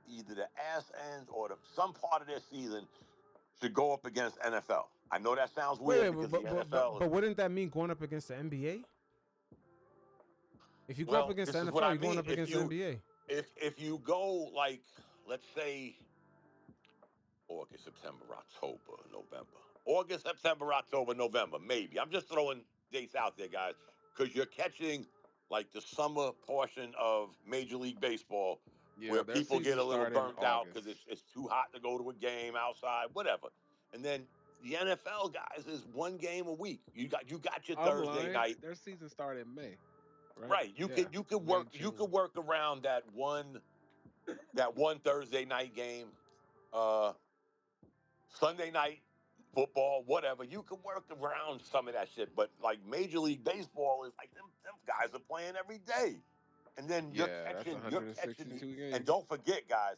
either the ass end or some part of their season should go up against NFL. I know that sounds weird because the NFL. But wouldn't that mean going up against the NBA? If you go up Well, against this the is what NFL, I you're going mean. up against the NBA. If you go like, let's say August, September, October, November. August, September, October, November, maybe. I'm just throwing dates out there, guys, because you're catching like the summer portion of Major League Baseball, Yeah, where their people get season a little started in burnt out because August. it's too hot to go to a game outside, whatever. And then the NFL guys is one game a week. You got your I'm Thursday lying. night. Their season started in May, right? Right. You Yeah. could May, work June. around that one Thursday night game. Sunday night football, whatever. You can work around some of that shit, but like Major League Baseball is like them guys are playing every day, and then Yeah, that's you're catching 162 the. And games. don't forget, guys,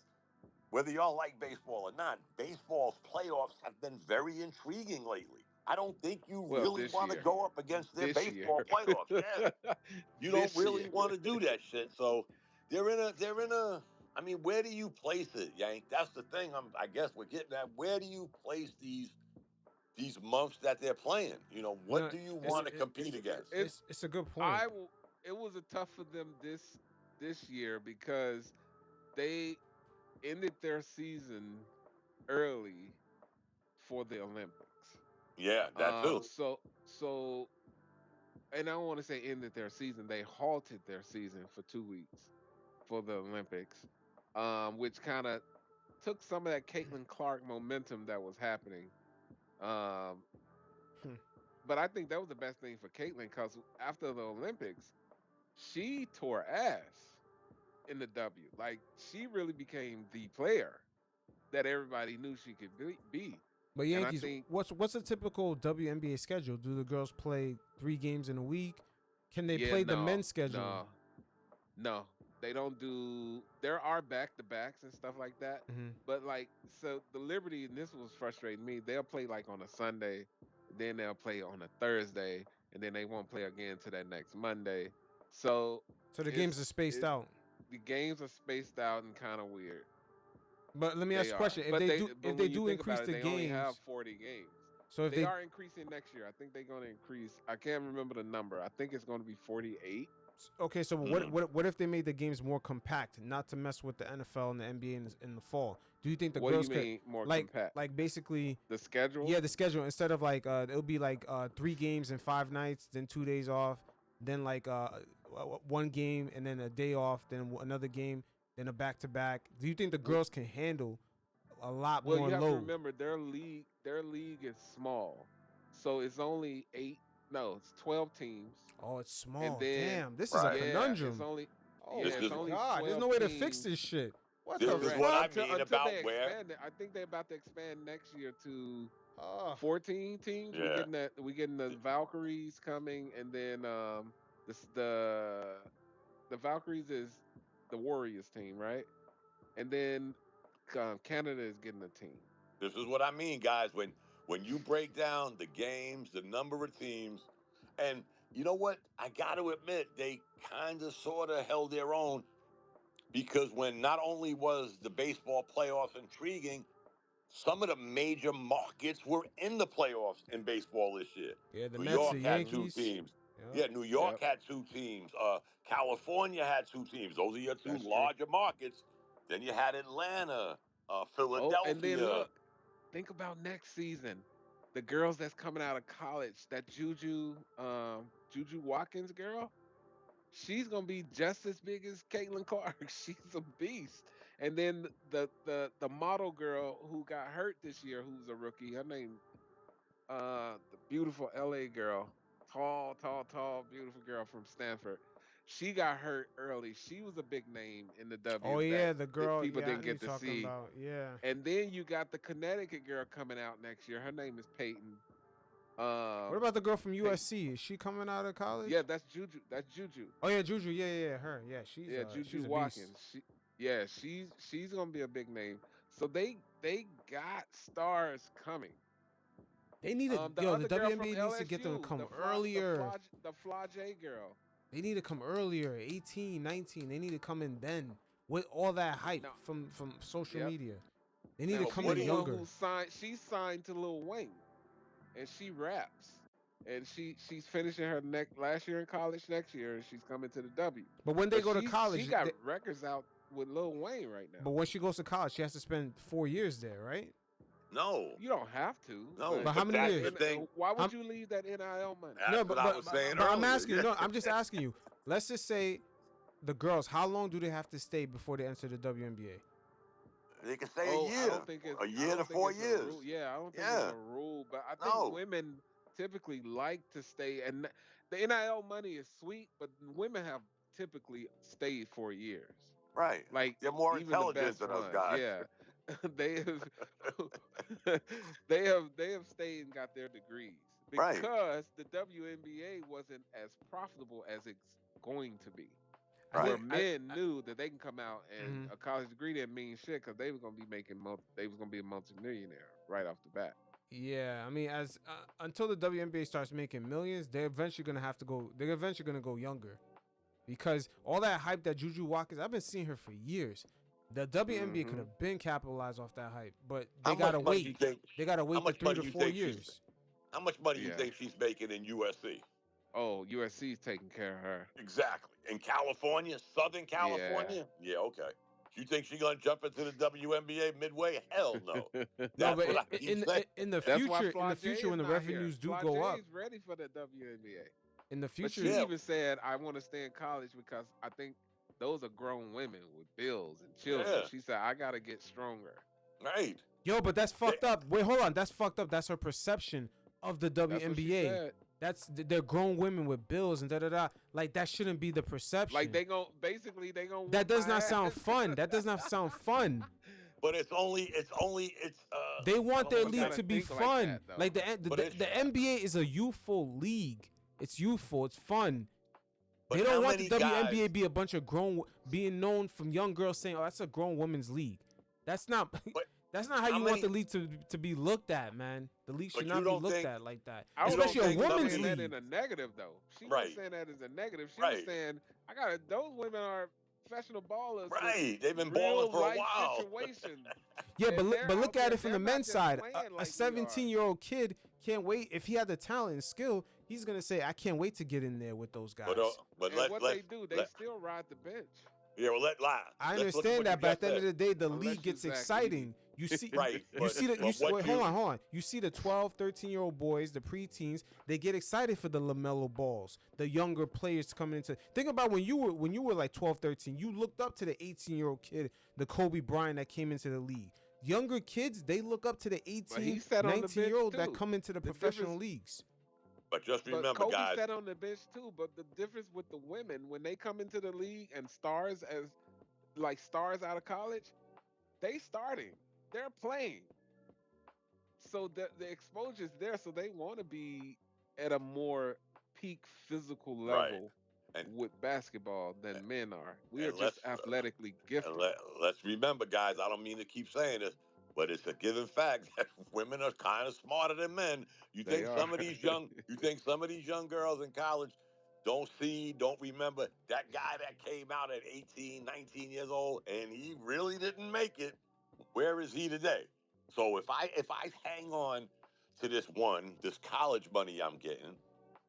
whether y'all like baseball or not, baseball's playoffs have been very intriguing lately. I don't think you Well, really this want to year. go up against their This year. baseball playoffs. Yeah, you don't This really year. want to do that shit. So they're in a. I mean, where do you place it, Yank? That's the thing. I guess we're getting at. Where do you place these months that they're playing? You know, No, what do you want to compete against? It's a good point. It was a tough for them this year because they ended their season early for the Olympics. Yeah, that too. So and I don't want to say ended their season. They halted their season for 2 weeks for the Olympics, which kind of took some of that Caitlin Clark momentum that was happening. Um, Hmm. but I think that was the best thing for Caitlin because after the Olympics, she tore ass in the W. Like she really became the player that everybody knew she could be. But And I Yankees, think what's a typical WNBA schedule? Do the girls play 3 games in a week? Can they yeah, play the men's schedule? no. They don't do. There are back to backs and stuff like that. Mhm. But like, so the Liberty, and this was frustrating me. They'll play like on a Sunday, then they'll play on a Thursday, and then they won't play again to that next Monday. So So the games are spaced out. the games are spaced out and kind of weird. But let me ask They you a are. question: If But they do, but when you think increase about it, the they only have games, 40 games. so if They they, are increasing next year. I think they're going to increase. I can't remember the number. I think it's going to be 48. okay, so Mhm. what if they made the games more compact, not to mess with the NFL and the NBA in the fall? Do you think the What do girls you could mean more like compact? basically? The schedule? Yeah, the schedule, instead of like it'll be like 3 games in 5 nights, then 2 days off, then like 1 game and then a day off, then another game, then a back to back. Do you think the girls can handle a lot Well, more you have to load? remember their league is small. So it's only 8, no, it's 12 teams. Oh, it's And small. then Damn, this is a Right. yeah, it's conundrum. only Oh This yeah, my it's is only god, there's 12 no way to teams. fix this shit. What This the is Correct. what I fuck? mean Until about they where. expand it. I think they're about to expand next year to Oh, 14 teams. Yeah. We getting the Valkyries coming, and then this the Valkyries is the Warriors team, right? And then Canada is getting a team. This is what I mean, guys. When you break down the games, the number of teams, and you know what? I got to admit, they kind of sort of held their own because when not only was the baseball playoffs intriguing, some of the major markets were in the playoffs in baseball this year. yeah, the New Mets, York the had 2 Yankees. teams. Yeah. Yeah, New York Yep, had 2 teams. California had 2 teams. Those are your 2 that's true. larger markets. Then you had Atlanta, Oh, and then Philadelphia. look, think about next season. The girls that's coming out of college, that Juju Watkins girl, she's gonna be just as big as Caitlin Clark. She's a beast. And then the model girl who got hurt this year, who's a rookie, her name the beautiful LA girl, tall, beautiful girl from Stanford. She got hurt early. She was a big name in the Oh W yeah, the that girl. people Yeah, I didn't know you're get to talking see. about. Yeah. And then you got the Connecticut girl coming out next year. Her name is Peyton. What Um, about the girl from Pey- USC? Is she coming out of college? yeah, that's Juju. That's Juju. Oh yeah, Juju. Yeah, her. Yeah, Yeah, Juju she's a beast. Watkins. She's gonna be a big name. So they got stars coming. They need to, The yo, the other girl from WNBA needs to get them to LSU, come earlier. the Flage girl. They need to come earlier. 18, 19. They need to come in then with all that hype No, from social yep. media. They need Now to But come what in she's do the you? one younger. who signed. She signed to Lil Wayne, and she raps. And she's finishing her last year in college next year, and she's coming to the W. But when they But go to she college, got records out with Lil Wayne right now. but when she goes to college, she has to spend 4 years there, right? No, You don't have to. no. But how many that's years? the thing. Why would How- you leave that NIL money? That's No, what I was saying but I'm earlier. asking you. Yeah. No, I'm just asking you. Let's just say the girls, how long do they have to stay before they enter the WNBA? They can say Oh, a I year, don't think it's a I year to don't think 4 it's a years. rule. Yeah, I don't think it's Yeah. a rule, but I think No. women typically like to stay, and the NIL money is sweet, but women have typically stayed for years. Right. Like They're more even the intelligent best than us ones, guys. yeah. they have they have stayed and got their degrees Right. because the WNBA wasn't as profitable as it's going to be. I Where think men knew that they can come out and Mhm. a college degree didn't mean shit because they was gonna be they was gonna be a multimillionaire right off the bat. Yeah, I mean, as until the WNBA starts making millions, they're eventually gonna have to go. They're eventually gonna go younger, because all that hype that Juju Watkins, I've been seeing her for years. The WNBA could Mhm. have been capitalized off that hype, but How they gotta much money you wait. think? They gotta How wait the much 3 money to you 4 think years. How much money you Yeah. think she's making in USC? Oh, USC's taking care of her. Exactly. In California, Southern Yeah. California? Yeah, okay. You think she's gonna jump into the WNBA midway? Hell no. No, That's but what I keep saying. in the That's why future, when the revenues do Flage go up, is ready for the WNBA. in the But future, she Yeah. even said, "I want to stay in college because I think those are grown women with bills and children." Yeah. She said, "I gotta get stronger." Right. yo, but that's fucked up. Wait, hold on, that's fucked up. That's her perception of the That's what she WNBA. said. They're grown women with bills and da da da. Like that shouldn't be the perception. Like they gonna whoop That does my not sound ass. fun. That does not sound fun. But it's They want their You league gotta to be think like fun. that, though. Like But it's- the NBA is a youthful league. It's youthful. It's fun. But They don't how want the many guys? WNBA be a bunch of being known from young girls saying, "Oh, that's a grown women's league." That's not. But That's not how how you want many? the league to be looked at, man. The league should But you not be don't looked think at like that, I you don't don't especially a think think she was some of women's saying these that league. in a negative though. She right, wasn't saying that as a negative. She was right, saying, I got those women are professional ballers with right? They've been balling real for a life while. situations. Yeah, And they're but look out at there, it from they're the not men's just side. playing A like we are. 17-year-old kid can't wait. If he had the talent and skill, he's gonna say, "I can't wait to get in there with those guys." But And what they do, they let still ride the bench. yeah, well I let's look at understand what you that, but at just the end of said. the day, the Unless league you're gets Zach exciting. Edey. You see, Right, you see the you but what wait, you hold on. You see the 12, 13-year-old boys, the preteens, they get excited for the LaMelo Balls, the younger players coming into. Think about when you were like 12, 13, you looked up to the 18-year-old kid, the Kobe Bryant that came into the league. Younger kids, they look up to the But he 18, sat on the bench 19-year-old that too. come into the The professional difference, leagues. But just but remember, Kobe guys. sat on the bench too. But the difference with the women, when they come into the league and stars as like stars out of college, they starting, they're playing. So the exposure's there. So they want to be at a more peak physical Right, level and with basketball than men are. We are and just athletically gifted. let's remember, guys. I don't mean to keep saying this, but it's a given fact that women are kind of smarter than men. They are. You think some of these young girls in college don't remember that guy that came out at 18, 19 years old, and he really didn't make it. Where is he today? So if I hang on to this college money I'm getting,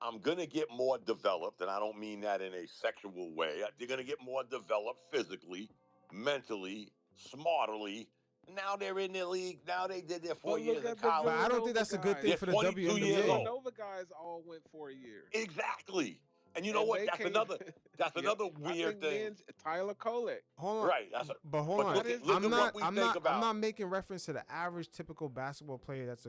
I'm gonna get more developed, and I don't mean that in a sexual way. They're gonna get more developed physically, mentally, smarterly. Now they're in the league. Now they did their 4 But look years in at the But college. I don't think Villanova that's a good guys. thing They're for the 22 The years WNBA. old. Villanova guys all went 4 years, Exactly. And you know and what? they That's came. another. That's Yep. another I weird think thing. men's Tyler Kolek. Hold on, Right. hold But on. What is look I'm at it? what not. we think I'm about. not making reference to the average typical basketball player. That's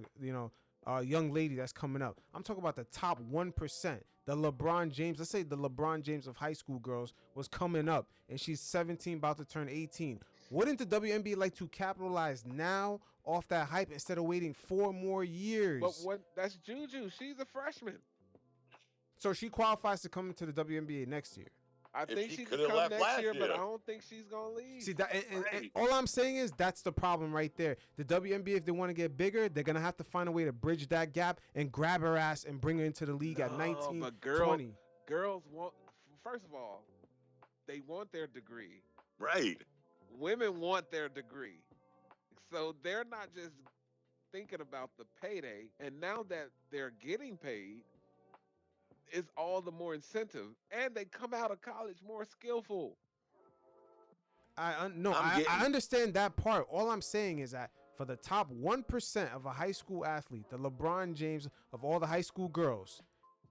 a young lady that's coming up. I'm talking about the top 1%. The LeBron James. Let's say the LeBron James of high school girls was coming up, and she's 17, about to turn 18. Wouldn't the WNBA like to capitalize now off that hype instead of waiting 4 more years? But what? That's Juju. She's a freshman. So she qualifies to come into the WNBA next year. I If think she she could could have come left next last year, but I year. don't think she's gonna leave. See that, and Right. all I'm saying is that's the problem right there. The WNBA, if they want to get bigger, they're gonna have to find a way to bridge that gap and grab her ass and bring her into the league at No, 19, but 20. girls want. First of all, they want their degree. Right. Women want their degree, so they're not just thinking about the payday. And now that they're getting paid, is all the more incentive, and they come out of college more skillful. No, I'm I getting understand that part. All I'm saying is that for the top 1% of a high school athlete, the LeBron James of all the high school girls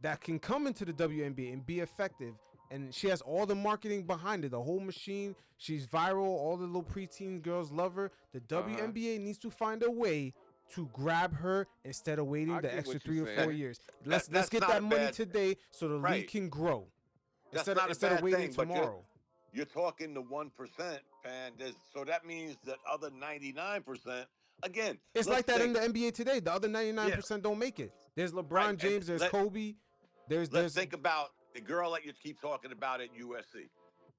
that can come into the WNBA and be effective, and she has all the marketing behind it, the whole machine. She's viral. All the little preteen girls love her. The WNBA needs to find a way to grab her instead of waiting I the get extra what you're 3 or 4 saying. years. Let's that's get not that a money bad today so the league right. can grow That's instead not a of bad waiting thing, but tomorrow. you're talking the 1%, and so that means that other 99%. Again, It's let's like that in think. the NBA today. The other Yeah, 99% don't make it. There's right. LeBron And James, there's Kobe, let's think about the girl that you keep talking about at USC.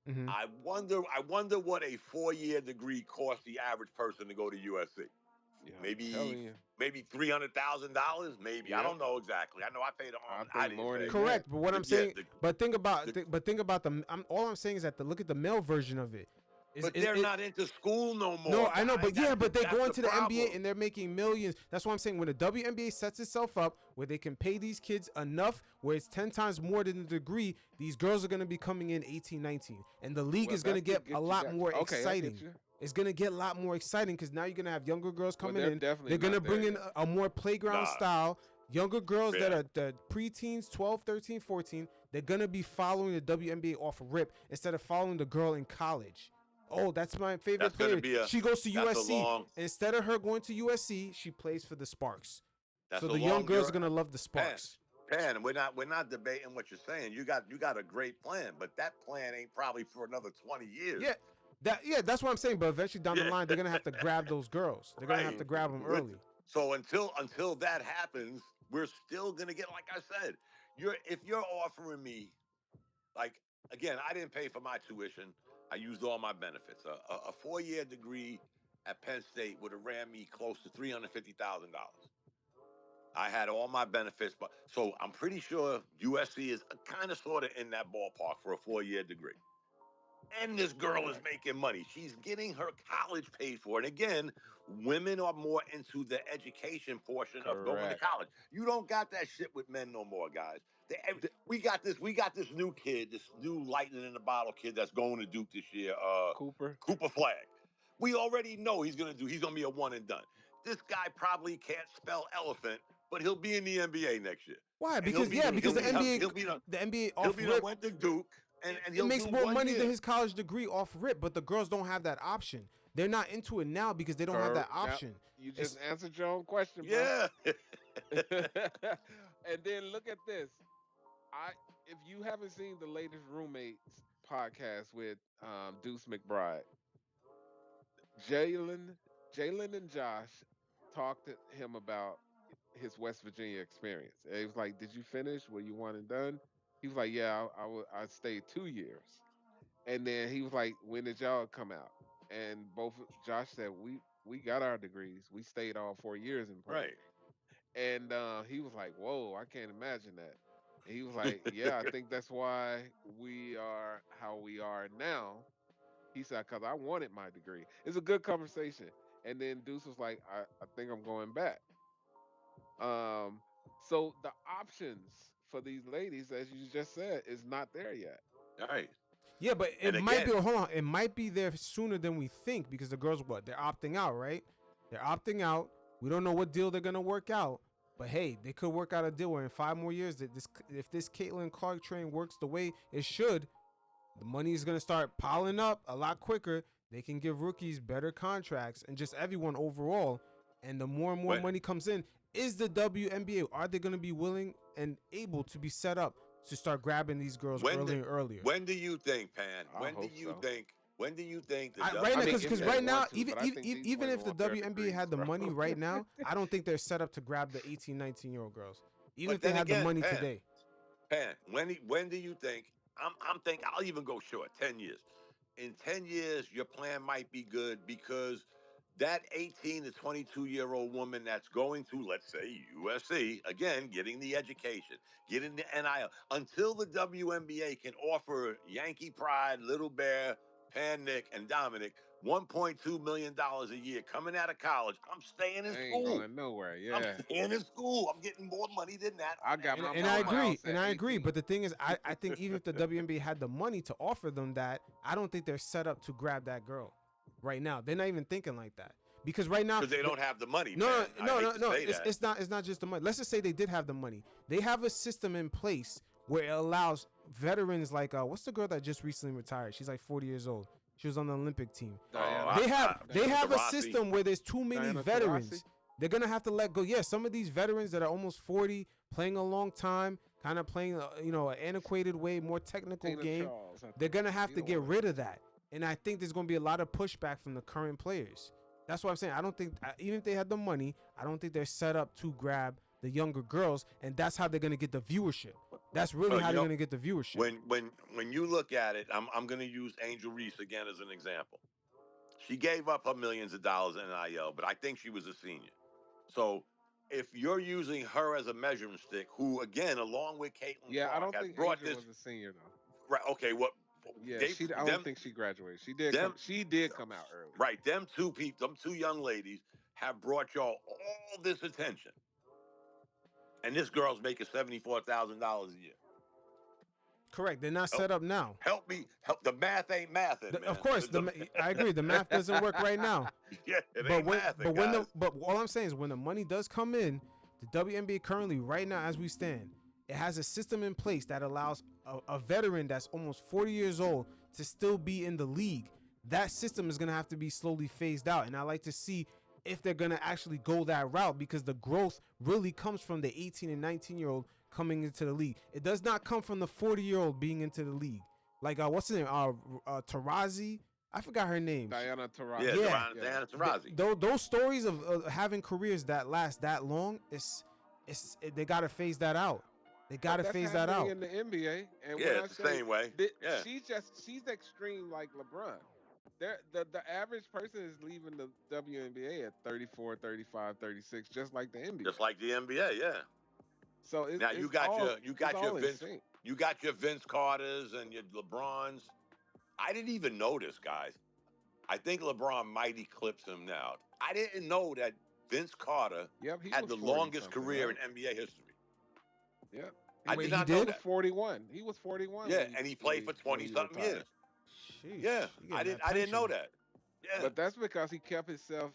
Mhm. I wonder what a 4-year degree costs the average person to go to USC. Yeah, I'm Maybe telling you. $300,000. Maybe I Yep. don't know exactly. I know I paid an arm I and I think didn't more pay. than that. Correct, but what I'm Yeah, saying, but think about the. All I'm saying is that look at the male version of it. but they're not into school no more. No, I know, guys. but yeah, but they're that's going the to the problem. NBA and they're making millions. That's what I'm saying. When the WNBA sets itself up where they can pay these kids enough, where it's 10 times more than the degree, these girls are going to be coming in 18, 19. And the league Well, is going to that's to get a you lot guys. more Okay, I exciting. get you. It's going to get a lot more exciting because now you're going to have younger girls Well, coming they're in. definitely They're going to not there bring in yet. a more playground Nah. style. Younger girls that Yeah. are the preteens, 12, 13, 14, they're going to be following the WNBA off a rip instead of following the girl in college. Oh, that's my favorite That's gonna player. be a- She goes to that's a USC. long- Instead of her going to USC, she plays for the Sparks. That's So a the young long girls year- are gonna love the Sparks. Pan, we're not debating what you're saying. You got a great plan, but that plan ain't probably for another 20 years. Yeah, that's what I'm saying. But eventually down the Yeah. line, they're gonna have to grab those girls. They're gonna have Right. to grab them We're- early. So until that happens, we're still gonna get, like I said, if you're offering me like again, I didn't pay for my tuition. I used all my benefits. A 4-year degree at Penn State would have ran me close to $350,000. I had all my benefits, but so I'm pretty sure USC is kind of sort of in that ballpark for a 4-year degree. And this girl is making money. She's getting her college paid for. And again, women are more into the education portion of going to Correct. college. You don't got that shit with men no more, guys. We got this new kid, this new lightning in the bottle kid that's going to Duke this year. Cooper. Cooper Flag. We already know he's gonna be a one and done. This guy probably can't spell elephant, but he'll be in the NBA next year. Why? And Because because the NBA he'll off be rip, went to Duke, and it he'll makes do more 1 money year. than his college degree off rip. But the girls don't have that option. They're not into it now because they don't have that Now, option. you just answered your own question, bro. Yeah. And then look at this. If you haven't seen the latest Roommates podcast with Deuce McBride, Jalen and Josh talked to him about his West Virginia experience. And he was like, "Did you finish? Were you one and done?" He was like, "Yeah, I stayed 2 years." And then he was like, "When did y'all come out?" And both Josh said, "We got our degrees. We stayed all 4 years in Purdue." Right. And he was like, "Whoa, I can't imagine that." And he was like, "Yeah, I think that's why we are how we are now." He said, "Because I wanted my degree." It's a good conversation. And then Deuce was like, I think I'm going back." So the options for these ladies, as you just said, is not there yet. All right. Yeah, but it And might again- be. Hold on, it might be there sooner than we think because the girls, they're opting out, right? They're opting out. We don't know what deal they're gonna work out, but hey, they could work out a deal where in 5 more years, if this Caitlin Clark train works the way it should, the money is gonna start piling up a lot quicker. They can give rookies better contracts and just everyone overall. And the more and more money comes in, is the WNBA, are they gonna be willing and able to be set up to start grabbing these girls earlier and earlier? When do you think, Pan? I When do hope you so. think? When do you think? Right now, because if right they now, want to, but I think these even women if the want their WNBA degrees, had the bro. money right now, I don't think they're set up to grab the 18, 19-year-old girls. Even But if they then had the again, money Pan, today. Pan, when do you think? I'm thinking. I'll even go short. 10 years. In 10 years, your plan might be good because that 18 to 22-year-old woman that's going to, let's say, USC, again, getting the education, getting the NIL, until the WNBA can offer Yankee Pride, Little Bear, PanKnick, and Dominic $1.2 million a year coming out of college, I'm staying in I ain't school. going nowhere. Yeah. I'm staying in school. I'm getting more money than that. I got my And I mama agree, house at and I agree. 18. But the thing is, I think even if the WNBA had the money to offer them that, I don't think they're set up to grab that girl right now. They're not even thinking like that because right now Because they don't have the money. No. man. I hate to say that. It's not just the money. Let's just say they did have the money. They have a system in place where it allows veterans like what's the girl that just recently retired? She's like 40 years old. She was on the Olympic team. They have a system where there's too many Diana veterans. Taurasi? They're gonna have to let go. Yeah, some of these veterans that are almost 40, playing a long time, kind of playing an antiquated way, more technical Tina game. Charles, I They're gonna think. have to Either get one. rid of that, and I think there's gonna be a lot of pushback from the current players. That's what I'm saying. I don't think even if they had the money, I don't think they're set up to grab the younger girls, and that's how they're gonna get the viewership. That's really how they're gonna get the viewership. When you look at it, I'm going to use Angel Reese again as an example. She gave up her millions of dollars in NIL, but I think she was a senior. So if you're using her as a measuring stick, who again, along with Caitlin Yeah, Clark, I don't has think brought Angel this was a senior though. right. Okay, what? Yeah, they, I don't think she graduated. She did. She did come out early. Right, them two young ladies have brought y'all all this attention, and this girl's making $74,000 a year. Correct. They're not set up now. Help me. The math ain't mathing, man. Of course, I agree. The math doesn't work right now. Yeah, it ain't mathing, guys. But all I'm saying is when the money does come in, the WNBA currently, right now as we stand, it has a system in place that allows a veteran that's almost 40 years old to still be in the league. That system is going to have to be slowly phased out. And I like to see if they're going to actually go that route because the growth really comes from the 18 and 19-year-old coming into the league. It does not come from the 40-year-old being into the league. Like, what's her name? Tarazi? I forgot her name. Diana Taurasi. Yeah, Diana Taurasi. Those stories of having careers that last that long, they got to phase that out. They gotta That's phase that happening out. in the NBA. And Yeah, when I it's the say same way. Yeah. she's extreme like LeBron. The average person is leaving the WNBA at 34, 35, 36, just like the NBA. Just like the NBA, yeah. So Now it's all in sync. You got your Vince Carters and your LeBrons. I didn't even notice, guys. I think LeBron might eclipse him now. I didn't know that Vince Carter Yep, he had was the 40 longest something, career right? in NBA history. Yep. I Wait, did he not know did? Was that. 41. He was 41 Yeah, and he played for when 20 he something retired. years. Sheesh, Yeah, he getting that I didn't know pension. that. Yeah, But that's because he kept himself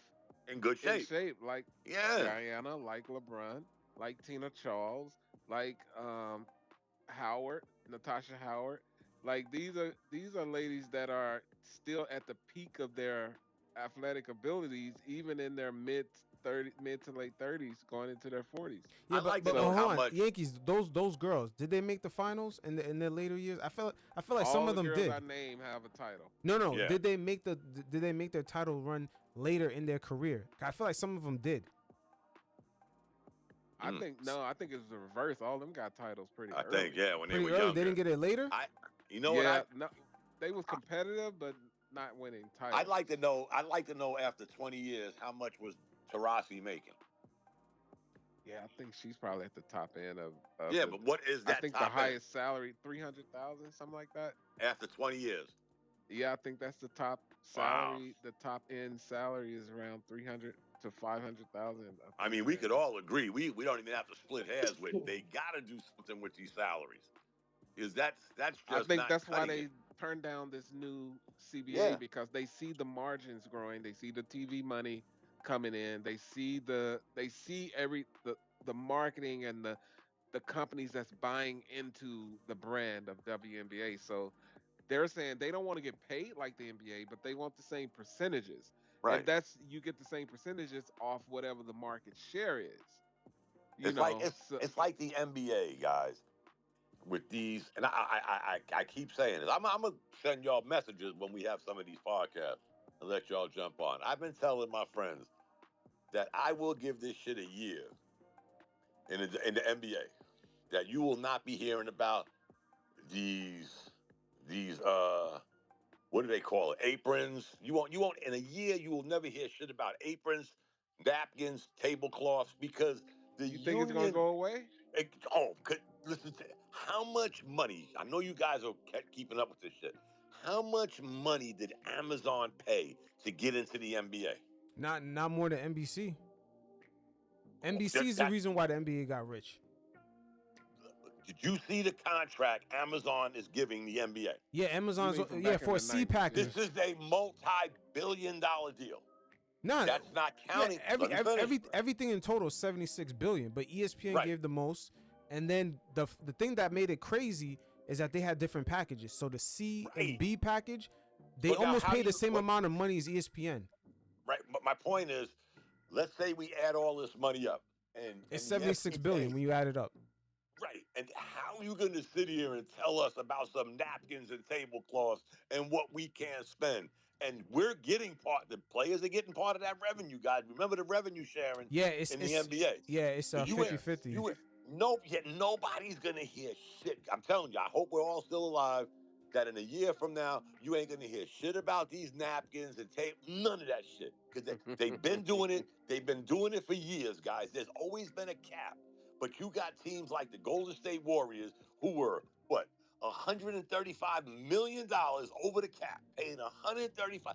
in good in shape. shape, like Yeah, Diana, like LeBron, like Tina Charles, like Howard, Natasha Howard. Like these are ladies that are still at the peak of their athletic abilities, even in their mid to late 30s, going into their 40s. Yeah, I'd like to but know So hold how on, much. Yankees. Those girls, did they make the finals in their later years? I feel like some all of the them girls did. I name have a title. No. Yeah. Did they make their title run later in their career? I feel like some of them did. I think no, I think it's the reverse. All them got titles pretty I early. think when they Pretty were early. younger. They didn't get it later. You know Yeah, what no, they was competitive, but not winning titles. I'd like to know. I'd like to know after 20 years how much was Taurasi making. Yeah, I think she's probably at the top end of. Yeah, but what is I that think the top end highest salary, 300,000, something like that. after 20 years? Yeah, I think that's the top Wow. salary. The top end salary is around 300 to 500,000. I mean, we could all agree. We don't even have to split hairs with. They got to do something with these salaries. Because that's I just think not that's why cutting they it. turned down this new CBA Yeah. because they see the margins growing. They see the TV money coming in. They see the marketing and the companies that's buying into the brand of WNBA. So they're saying they don't want to get paid like the NBA, but they want the same percentages. And Right. that's you get the same percentages off whatever the market share is. You It's like know, it's like the NBA guys with these, and I keep saying this. I'm gonna send y'all messages when we have some of these podcasts and let y'all jump on. I've been telling my friends that I will give this shit a year in the NBA, that you will not be hearing about these what do they call it, aprons. You won't in a year. You will never hear shit about aprons, napkins, tablecloths, because the you think it's gonna union. go away? Listen to how much money. I know you guys are keeping up with this shit. How much money did Amazon pay to get into the NBA? Not more than NBC. NBC is the reason why the NBA got rich. Did you see the contract Amazon is giving the NBA? Yeah, Amazon's You mean from back in for a the C 90s, package. This is a multi-billion-dollar deal. Nah, That's not yeah, counting. Let me finish. everything in total is 76 billion, but ESPN Right. gave the most. And then the thing that made it crazy is that they had different packages. So the C and Right. B package, they But now almost how pay do the you- same what- amount of money as ESPN. Right, but my point is, let's say we add all this money up, and It's yes, 76 we billion pay. when you add it up. Right, and how are you going to sit here and tell us about some napkins and tablecloths and what we can't spend? And we're getting the players are getting part of that revenue, guys. Remember the revenue sharing Yeah, in the NBA. Yeah, it's 50-50. Yet nobody's going to hear shit. I'm telling you, I hope we're all still alive, that in a year from now, you ain't going to hear shit about these napkins and tape, none of that shit. Because they've been doing it. They've been doing it for years, guys. There's always been a cap. But you got teams like the Golden State Warriors who were, what, $135 million over the cap, paying $135.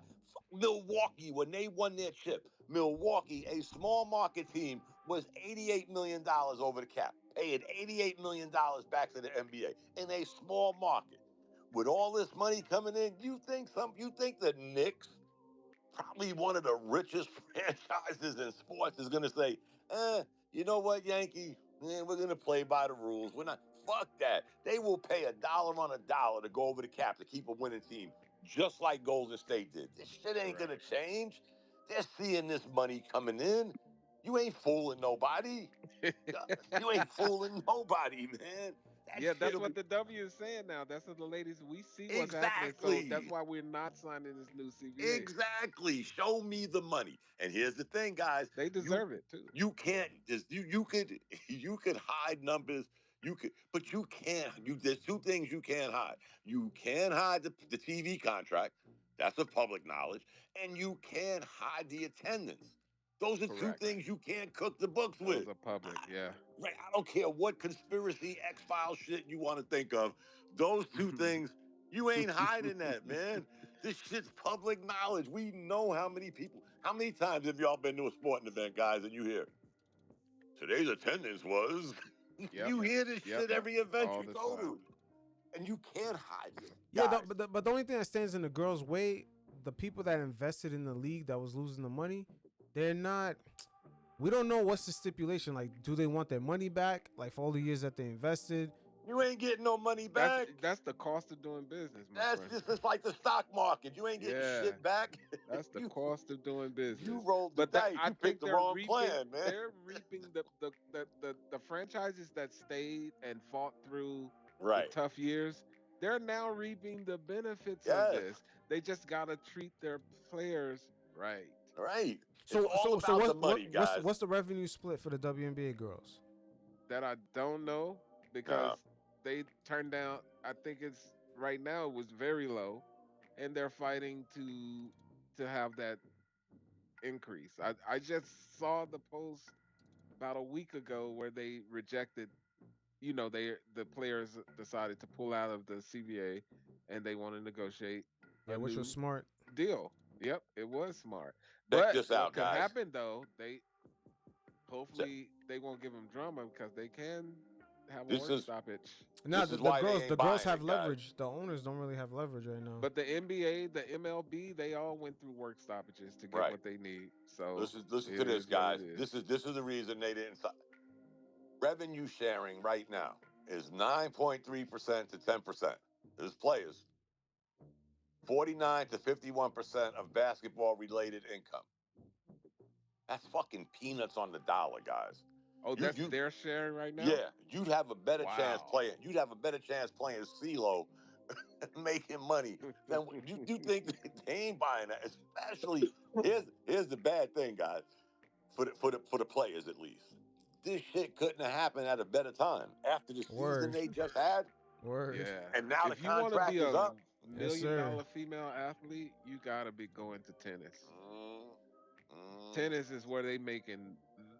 Milwaukee, when they won their chip, Milwaukee, a small market team, was $88 million over the cap, paying $88 million back to the NBA in a small market. With all this money coming in, you think the Knicks, probably one of the richest franchises in sports, is going to say, you know what, Yankee? We're going to play by the rules. We're not. Fuck that. They will pay $1 on $1 to go over the cap to keep a winning team, just like Golden State did. This shit ain't going to change. They're seeing this money coming in. You ain't fooling nobody. You ain't fooling nobody, man. Yeah, that's what the W is saying now. That's what the ladies we see what's happening. So that's Exactly. why we're not signing this new CBA. Exactly. Show me the money. And here's the thing, guys. They deserve it too. You can't just you could hide numbers. But you can't. There's two things you can't hide. You can hide the TV contract. That's of public knowledge, and you can't hide the attendance. Those are two Correct. things you can't cook the books Those with. are public, yeah. Right. I don't care what conspiracy X-File shit you want to think of. Those two things, you ain't hiding that, man. This shit's public knowledge. We know how many times have y'all been to a sporting event, guys, and you hear today's attendance was. Yep. You hear this Yep. shit every event All you the go time. to, and you can't hide it. Yeah, guys. but the only thing that stands in the girls' way, the people that invested in the league that was losing the money, they're not. We don't know what's the stipulation. Like, do they want their money back? Like for all the years that they invested? You ain't getting no money back. That's the cost of doing business, my That's friend. just like the stock market. You ain't getting Yeah. shit back. That's the You- cost of doing business. You rolled the But dice. I You think picked the they're wrong reaping. plan, man. They're reaping the franchises that stayed and fought through Right. the tough years. They're now reaping the benefits Yes. of this. They just gotta treat their players right. Right. So It's all about the money, guys. what's the revenue split for the WNBA girls? That I don't know because they turned down. I think it's right now it was very low, and they're fighting to have that increase. I just saw the post about a week ago where they rejected. The players decided to pull out of the CBA, and they want to negotiate Yeah, a which new was smart. deal. Yep, it was smart. Check But this what out, could guys. happen though? Hopefully they won't give them drama because they can have a This work is- stoppage. Now This the is why they girls, ain't the girls buying have it, guys. leverage. The owners don't really have leverage right now. But the NBA, the MLB, they all went through work stoppages to get Right. what they need. So Listen it to this, is what guys. it This is the reason they didn't. Revenue sharing right now is 9.3% to 10%. There's players. 49 to 51% of basketball-related income. That's fucking peanuts on the dollar, guys. Oh, that's their sharing right now? Yeah, you'd have a better chance Wow. playing. You'd have a better chance playing CeeLo, making money. Than you think they ain't buying that? Especially here's the bad thing, guys. For the players at least, this shit couldn't have happened at a better time after the season Word. they just had. Word. Yeah. And now if the you want to contract be is a up. $1 Yes, million sir. female athlete, you gotta be going to tennis. Mm. Tennis is where they making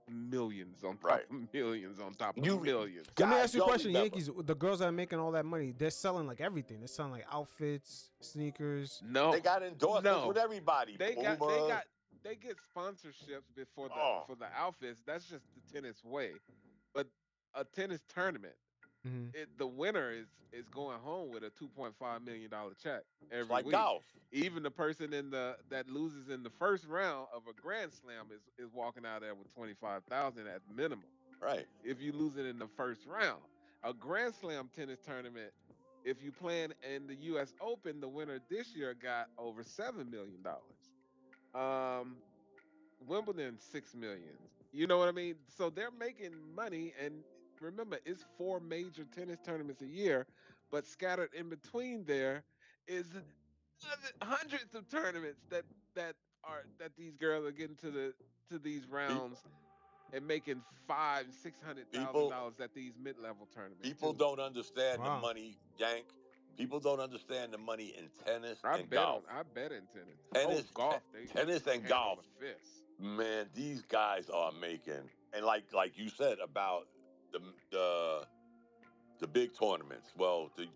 millions on top Right. of millions on top of You- millions. Let me Guys, ask you a y'all question, remember. Yankees. The girls that are making all that money, they're selling like everything. They're selling like outfits, sneakers. No, They got endorsements no. with everybody. They Puma. get sponsorships before Oh. for the outfits. That's just the tennis way. But a tennis tournament, Mm-hmm. the winner is going home with a $2.5 million check every It's like week. golf. Even the person that loses in the first round of a Grand Slam is walking out there with 25,000 at minimum. Right. If you lose it in the first round, a Grand Slam tennis tournament, if you playing in the U.S. Open, the winner this year got over $7 million. Wimbledon $6 million. You know what I mean? So they're making money, and remember, it's 4 major tennis tournaments a year, but scattered in between there is hundreds of tournaments that these girls are getting to these rounds and making $500,000-$600,000 at these mid-level tournaments. People too. don't understand the Wow. money, Yank. People don't understand the money in tennis I and bet golf. I bet in tennis. Tennis, Golf. tennis and hand golf. on the fist. Man, these guys are making, and like you said about the big tournaments. Well, the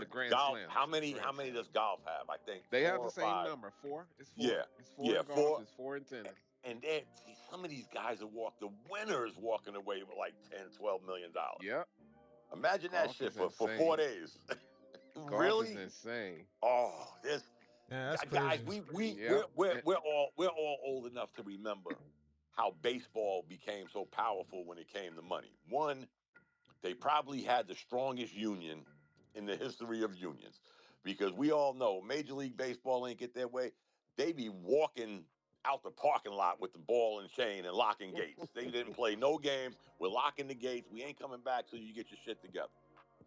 Grand golf. Slams. How many Grand does Slams. golf have? I think They 4 have the or same 5. number. 4. It's 4. Yeah. It's 4 in golf. 4. It's 4 in tennis. And then see, some of these guys are the winners walking away with like $10-12 million. Yep. Imagine that Golf shit is for insane. 4 days. Golf Really? is insane. Oh, this. Yeah, that's Guys, crazy. we're all old enough to remember how baseball became so powerful when it came to money. One, they probably had the strongest union in the history of unions, because we all know Major League Baseball ain't get their way. They be walking out the parking lot with the ball and chain and locking gates. They didn't play no games. We're locking the gates. We ain't coming back till you get your shit together.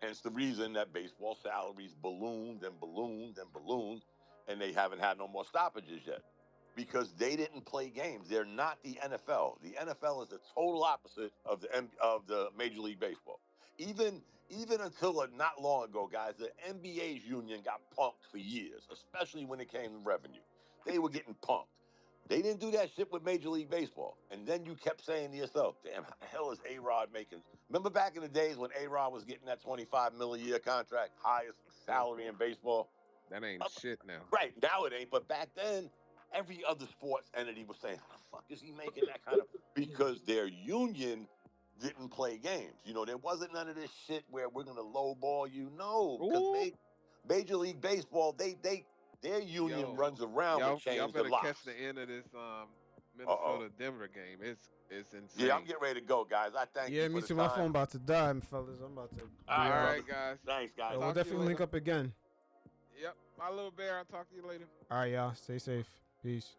Hence the reason that baseball salaries ballooned and ballooned and ballooned, and they haven't had no more stoppages yet because they didn't play games. They're not the NFL. The NFL is the total opposite of the Major League Baseball. Even until not long ago, guys, the NBA's union got punked for years, especially when it came to revenue. They were getting punked. They didn't do that shit with Major League Baseball. And then you kept saying to yourself, damn, how the hell is A-Rod making? Remember back in the days when A-Rod was getting that $25 million a year contract, highest salary in baseball? That ain't shit now. Right, now it ain't. But back then, every other sports entity was saying, how the fuck is he making that kind of? Because their union didn't play games. You know, there wasn't none of this shit where we're going to lowball you. No, because Major League Baseball, their union runs around with Y'all chains better and catch locks. the end of this Minnesota Denver game. It's insane. Yeah, I'm getting ready to go, guys. I thank you Yeah, for me the too. time. My phone about to die, fellas. I'm about to. All All right, right, guys. Thanks, guys. We'll definitely link up again. Yep. My little bear, I'll talk to you later. All right, y'all. Stay safe. Peace.